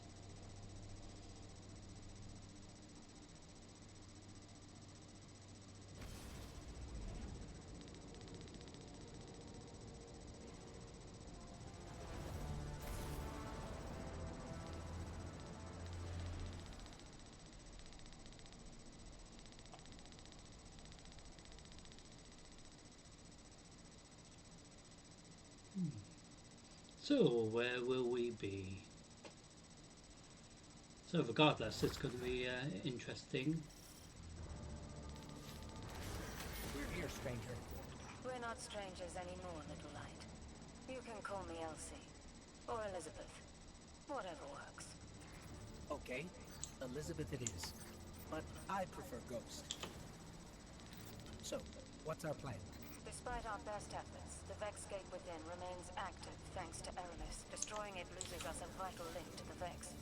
So where will we be? So regardless, it's going to be interesting. We're here, stranger. We're not strangers anymore, Little Light. You can call me Elsie. Or Elizabeth. Whatever works. Okay, Elizabeth it is. But I prefer Ghost. So, what's our plan? Despite our best efforts, the Vex Gate within remains active thanks to Eramis. Destroying it loses us a vital link to the Vex.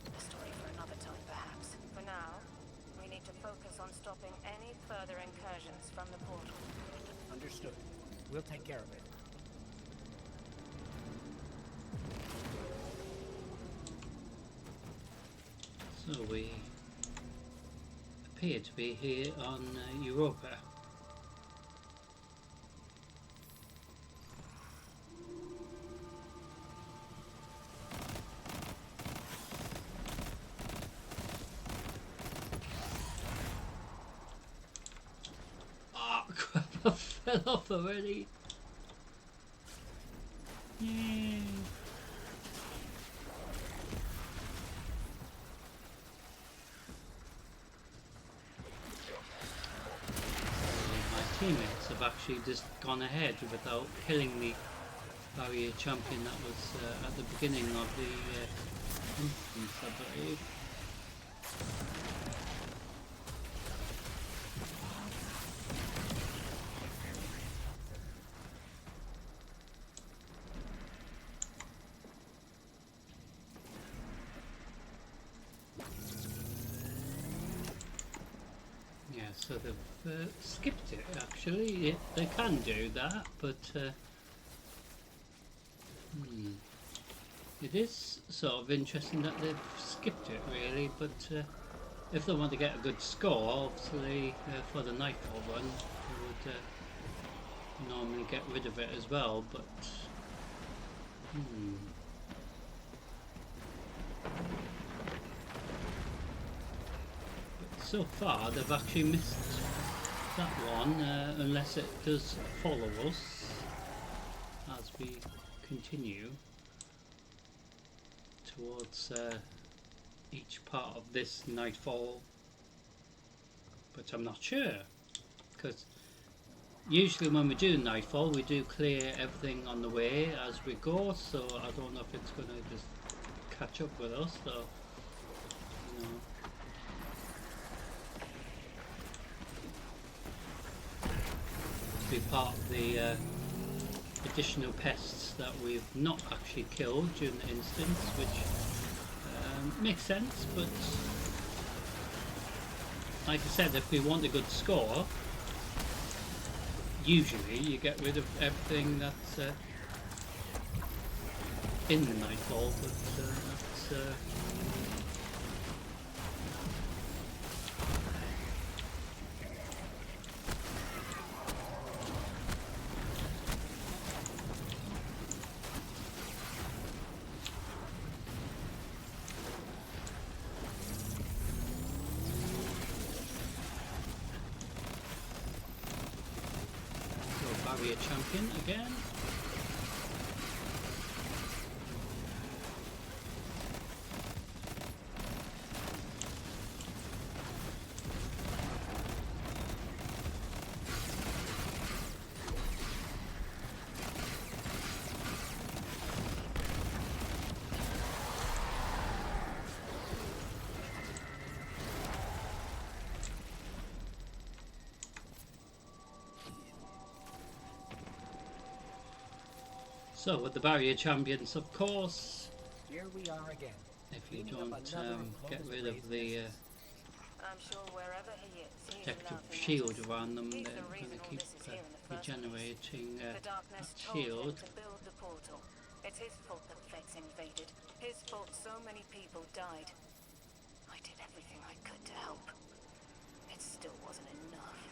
A story for another time, perhaps. For now, we need to focus on stopping any further incursions from the portal. Understood. We'll take care of it. So we appear to be here on Europa. Oh crap, I fell off already. Yay. Teammates have actually just gone ahead without killing the barrier champion that was at the beginning of the instance, I believe. Yeah, so they've skipped it actually. They can do that, but it is sort of interesting that they've skipped it really, but if they want to get a good score, obviously for the Nightfall run, they would normally get rid of it as well, but so far they've actually missed that one, unless it does follow us as we continue towards each part of this Nightfall, but I'm not sure, because usually when we do Nightfall we do clear everything on the way as we go, so I don't know if it's going to just catch up with us, so you know. Be part of the additional pests that we've not actually killed during the instance, which makes sense, but like I said, if we want a good score, usually you get rid of everything that's in the Nightfall, but that's barrier champion again. So with the barrier champions, of course, Here we are again. if you Cleaning don't up another get enclosed rid of raised the I'm sure wherever he is, he's protective laughing at shield us. around them, He's they're the going reason to all keep this is here in the first place. regenerating The that darkness told him shield. to build the portal. It's his fault that Vex invaded. His fault so many people died. I did everything I could to help. It still wasn't enough.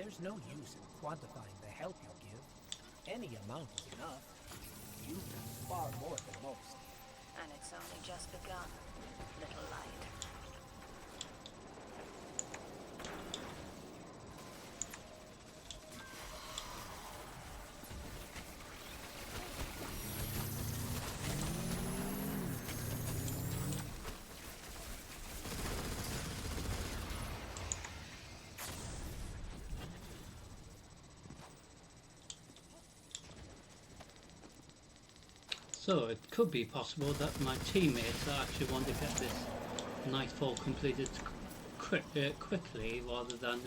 There's no use in quantifying the help you give. Any amount is enough. You've done far more than most. And it's only just begun, little light. So it could be possible that my teammates actually want to get this Nightfall completed quickly rather than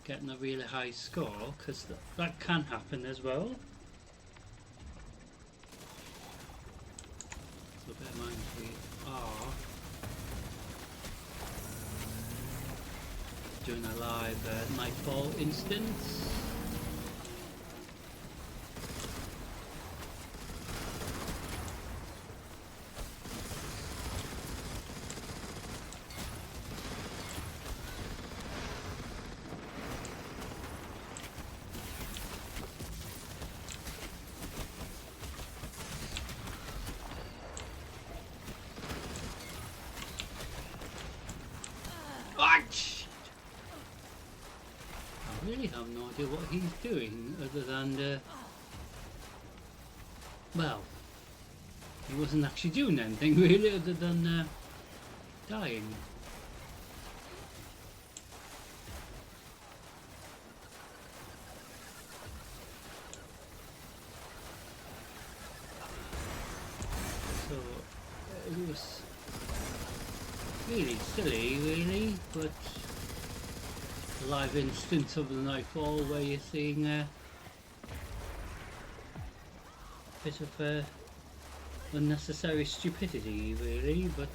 getting a really high score, because that can happen as well. So bear in mind we are doing a live Nightfall instance. really have no idea what he's doing other than, well, he wasn't actually doing anything really other than dying. So it was really silly, really, but a live instance of the Nightfall where you're seeing a bit of unnecessary stupidity, really, but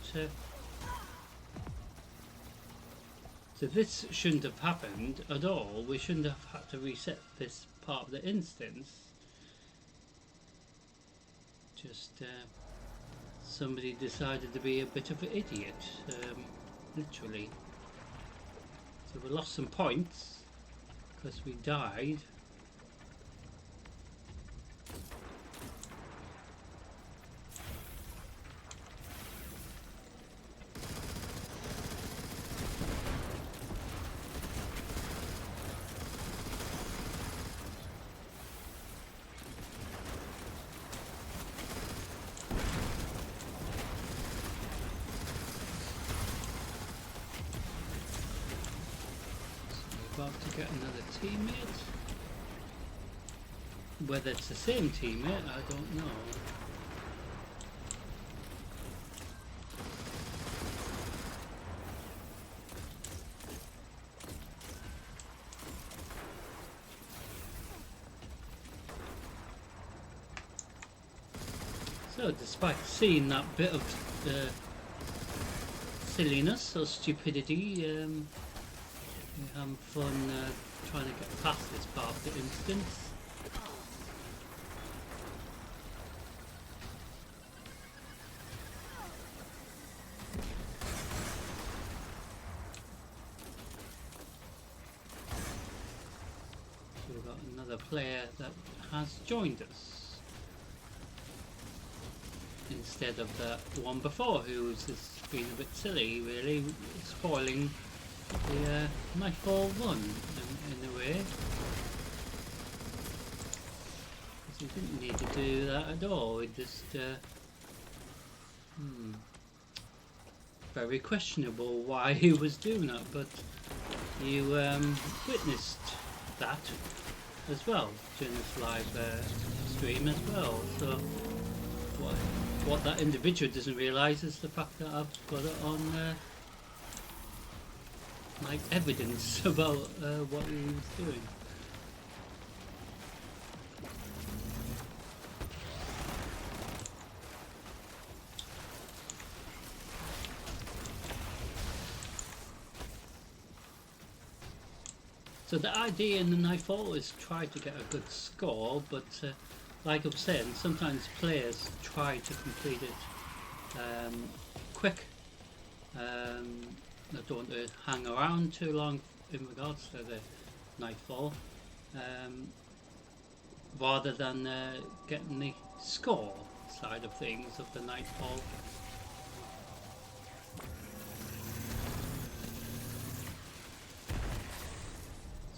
so this shouldn't have happened at all. We shouldn't have had to reset this part of the instance. Just somebody decided to be a bit of an idiot, literally. So we lost some points because we died. About to get another teammate. Whether it's the same teammate, I don't know. So, despite seeing that bit of silliness or stupidity, we're having fun trying to get past this part of the instance. So we've got another player that has joined us instead of the one before, who was just being a bit silly, really, spoiling the Nightfall 1 in a way. Because he didn't need to do that at all. He just very questionable why he was doing that, but you witnessed that as well during this live stream as well. So what that individual doesn't realise is the fact that I've got it on like evidence about what he was doing. So the idea in the Nightfall is try to get a good score, but like I've said, sometimes players try to complete it quick. I don't want to hang around too long in regards to the Nightfall, rather than getting the score side of things of the Nightfall.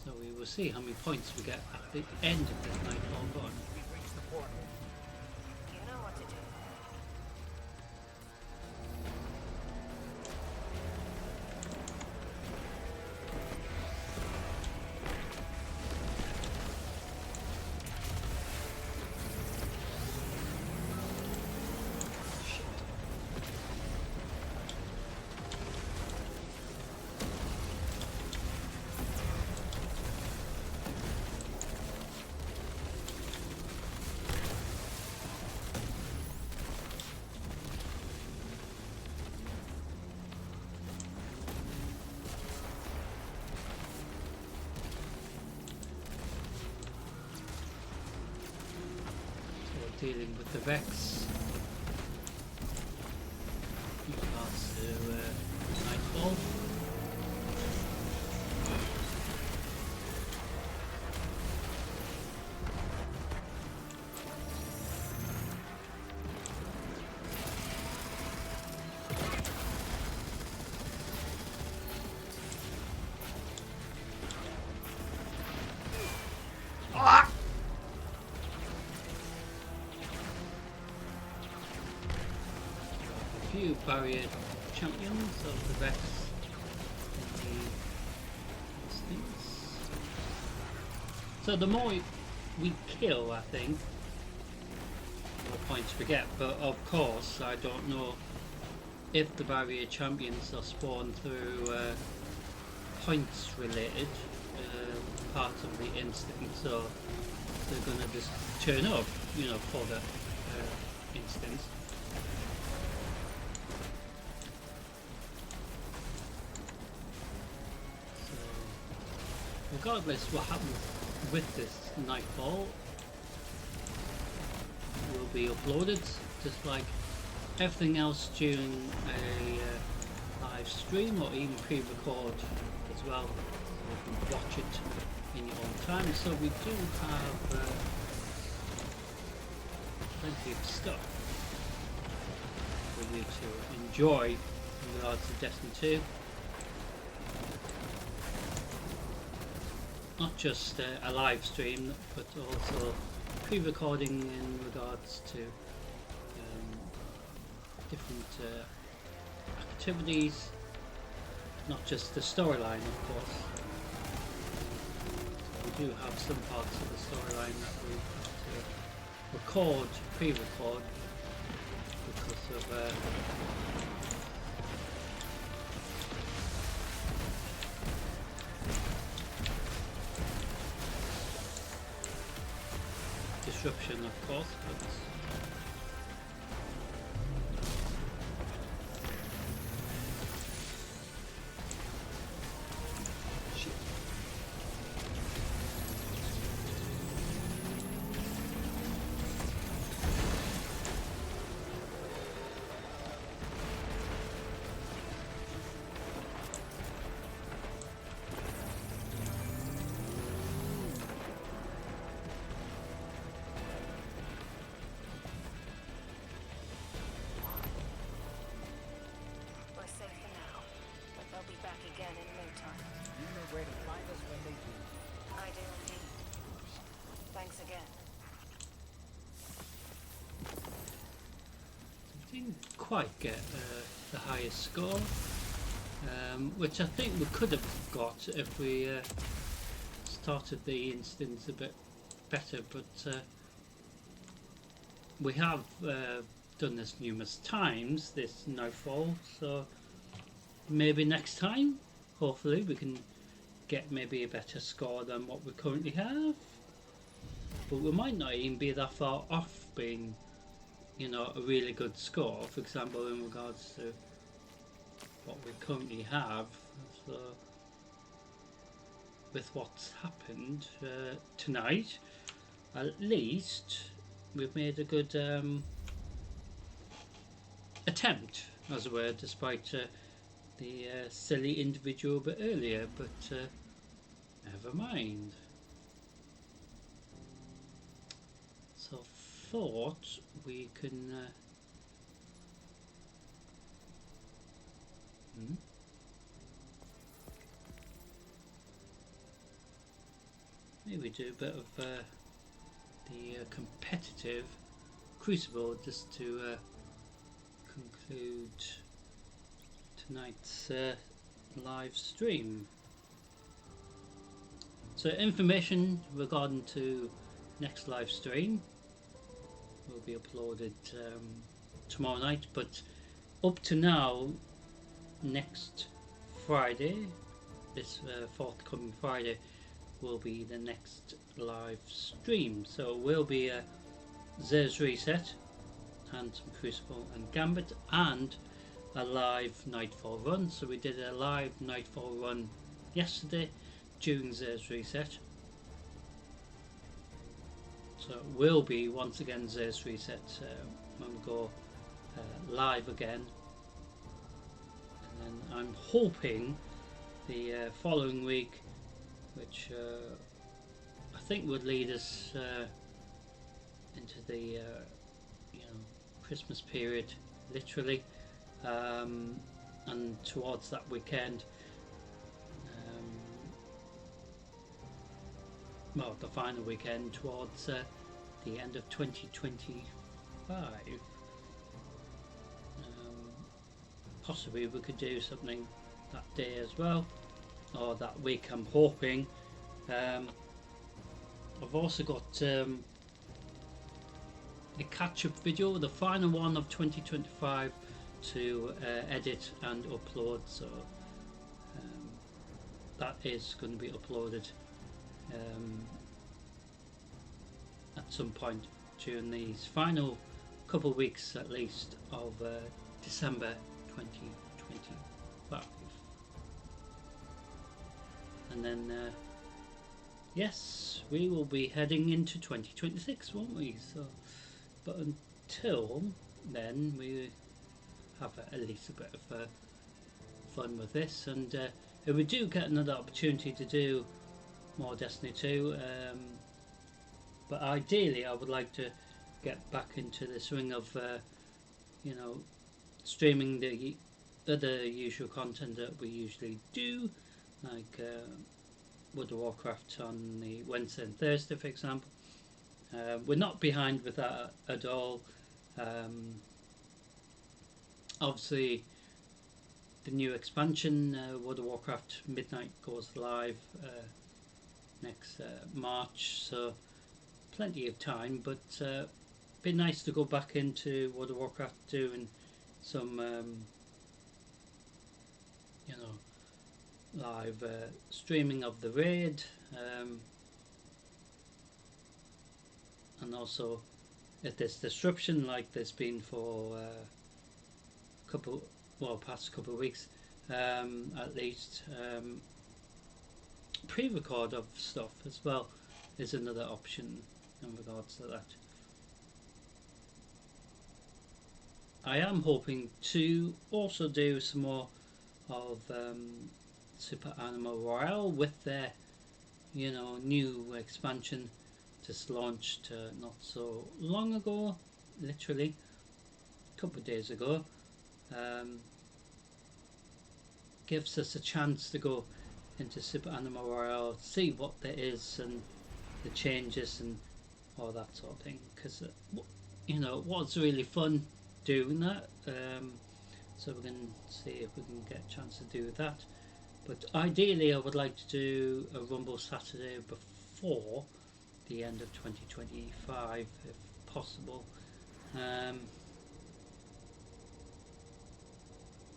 So we will see how many points we get at the end of this Nightfall run. We've reached the portal. You know what to do. Dealing with the Vex in regards to Nightfall. few barrier champions of the Vex in the instance. So the more we kill, I think, the more points we get. But of course, I don't know if the barrier champions are spawned through points related part of the instance, so they're gonna just turn up, you know, for the instance. So regardless what happens with this Nightfall will be uploaded, just like everything else during a live stream or even pre-record as well, so you can watch it in your own time. So we do have plenty of stuff for you to enjoy in regards to Destiny 2. Not just a live stream, but also pre-recording in regards to different activities, not just the storyline, of course. We do have some parts of the storyline that we have to record, pre-record, because of disruption, of course, but quite get the highest score, which I think we could have got if we started the instance a bit better, but we have done this numerous times, this Nightfall, so maybe next time, hopefully, we can get maybe a better score than what we currently have, but we might not even be that far off being, you know, a really good score, for example, in regards to what we currently have. So with what's happened tonight, at least we've made a good attempt, as it were, despite the silly individual a bit earlier, but never mind. So thought we can maybe do a bit of the competitive Crucible just to conclude tonight's live stream. So information regarding to next live stream will be uploaded tomorrow night, but up to now, next Friday, this forthcoming Friday, will be the next live stream. So it will be a Zer's Reset and some Crucible and Gambit and a live Nightfall run. So we did a live Nightfall run yesterday during Zer's Reset. So it will be once again Zer's Reset when we go live again, and then I'm hoping the following week, which I think would lead us into the you know, Christmas period, literally, and towards that weekend, well, the final weekend towards the end of 2025. possibly we could do something that day as well, or that week. I'm hoping. I've also got a catch-up video, the final one of 2025, to edit and upload. So that is going to be uploaded at some point during these final couple of weeks at least of December 2025. And then yes, we will be heading into 2026, won't we? So, but until then, we have at least a bit of fun with this, and if we do get another opportunity to do more Destiny 2, but ideally I would like to get back into the swing of you know, streaming the other usual content that we usually do, like World of Warcraft on the Wednesday and Thursday, for example. We're not behind with that at all. Obviously, the new expansion, World of Warcraft Midnight, goes live next March, so plenty of time, but be nice to go back into World of Warcraft doing some you know, live streaming of the raid, and also if there's disruption like there's been for past couple of weeks, at least pre-record of stuff as well is another option in regards to that. I am hoping to also do some more of Super Animal Royale with their, you know, new expansion just launched not so long ago, literally a couple of days ago. Gives us a chance to go into Super Animal Royale, see what there is and the changes and all that sort of thing, because you know, it was really fun doing that, so we can see if we can get a chance to do that. But ideally I would like to do a Rumble Saturday before the end of 2025 if possible.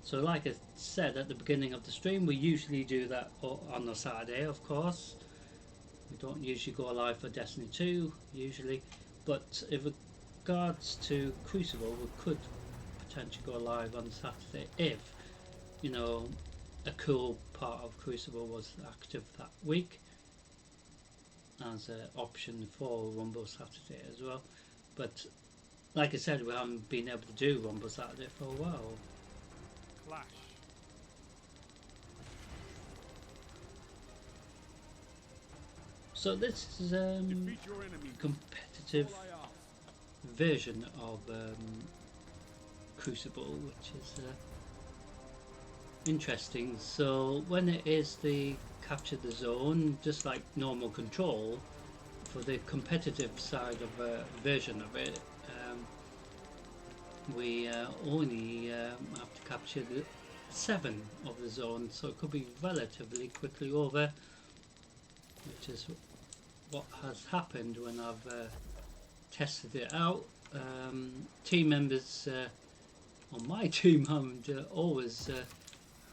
So like I said at the beginning of the stream, we usually do that on a Saturday, of course. We don't usually go live for Destiny 2 usually, but in regards to Crucible, we could potentially go live on Saturday if, you know, a cool part of Crucible was active that week as an option for Rumble Saturday as well. But like I said, we haven't been able to do Rumble Saturday for a while. Clash. So this is competitive version of Crucible, which is interesting. So when it is the capture the zone, just like normal Control, for the competitive side of version of it, we only have to capture the 7 of the zone, so it could be relatively quickly over, which is what has happened when I've tested it out. Team members on my team haven't always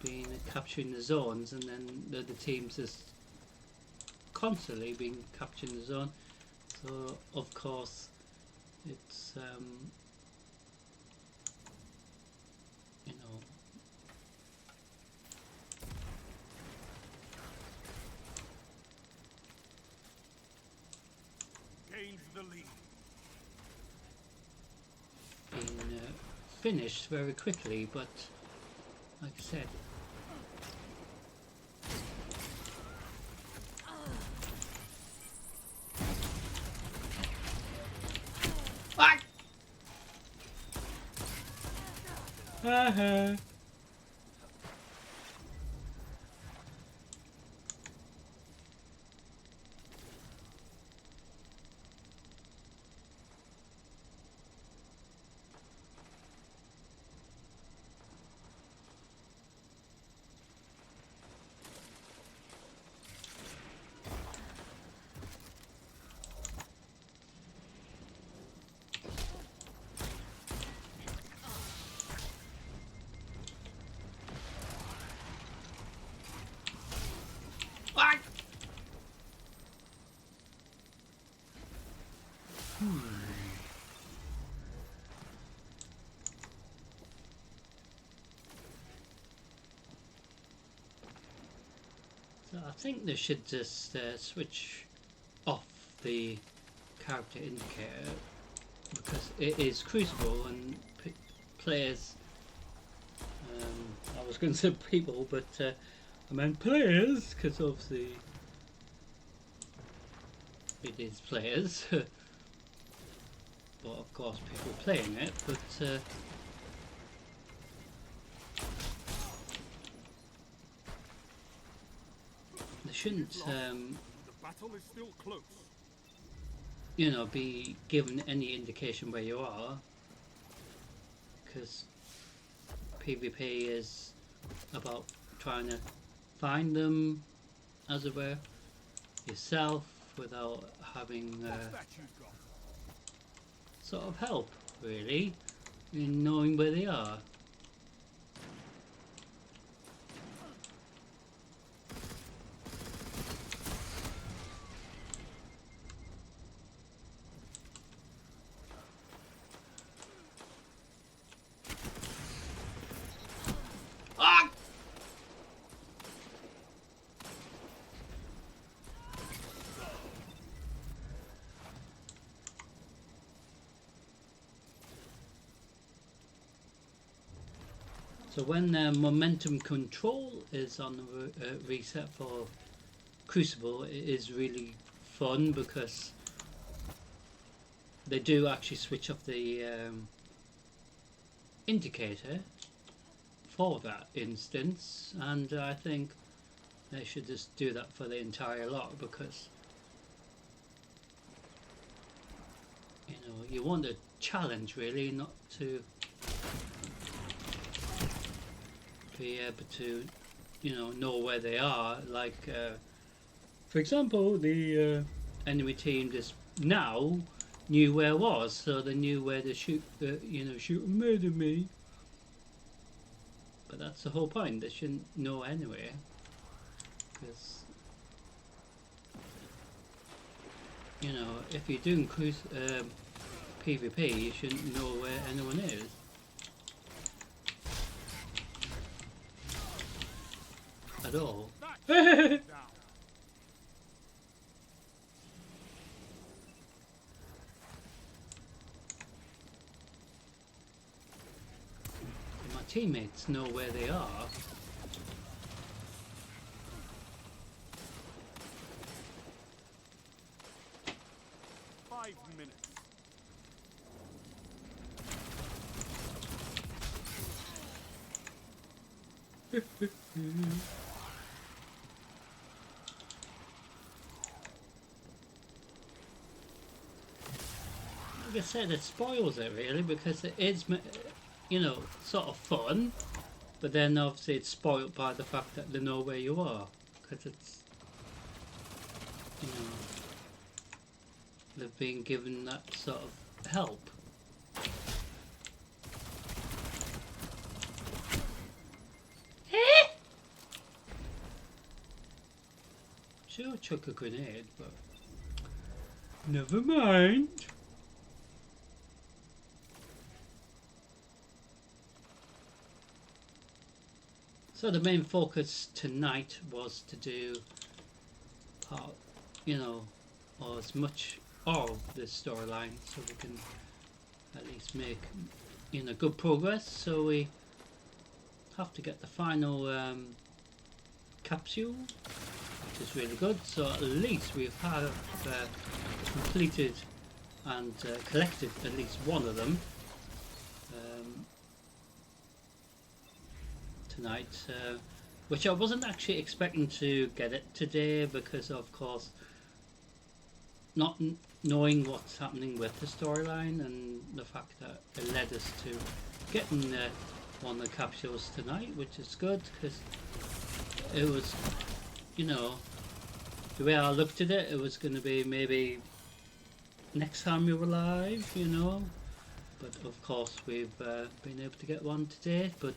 been capturing the zones, and then the other teams just constantly been capturing the zone. So of course it's you know, Gains the lead. been finished very quickly, but like I said, So I think they should just switch off the character indicator, because it is Crucible and players, I was going to say people, but I meant players, because obviously it is players, but of course people playing it, but they shouldn't The battle is still close. you know, be given any indication where you are, because PvP is about trying to find them, as it were, yourself, without having What's that you've got? sort of help, really, in knowing where they are. Ah! So when momentum control is on the reset for Crucible, it is really fun, because they do actually switch off the indicator for that instance, and I think they should just do that for the entire lot, because you know, you want a challenge really, not to be able to, you know where they are. Like for example, the enemy team just now knew where I was, so they knew where to shoot, shoot and murder me. But that's the whole point. They shouldn't know anyway, because you know, if you're doing PvP, you shouldn't know where anyone is. At all. Down. My teammates know where they are. Five minutes. Like I said, it spoils it really, because it is, you know, sort of fun, but then obviously it's spoiled by the fact that they know where you are, because it's, you know, they've been given that sort of help. Sure, chuck a grenade, but never mind. So the main focus tonight was to do part, you know, or as much of this storyline, so we can at least make, you know, good progress. So we have to get the final capsule, which is really good. So at least we've had completed and collected at least one of them tonight, which I wasn't actually expecting to get it today, because of course not knowing what's happening with the storyline, and the fact that it led us to getting one of the capsules tonight, which is good, because it was, you know, the way I looked at it, it was going to be maybe next time we were live, you know, but of course we've been able to get one today, but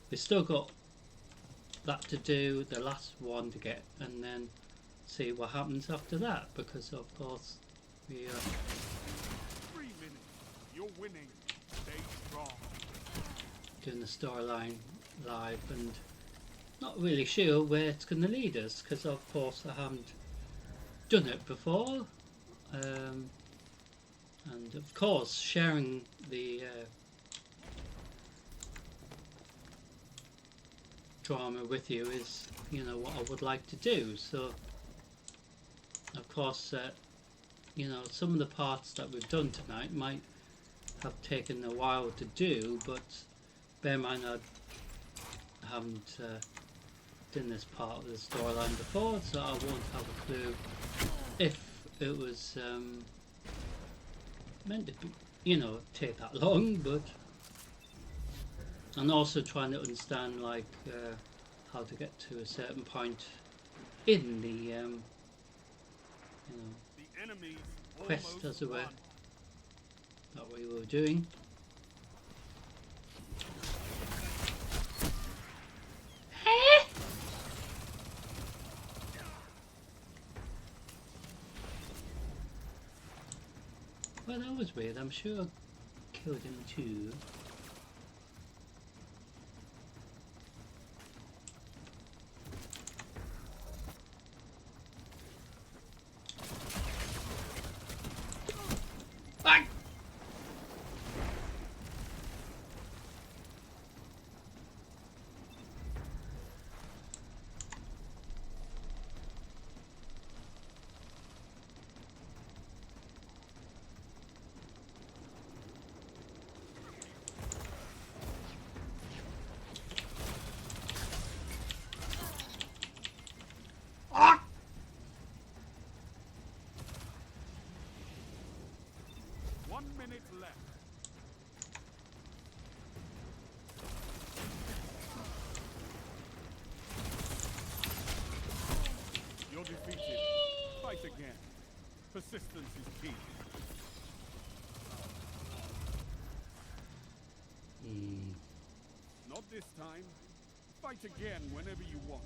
we've still got that to do, the last one to get, and then see what happens after that, because of course we You're winning. Stay strong. Doing the storyline live and not really sure where it's going to lead us, because of course I haven't done it before, and of course sharing the drama with you is, you know, what I would like to do. So of course you know, some of the parts that we've done tonight might have taken a while to do, but bear in mind I haven't done this part of the storyline before, so I won't have a clue if it was meant to be, you know, take that long. But and also trying to understand like how to get to a certain point in the you know, The enemy's quest, almost as it were, won. that we were doing. Well, that was weird. I'm sure I killed him too. Bang! Ah! 1 minute left. You're defeated. Fight again. Persistence is key. Not this time. Fight again whenever you want.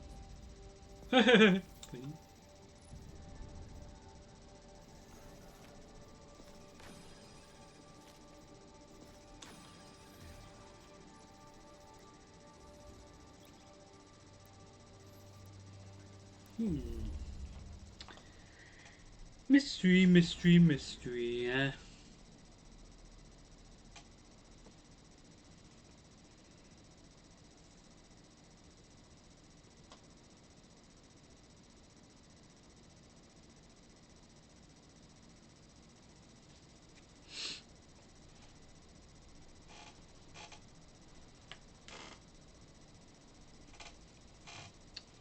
Mystery, mystery, mystery, yeah.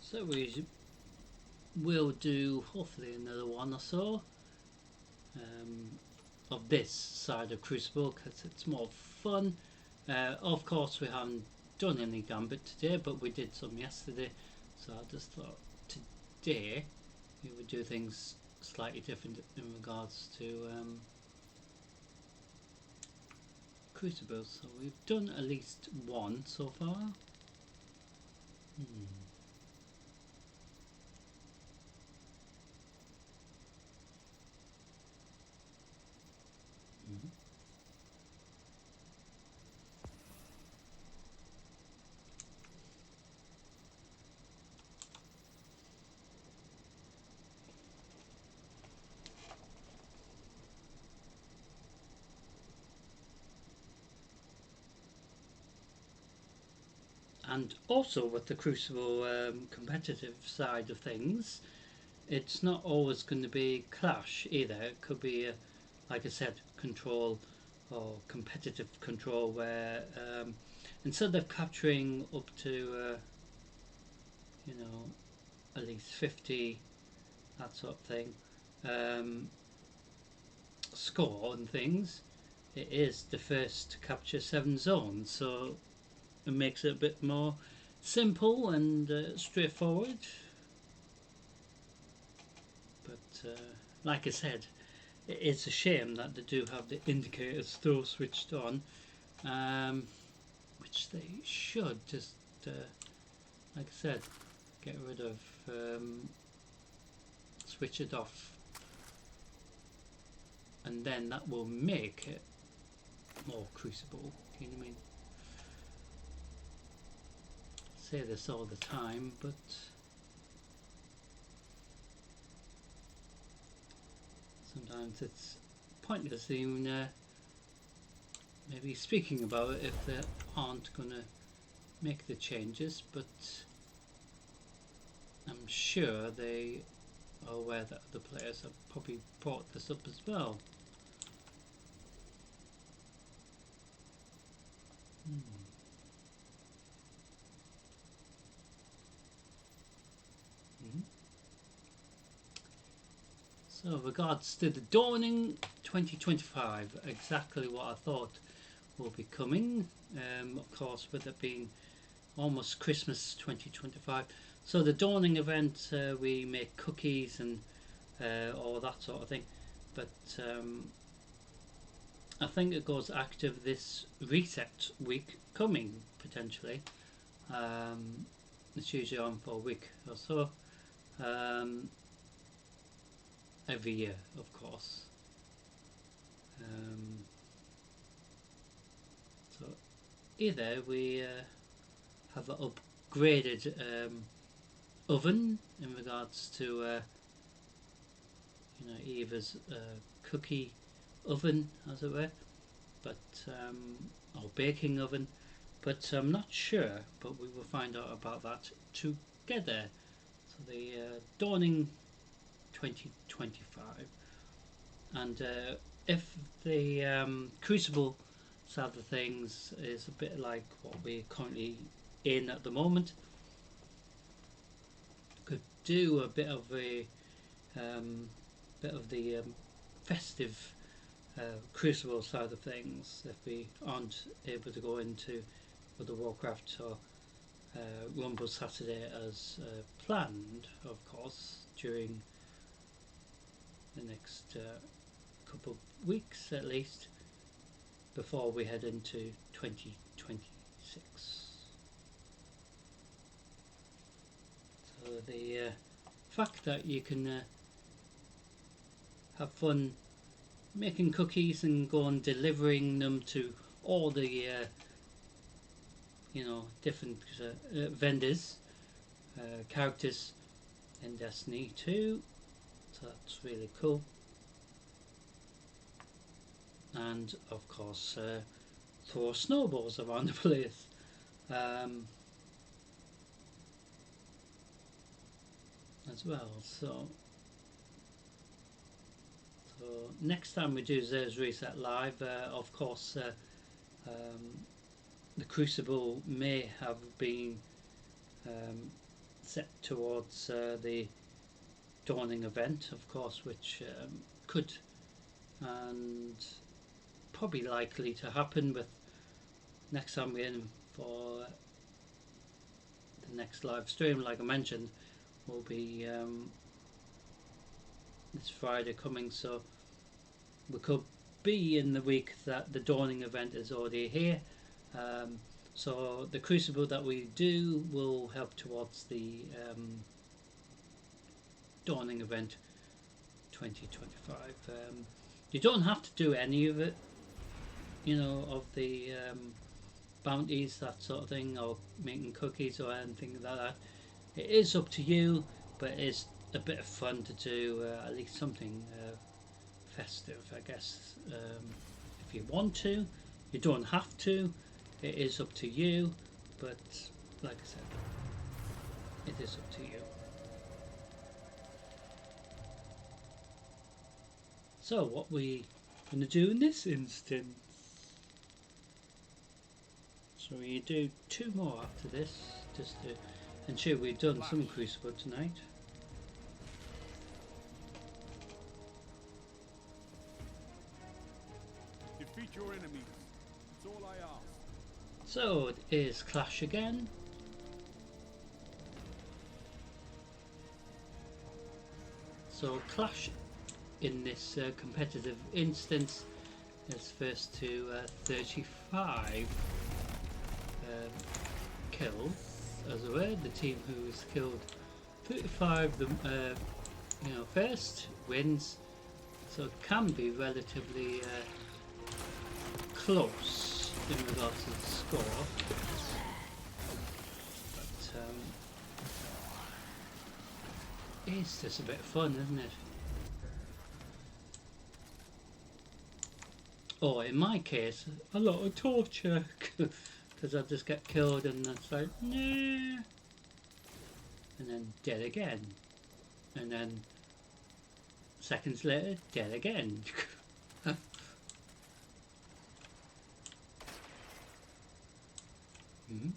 So we will do hopefully another one or so of this side of Crucible, because it's more fun. Of course we haven't done any Gambit today, but we did some yesterday, so I just thought today we would do things slightly different in regards to Crucible. So we've done at least one so far. And also with the Crucible competitive side of things, it's not always going to be Clash either. It could be, like I said, Control or competitive Control, where instead of capturing up to, you know, at least 50, that sort of thing, score and things, it is the first to capture 7 zones. So it makes it a bit more simple and straightforward. But like I said, it's a shame that they do have the indicators still switched on, which they should just, like I said, get rid of, switch it off, and then that will make it more Crucible. You know what I mean? I say this all the time, but sometimes it's pointless even maybe speaking about it if they aren't going to make the changes, but I'm sure they are aware that other players have probably brought this up as well. So regards to the Dawning 2025, exactly what I thought will be coming, of course with it being almost Christmas 2025. So the Dawning event, we make cookies and all that sort of thing, but I think it goes active this reset week coming potentially. It's usually on for a week or so, every year of course. So either we have an upgraded oven in regards to you know, Eva's cookie oven as it were, but or baking oven, but I'm not sure, but we will find out about that together. So the Dawning 2025, and if the Crucible side of things is a bit like what we're currently in at the moment, could do a bit of a festive Crucible side of things if we aren't able to go into World of Warcraft or Rumble Saturday as planned, of course, during the next couple of weeks at least before we head into 2026. So the fact that you can have fun making cookies and go on delivering them to all the you know, different vendors, characters in Destiny 2, so that's really cool. And of course throw snowballs around the place. As well, so next time we do Xer's Reset Live, of course the Crucible may have been set towards the Dawning event, of course, which could and probably likely to happen with next time we're in for the next live stream, like I mentioned, will be this Friday coming, so we could be in the week that the Dawning event is already here. So the Crucible that we do will help towards the Dawning event 2025. You don't have to do any of it, you know, of the bounties, that sort of thing, or making cookies or anything like that. It is up to you, but it is a bit of fun to do at least something festive, I guess. If you want to, you don't have to. It is up to you, but like I said, it is up to you. So what we going to do in this instance? So we do 2 more after this, just to ensure we've done some Crucible tonight. Defeat your enemies. That's all I ask. So it is Clash again. So Clash in this competitive instance is first to 35 kills, as it were. The team who's killed 35 you know, first wins, so it can be relatively close in regards to the score. But it's just a bit of fun, isn't it? Or in my case, a lot of torture, because I just get killed and it's like, nah, and then dead again, and then seconds later, dead again. Hmm? Hmm?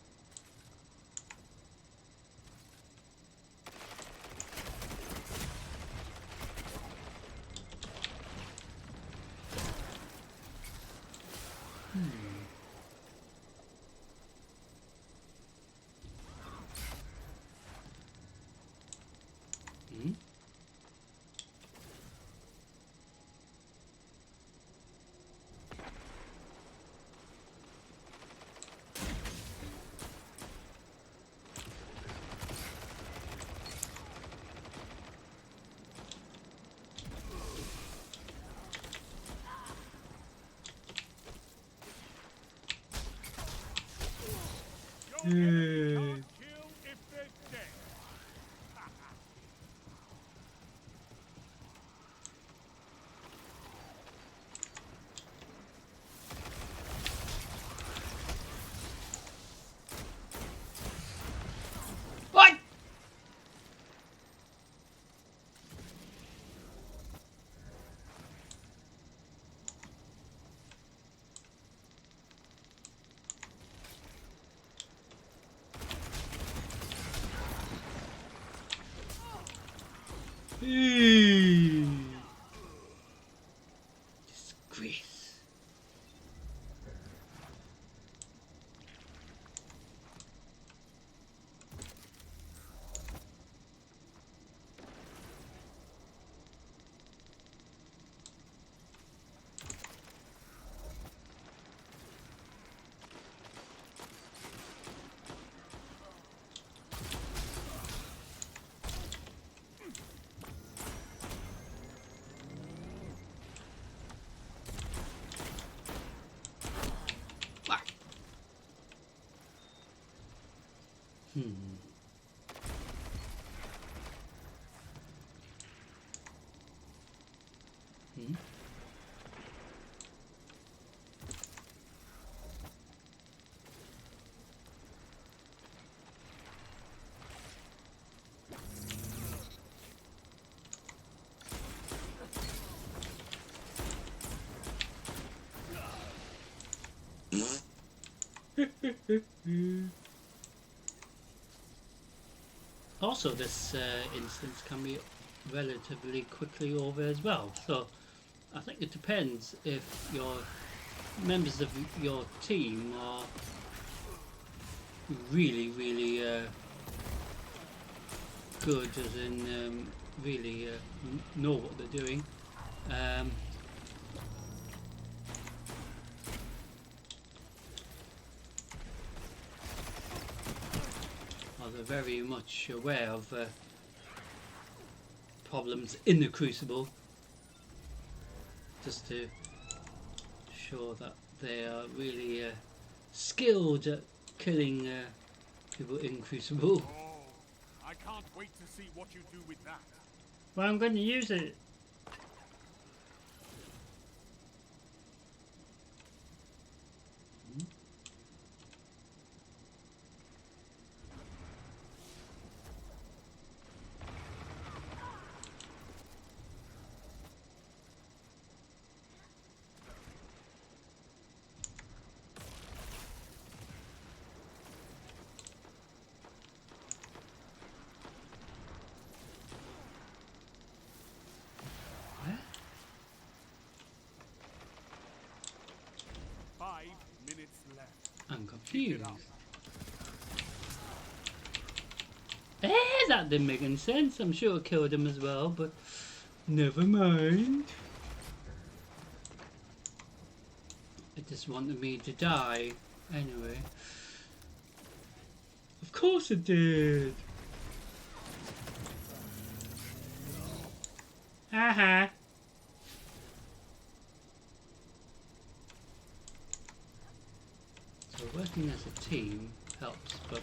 Can't kill if they're dead. What? Disgrace. Fuck. Hmm. Hmm. Also, this instance can be relatively quickly over as well. So, I think it depends if your members of your team are really, really good, as in really know what they're doing. Or they're very much aware of problems in the Crucible, just to show that they are really skilled at killing people in Crucible. Oh, I can't wait to see what you do with that. Well, I'm going to use it. What? 5 minutes left. I'm Keep it confused. up. That didn't make any sense. I'm sure it killed him as well, but never mind. It just wanted me to die anyway. Of course it did. Haha. working as a team helps, but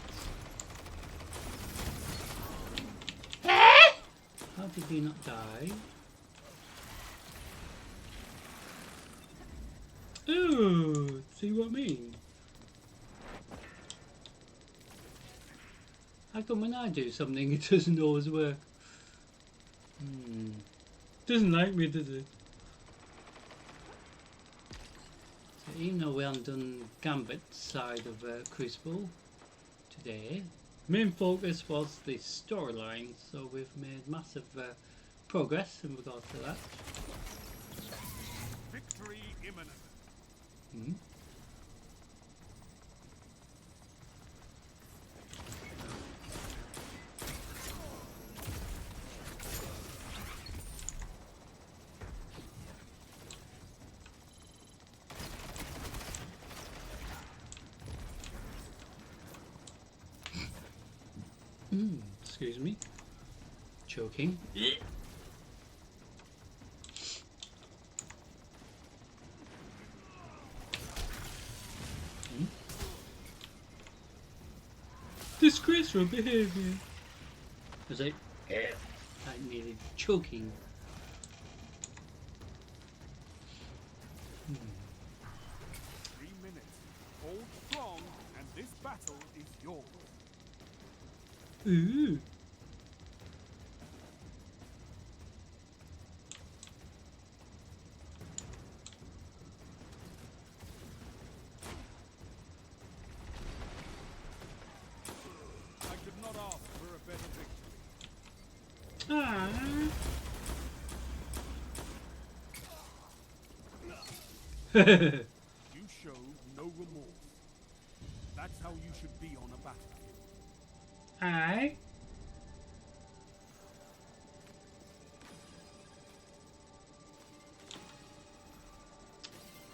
how did he not die? Oh, see what I mean? How come when I do something it doesn't always work? Doesn't like me, does it? So even though we haven't done Gambit's side of Crucible today, main focus was the storyline, so we've made massive progress in regards to that. Victory imminent. Excuse me. Choking. Disgraceful behavior. Was I nearly choking? 3 minutes. Hold strong, and this battle is yours. Ooh. I could not ask for a better victory. Ah. You showed no remorse. That's how you should be on a battlefield. Aye.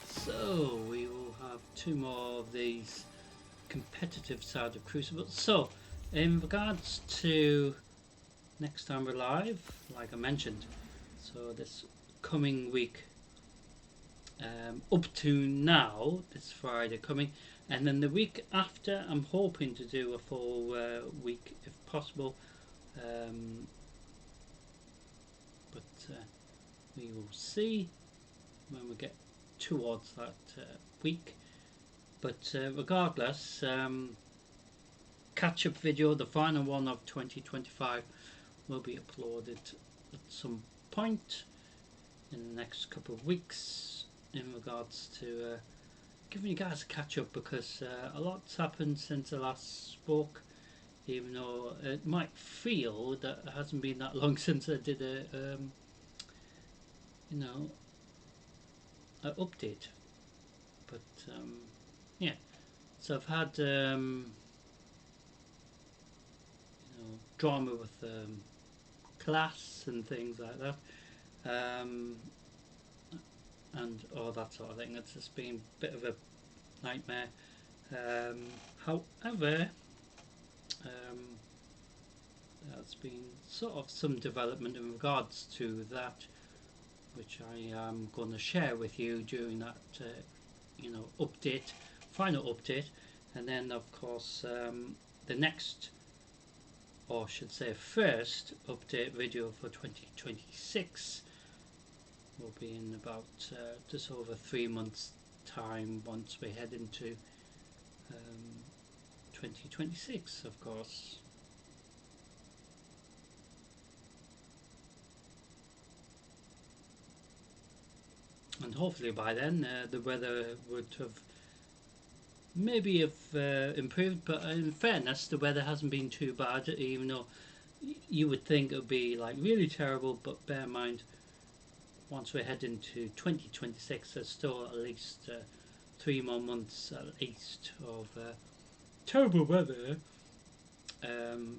So we will have 2 more of these competitive side of Crucible. So in regards to next time we're live, like I mentioned, so this coming week, up to now, this Friday coming, and then the week after I'm hoping to do a full week if possible, but we will see when we get towards that week. But regardless, catch up video, the final one of 2025, will be uploaded at some point in the next couple of weeks in regards to giving you guys a catch up, because a lot's happened since I last spoke, even though it might feel that it hasn't been that long since I did a an update. But yeah, so I've had drama with class and things like that, and all that sort of thing. It's just been a bit of a nightmare. However, there's been sort of some development in regards to that, which I am going to share with you during that update, final update. And then of course the next, or should say first update video for 2026 will be in about just over 3 months time, once we head into 2026, of course. And hopefully by then the weather would have maybe improved, but in fairness the weather hasn't been too bad, even though you would think it would be like really terrible. But bear in mind, once we head into 2026, there's still at least 3 more months at least of terrible weather. 3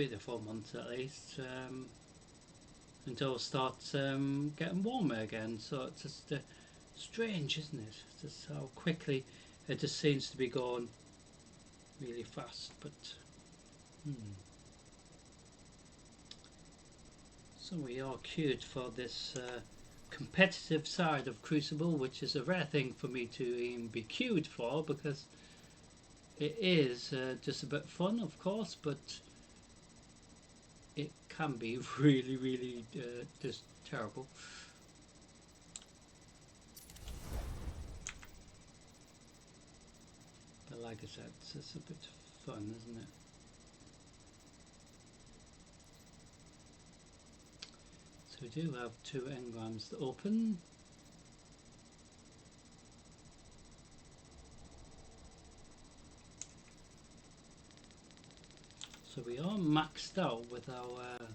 to 4 months at least, until it starts getting warmer again. So it's just strange, isn't it? Just how quickly it just seems to be going really fast. But so we are queued for this competitive side of Crucible, which is a rare thing for me to even be queued for, because it is just a bit fun, of course, but it can be really, really just terrible. But like I said, it's a bit fun, isn't it? So we do have 2 engrams to open. So we are maxed out with our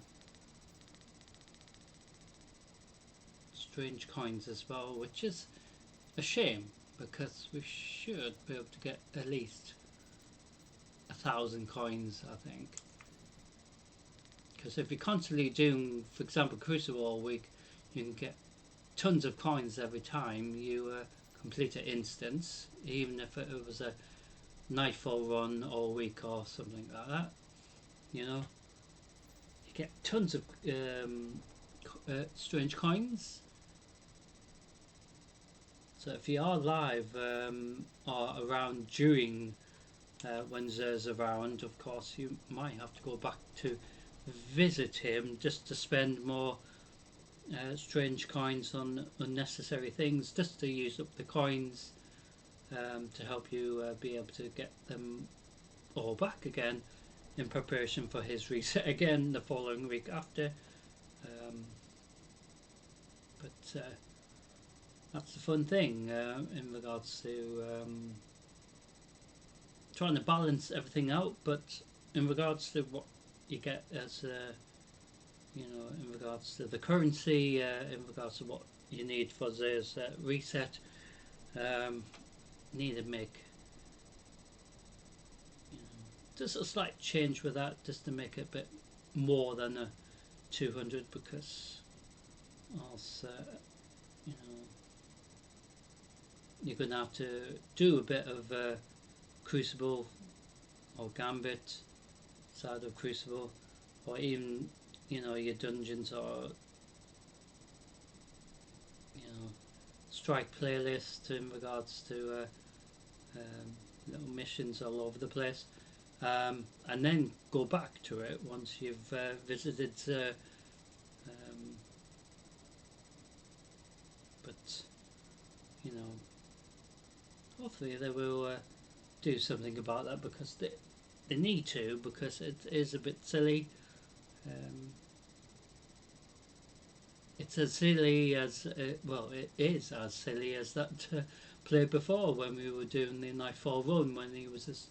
strange coins as well, which is a shame, because we should be able to get at least 1,000 coins, I think. Because if you're constantly doing, for example, Crucible all week, you can get tons of coins every time you complete an instance, even if it was a Nightfall run all week or something like that. You know, you get tons of strange coins. So if you are live or around during when Zer's around, of course you might have to go back to visit him just to spend more strange coins on unnecessary things, just to use up the coins to help you be able to get them all back again in preparation for his reset again the following week after. But that's the fun thing in regards to trying to balance everything out, but in regards to what you get as you know, in regards to the currency, in regards to what you need for this reset, need to make just a slight change with that, just to make it a bit more than a 200, because else you know, you're going to have to do a bit of Crucible or Gambit side of Crucible, or even, you know, your dungeons, or you know, strike playlist in regards to little missions all over the place. And then go back to it once you've visited but you know, hopefully they will do something about that, because they need to, because it is a bit silly. It's as silly as well, it is as silly as that play before, when we were doing the Nightfall run, when he was just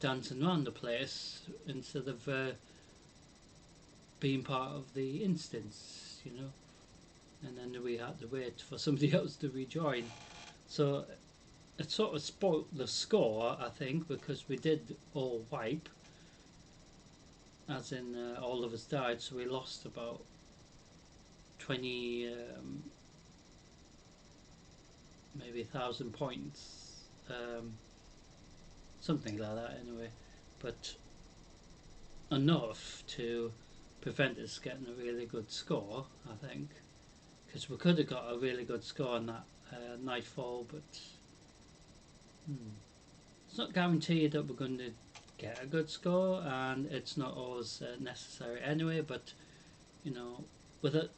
dancing around the place instead of being part of the instance, you know, and then we had to wait for somebody else to rejoin. So it sort of spoilt the score, I think, because we did all wipe, as in all of us died, so we lost about 20 maybe 1,000 points, something like that anyway, but enough to prevent us getting a really good score, I think, because we could have got a really good score on that Nightfall, but it's not guaranteed that we're going to get a good score, and it's not always necessary anyway. But you know, with it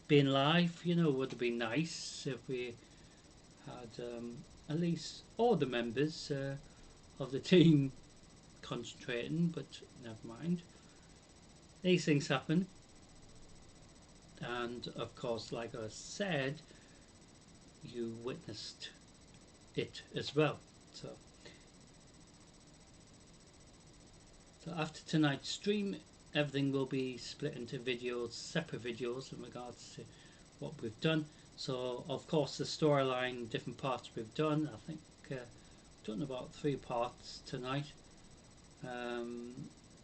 being live, you know, would it be nice if we had at least all the members of the team concentrating, but never mind. These things happen, and of course, like I said, you witnessed it as well. So after tonight's stream, everything will be split into videos, separate videos in regards to what we've done. So of course the storyline, different parts we've done, I think done about 3 parts tonight,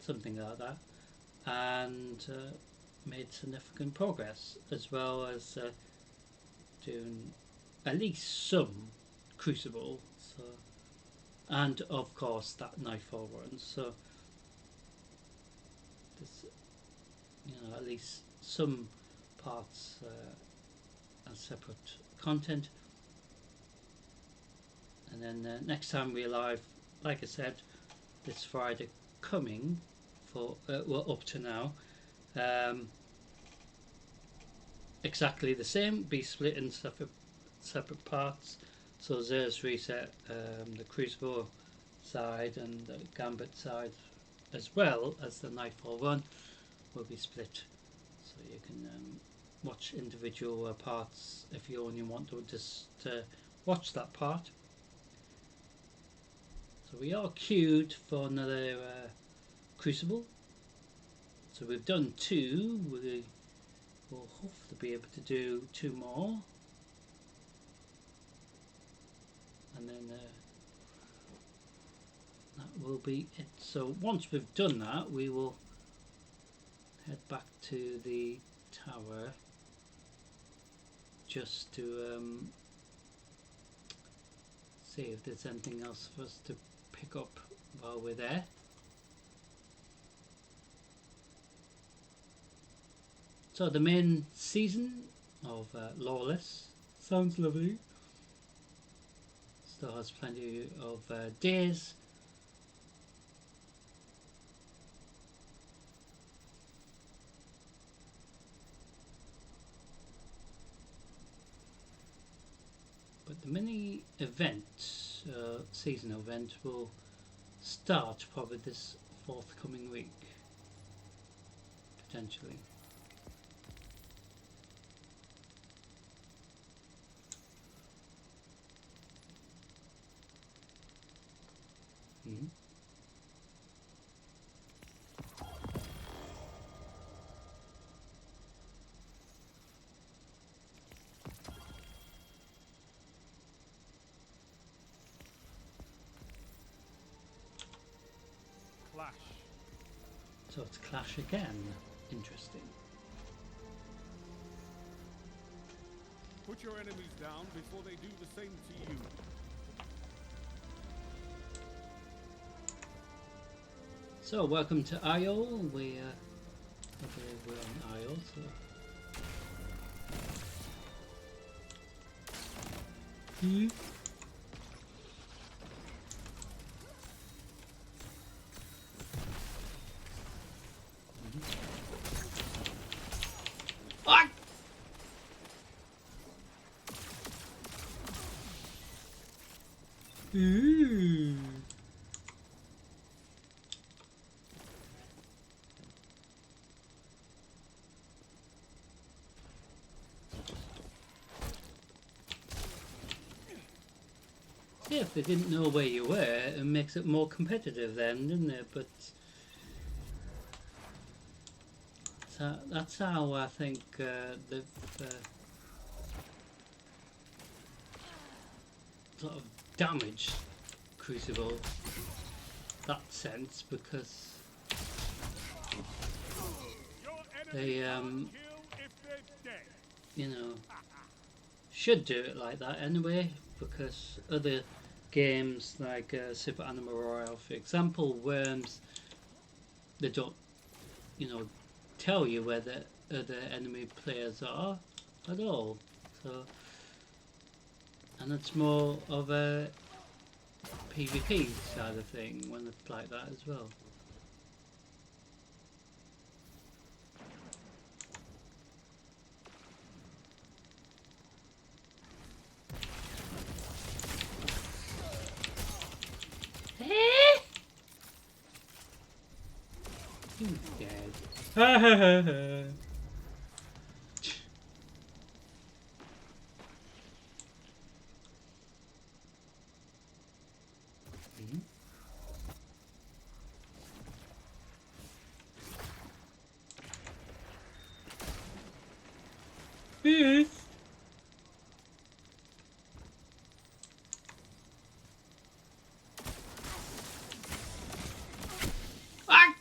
something like that, and made significant progress, as well as doing at least some Crucible, so, and of course that Nightfall run. So this, you know, at least some parts as separate content. And then next time we're live, like I said, this Friday coming for well, up to now, exactly the same, be split in separate parts. So Xer's Reset, the Crucible side and the Gambit side, as well as the Nightfall run, will be split, so you can watch individual parts if you only want to just watch that part. So we are queued for another Crucible. So we've done 2, we will hopefully be able to do 2 more, and then that will be it. So once we've done that, we will head back to the tower just to see if there's anything else for us to pick up while we're there. So the main season of Lawless sounds lovely. Still has plenty of days. But the mini event, season event, will start probably this forthcoming week, potentially. Clash. So it's Clash again. Interesting. Put your enemies down before they do the same to you. So welcome to Isle. I believe we're on Isle. So. Ah! Yeah, if they didn't know where you were, it makes it more competitive then, doesn't it? But that's how I think they've sort of damaged Crucible, that sense, because they you know, should do it like that anyway, because other games like Super Animal Royale, for example, Worms, they don't, you know, tell you where the other enemy players are at all. So, and it's more of a PvP side of thing when it's like that as well. He's dead. Ha ha ha ha. Yes. Ah!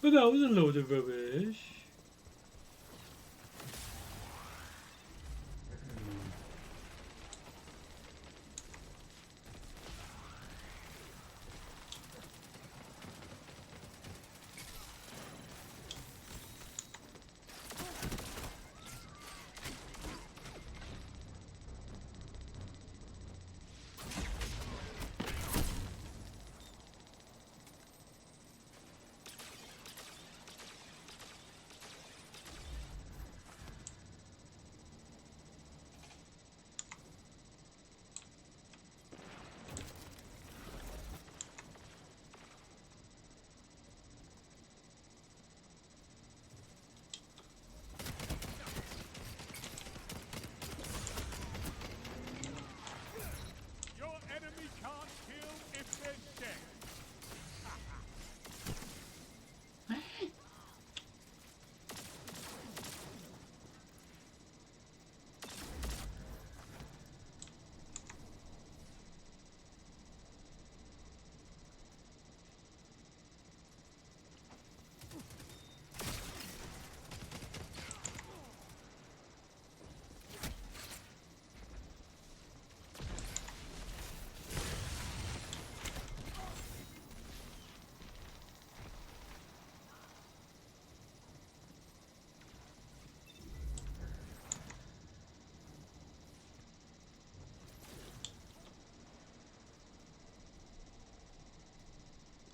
But that was a load of rubbish.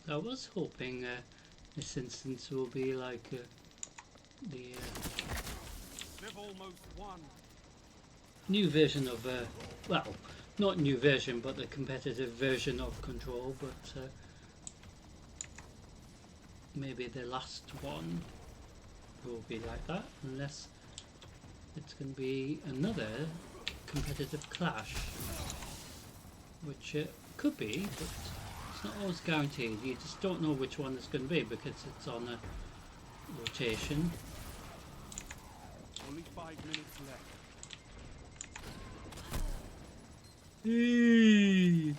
I was hoping this instance will be like the They've almost won. new version of, well, not new version, but the competitive version of Control, but maybe the last one will be like that, unless it's going to be another competitive clash, which could be, but it's not always guaranteed. You just don't know which one it's going to be because it's on a rotation. Only 5 minutes left. Hey.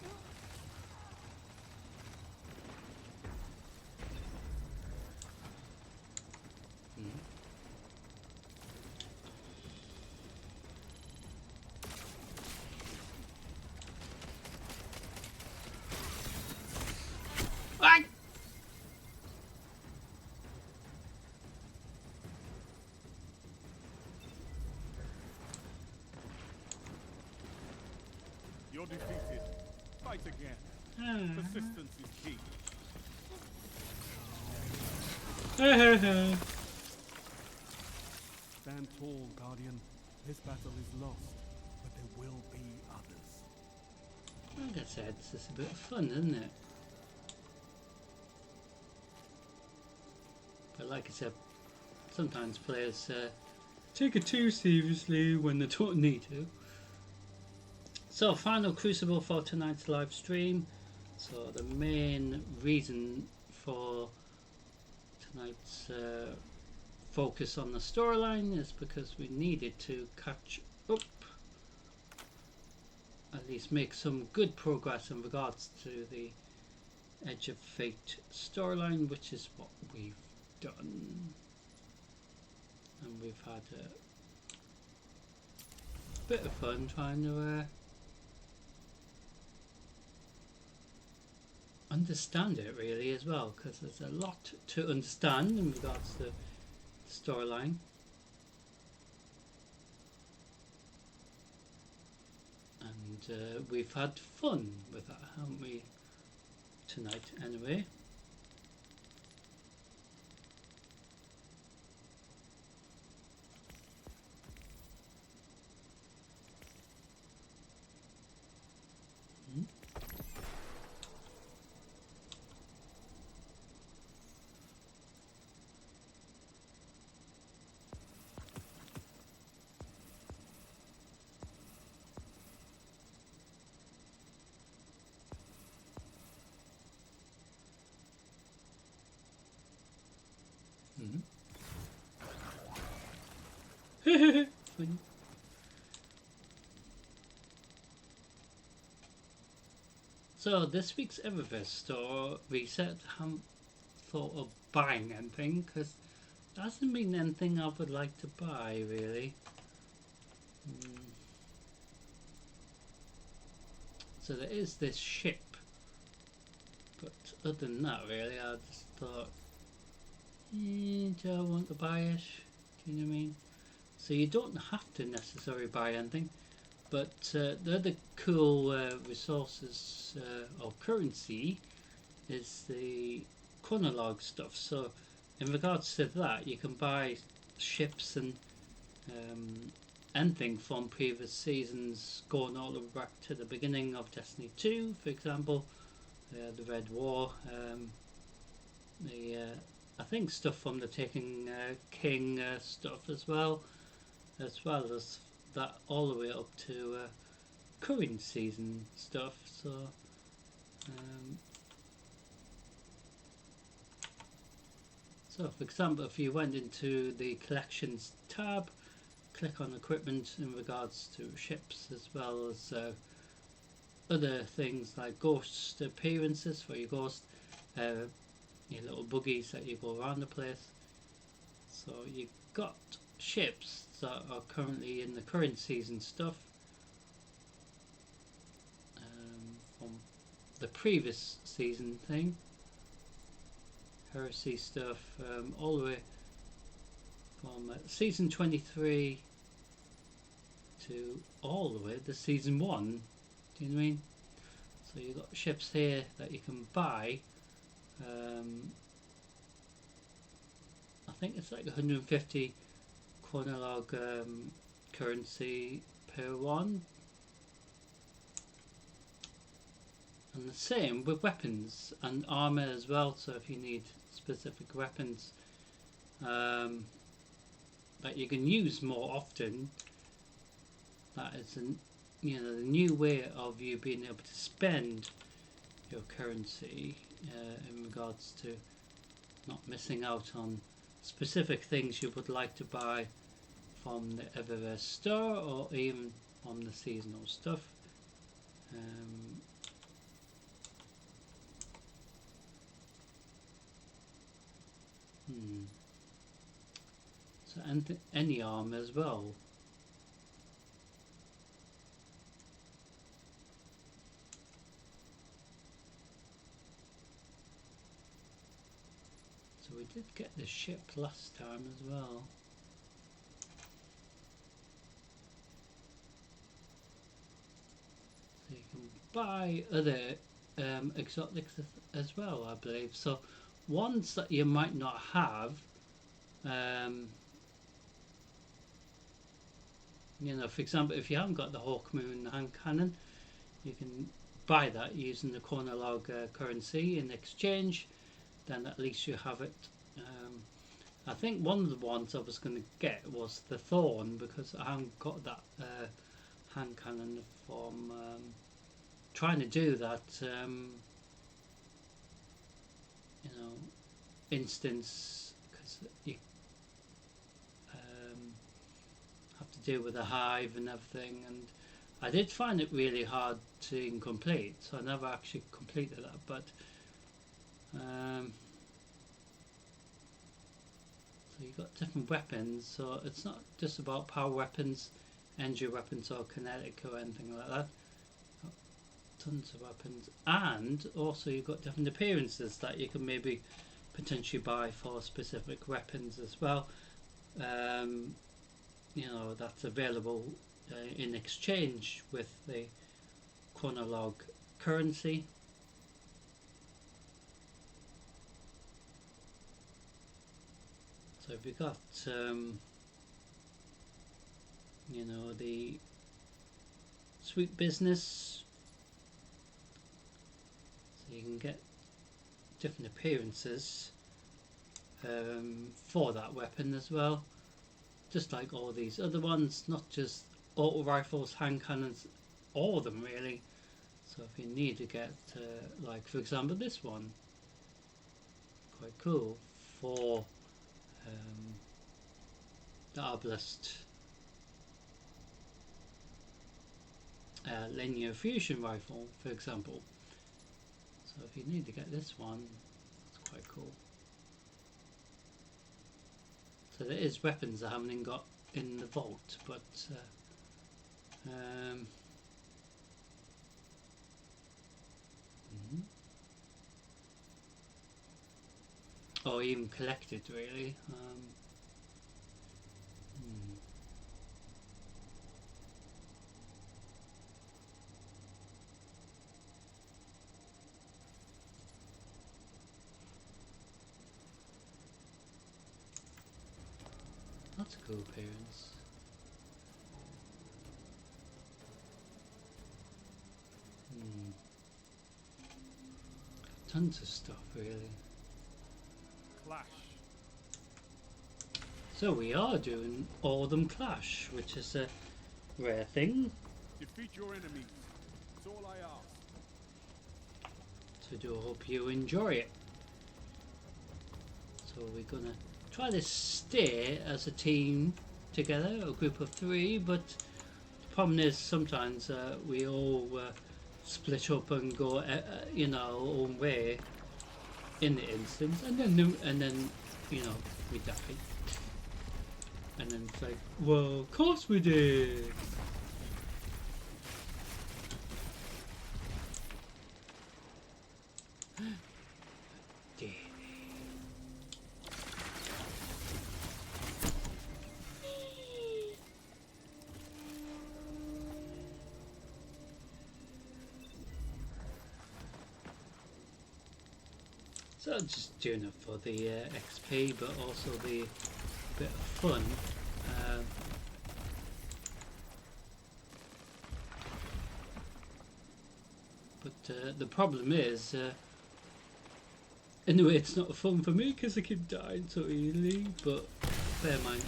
Ah! You're defeated. Fight again. Persistence is key. Stand tall, Guardian. This battle is lost, but there will be others. Like I said, it's just a bit of fun, isn't it? But like I said, sometimes players take it too seriously when they don't need to. So, final crucible for tonight's live stream. So, the main reason for tonight's focus on the storyline is because we needed to catch up, at least make some good progress in regards to the Edge of Fate storyline, which is what we've done. And we've had a bit of fun trying to understand it really as well, because there's a lot to understand in regards to the storyline. And we've had fun with that, haven't we, tonight anyway. Funny. So this week's Eververse store reset. Haven't thought of buying anything because there hasn't been anything I would like to buy really. So there is this ship, but other than that really I just thought, do I want to buy it? Do you know what I mean? So you don't have to necessarily buy anything, but the other cool resources or currency is the chronologue stuff. So in regards to that, you can buy ships and anything from previous seasons, going all the way back to the beginning of Destiny 2, for example, the Red War, I think stuff from the Taken King stuff as well as that all the way up to current season stuff. So for example, if you went into the collections tab, click on equipment in regards to ships, as well as other things like ghost appearances for your ghost, your little buggies that you go around the place. So you got ships that are currently in the current season stuff from the previous season thing, Heresy stuff, all the way from season 23 to all the way to season 1. Do you know what I mean? So you've got ships here that you can buy I think it's like 150 chronolog currency per one. And the same with weapons and armor as well. So if you need specific weapons that you can use more often, that is the new way of you being able to spend your currency in regards to not missing out on specific things you would like to buy from the Eververse store or even from the seasonal stuff. So any armor as well. So we did get the ship last time as well. So you can buy other exotics as well, I believe. So ones that you might not have, you know, for example, if you haven't got the Hawkmoon hand cannon, you can buy that using the chronolog currency in exchange. Then at least you have it. I think one of the ones I was going to get was the Thorn, because I haven't got that hand cannon from trying to do that you know, instance, because you have to deal with the hive and everything, and I did find it really hard to complete, so I never actually completed that. But so you've got different weapons, so it's not just about power weapons, energy weapons or kinetic or anything like that. Tons of weapons, and also you've got different appearances that you can maybe potentially buy for specific weapons as well. You know, that's available in exchange with the chronolog currency. So we got you know, the sweet business, so you can get different appearances for that weapon as well, just like all these other ones, not just auto rifles, hand cannons, all of them really. So if you need to get like for example this one, quite cool, for the Arbalest linear fusion rifle, for example. So if you need to get this one, it's quite cool. So there is weapons I haven't got in the vault, but or even collected really. That's a cool appearance. Tons of stuff really. Clash. So we are doing Autumn Clash, which is a rare thing. Defeat your enemies. That's all I ask. So do hope you enjoy it. So we're gonna try to stay as a team together, a group of 3, but the problem is sometimes we all split up and go you know, our own way in the instance, and then you know, we die, and then it's like, well, of course we did. So just doing it for the XP, but also the bit of fun. But the problem is, anyway, it's not fun for me because I keep dying so easily. But bear in mind,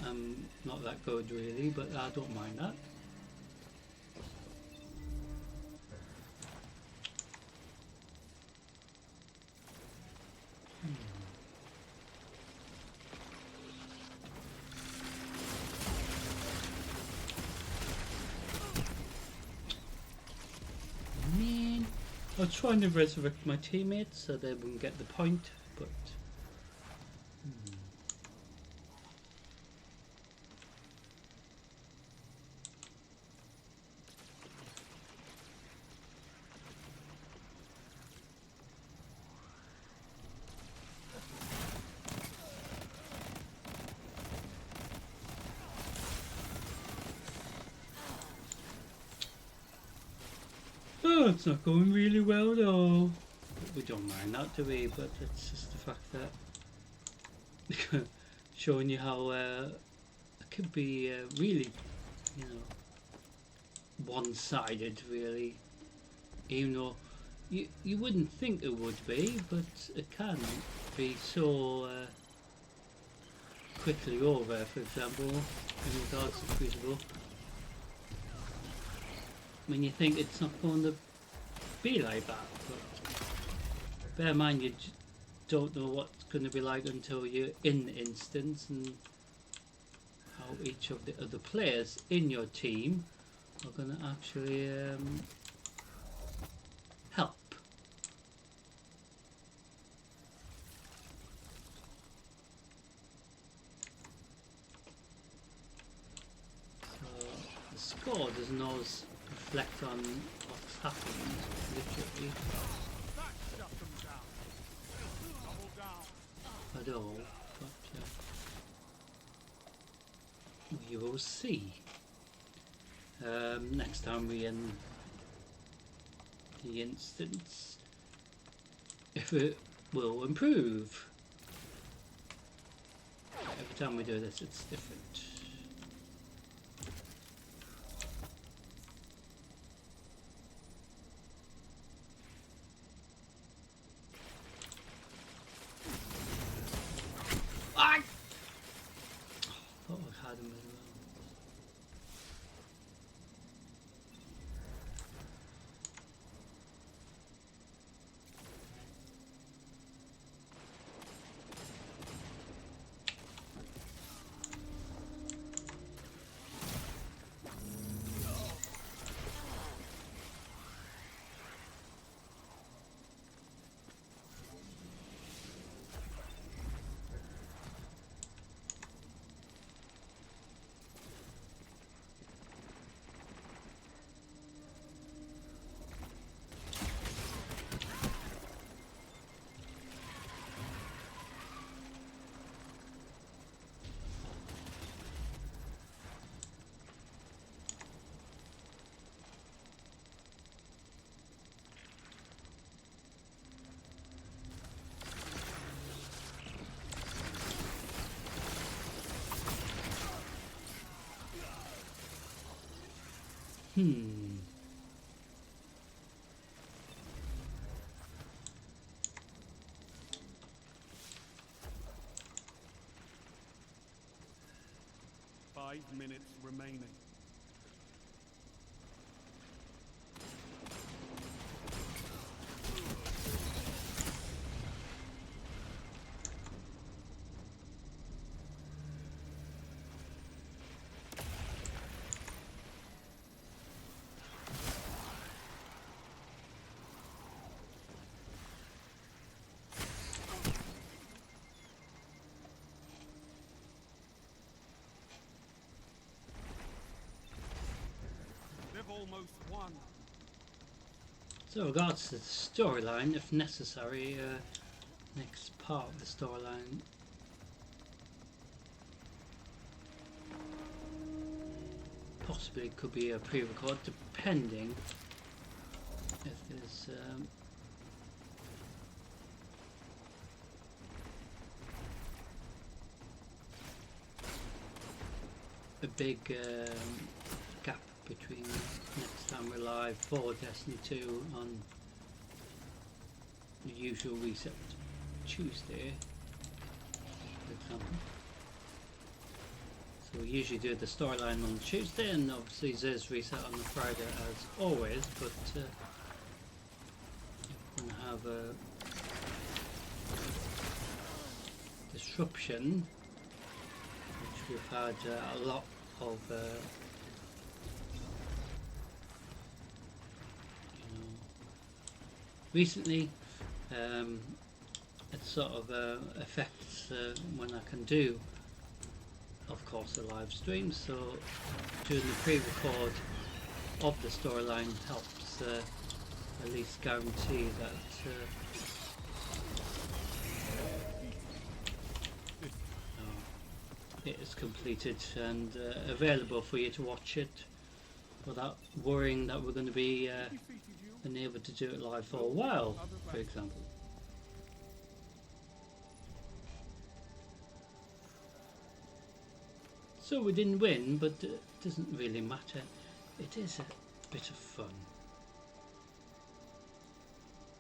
I'm not that good really, but I don't mind that. I was trying to resurrect my teammates so they wouldn't get the point, but oh, it's not going really well though. But we don't mind that, do we? But it's just the fact that showing you how it could be really, you know, one-sided really. Even though you wouldn't think it would be, but it can be so quickly over. For example, in regards to Crucible. When you think it's not going to be like that, but bear in mind you don't know what's going to be like until you're in the instance, and how each of the other players in your team are going to actually help. So the score doesn't always reflect on what's happened, literally, at all, but we will see next time we end the instance if it will improve. Every time we do this it's different. Hmm. Five minutes remaining. Almost won. So regards to the storyline, if necessary, next part of the storyline possibly could be a pre-record, depending if there's a big gap between next time we're live for Destiny 2 on the usual reset Tuesday, for example. So we usually do the storyline on Tuesday, and obviously there's reset on the Friday as always, but we're going to have a disruption, which we've had a lot of recently. It sort of affects when I can do, of course, a live stream. So doing the pre-record of the storyline helps at least guarantee that it is completed and available for you to watch it without worrying that we're going to be unable to do it live for a while, for example. So we didn't win, but it doesn't really matter. It is a bit of fun.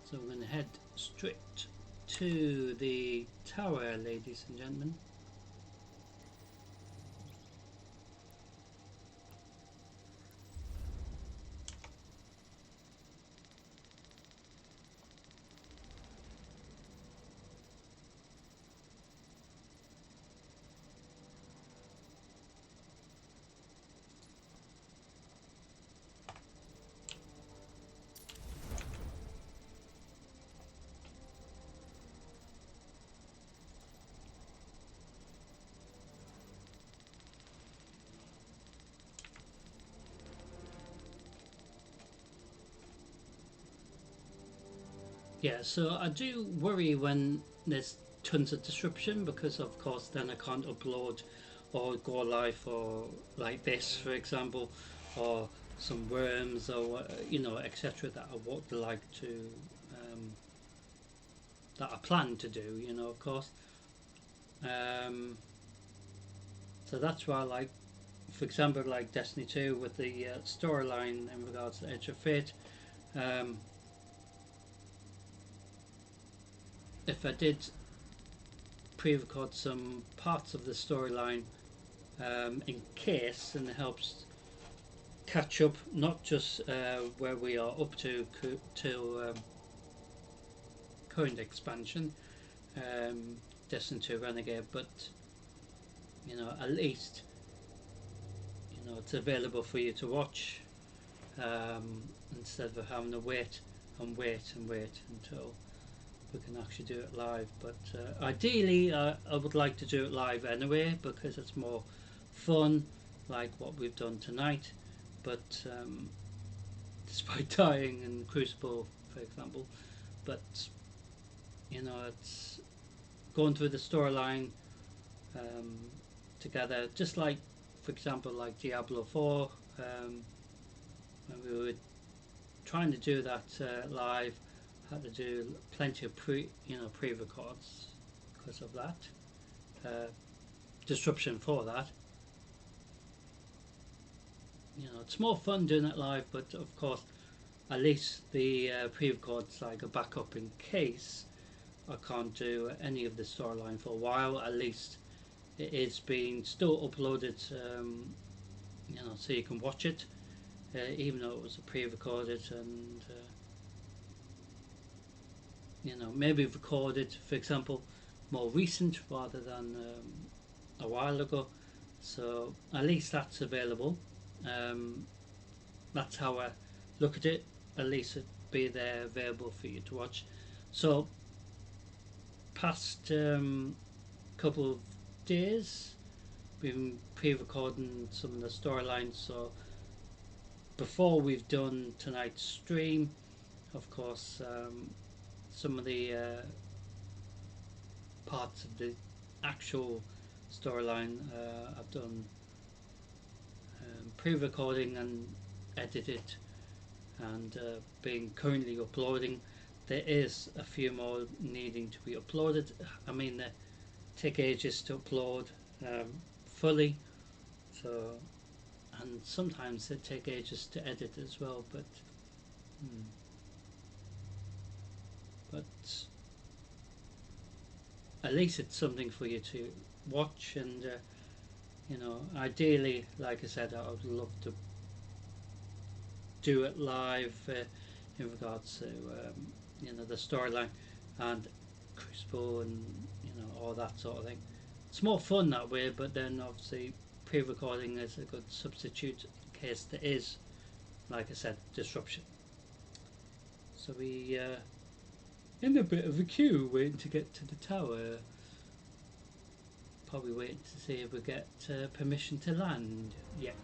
So we're going to head straight to the tower, ladies and gentlemen. Yeah, so I do worry when there's tons of disruption, because of course then I can't upload or go live for like this, for example, or some worms or etc. that I would like to that I plan to do, of course. So that's why, like, for example, like Destiny 2 with the storyline in regards to Edge of Fate. If I did pre-record some parts of the storyline in case, and it helps catch up, not just where we are up to current expansion, Destiny 2 Renegade, but at least it's available for you to watch, instead of having to wait until we can actually do it live. But ideally I would like to do it live anyway, because it's more fun, like what we've done tonight. But despite dying in Crucible, for example, but it's going through the storyline together, just like, for example, like Diablo 4, when we were trying to do that live, had to do plenty of pre-records because of that disruption for that. It's more fun doing it live, but of course at least the pre-records like a backup in case I can't do any of the storyline for a while. At least it is being still uploaded, so you can watch it, even though it was pre-recorded, and maybe recorded, for example, more recent rather than a while ago. So at least that's available. That's how I look at it. At least it be there available for you to watch. So past couple of days we've been pre-recording some of the storylines, so before we've done tonight's stream, of course, some of the parts of the actual storyline I've done pre-recording and edited and being currently uploading. There is a few more needing to be uploaded. I mean, they take ages to upload fully, so, and sometimes they take ages to edit as well. But at least it's something for you to watch, and you know, ideally, like I said, I would love to do it live in regards to you know, the storyline and Crucible and, you know, all that sort of thing. It's more fun that way, but then obviously pre-recording is a good substitute in case there is, like I said, disruption. So we in a bit of a queue waiting to get to the tower. Probably waiting to see if we get permission to land yet.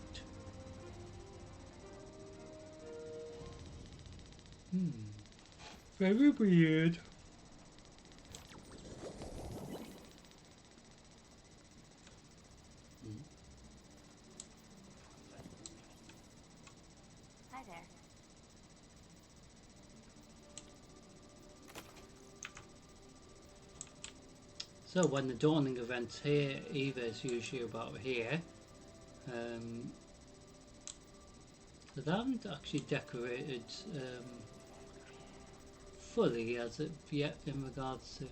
Very weird. Hi there. So when the dawning event's here, Eva is usually about here. So they haven't actually decorated fully as of yet in regards to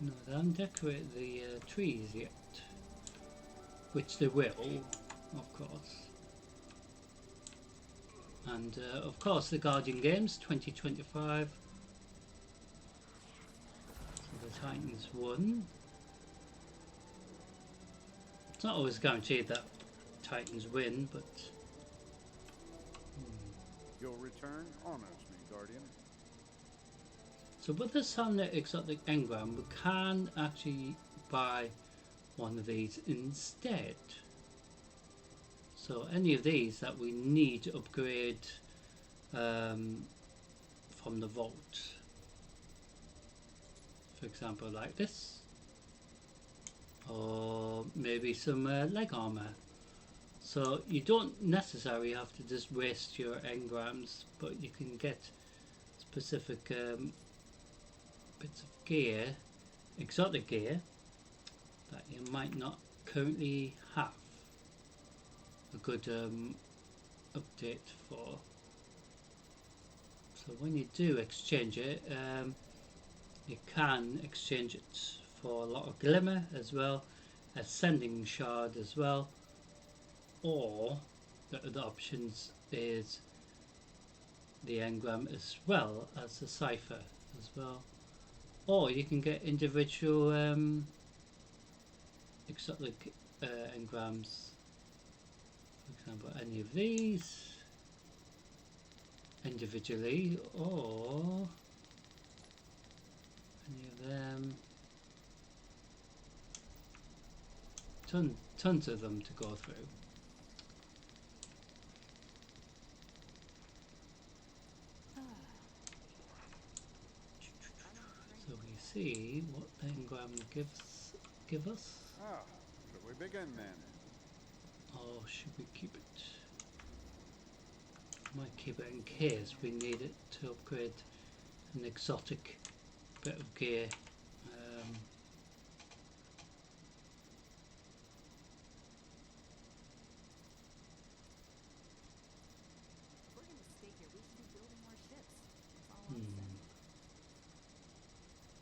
no, they haven't decorated the trees yet, which they will, of course. And of course the Guardian Games 2025. So the Titans won. It's not always guaranteed that Titans win, but Your return honors me, Guardian. so with the Sunlit Exotic Engram, we can actually buy one of these instead. So any of these that we need to upgrade from the vault, for example, like this, or maybe some leg armor. So you don't necessarily have to just waste your engrams, but you can get specific bits of gear, exotic gear, that you might not currently have a good update for. So when you do exchange it, you can exchange it for a lot of glimmer as well, ascending shard as well, or the other options is the engram as well as the cipher as well, or you can get individual exotic engrams. For example, any of these individually, or any of them. Tons of them to go through. So we see what the engram give us. Ah, shall we begin then? Or should we keep it? Might keep it in case we need it to upgrade an exotic bit of gear.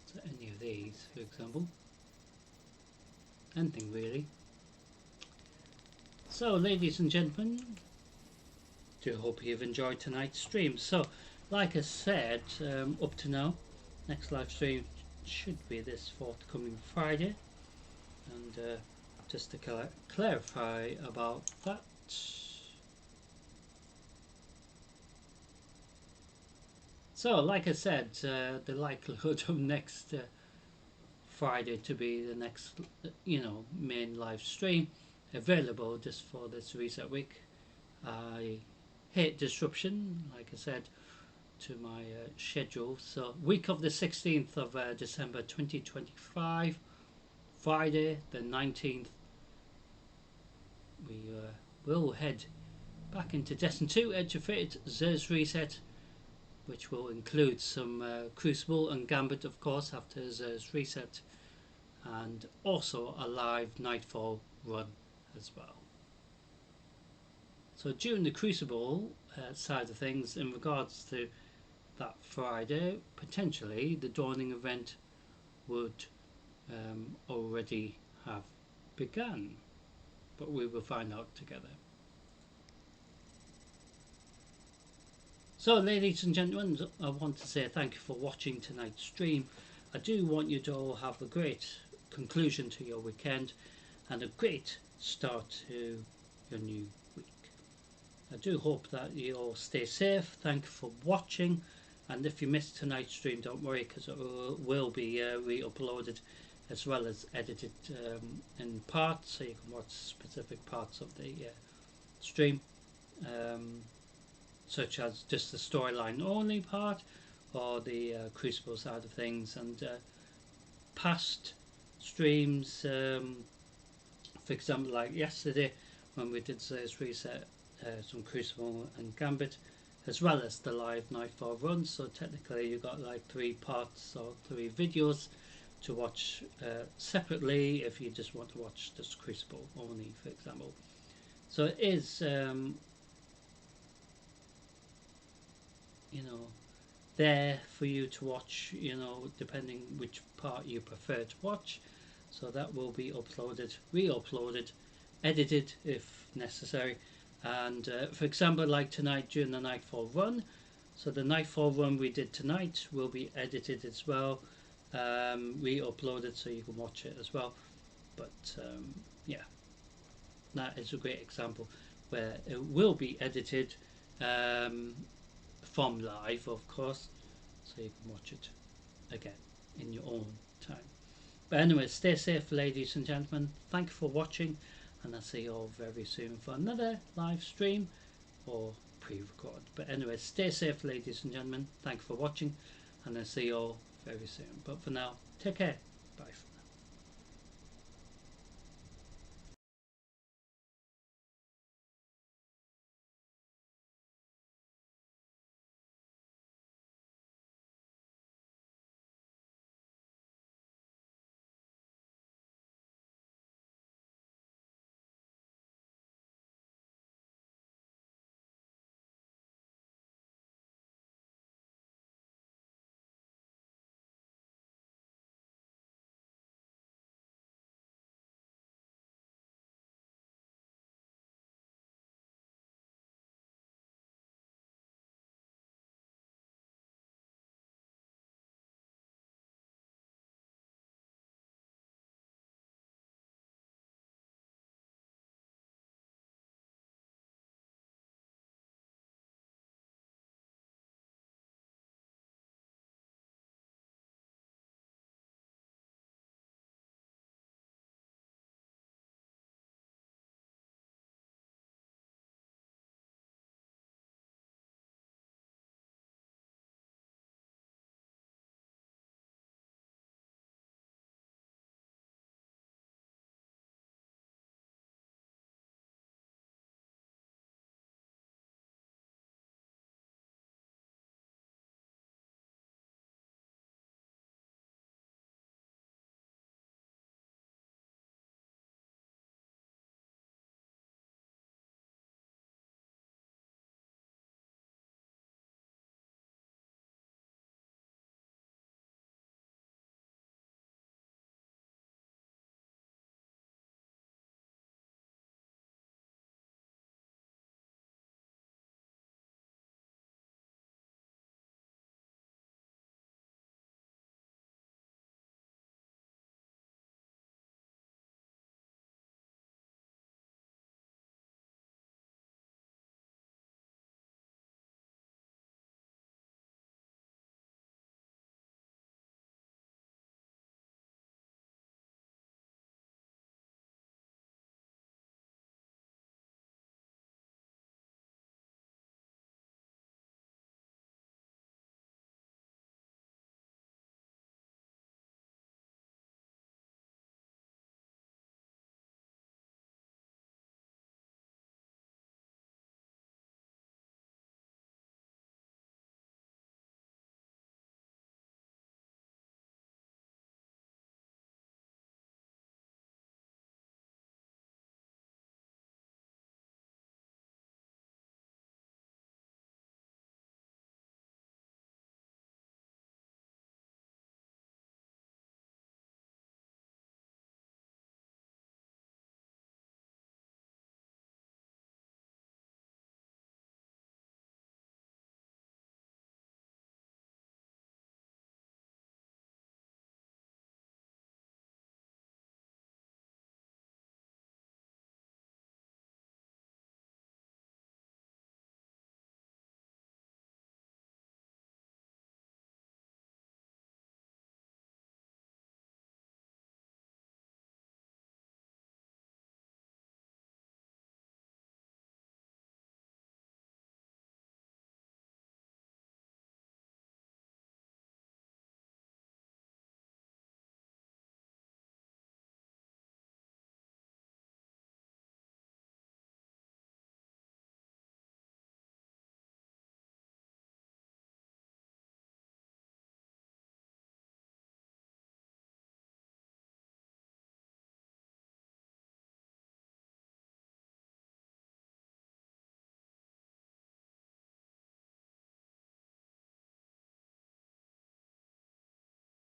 So any of these, for example. Anything really. So, ladies and gentlemen, do hope you've enjoyed tonight's stream. So, like I said, up to now, next live stream should be this forthcoming Friday. And just to clarify about that, so like I said, the likelihood of next Friday to be the next, main live stream available just for this reset week. I hate disruption, like I said, to my schedule. So week of the 16th of December 2025, Friday the 19th, we will head back into Destiny 2 Edge of Fate Xur's Reset, which will include some Crucible and Gambit, of course, after Xur's Reset, and also a live Nightfall run as well. So during the Crucible side of things, in regards to that Friday, potentially the Dawning event would already have begun, but we will find out together. So ladies and gentlemen, I want to say thank you for watching tonight's stream. I do want you to all have a great conclusion to your weekend and a great start to your new week. I do hope that you all stay safe. Thank you for watching, and if you missed tonight's stream, don't worry, because it will be re-uploaded as well as edited in parts, so you can watch specific parts of the stream, such as just the storyline only part or the Crucible side of things, and past streams, for example like yesterday when we did Xur's Reset, some Crucible and Gambit, as well as the live Nightfall run. So technically you got like 3 parts or 3 videos to watch separately if you just want to watch this Crucible only, for example. So it is you know, there for you to watch, you know, depending which part you prefer to watch. So that will be uploaded, re-uploaded, edited if necessary. And for example, like tonight during the Nightfall run, so the Nightfall run we did tonight will be edited as well, re-uploaded, so you can watch it as well. But yeah, that is a great example where it will be edited from live, of course, so you can watch it again in your own time. But anyway, stay safe ladies and gentlemen, thank you for watching, and I'll see you all very soon for another live stream or pre-record. But anyway, stay safe ladies and gentlemen, thank you for watching, and I'll see you all very soon. But for now, take care, bye.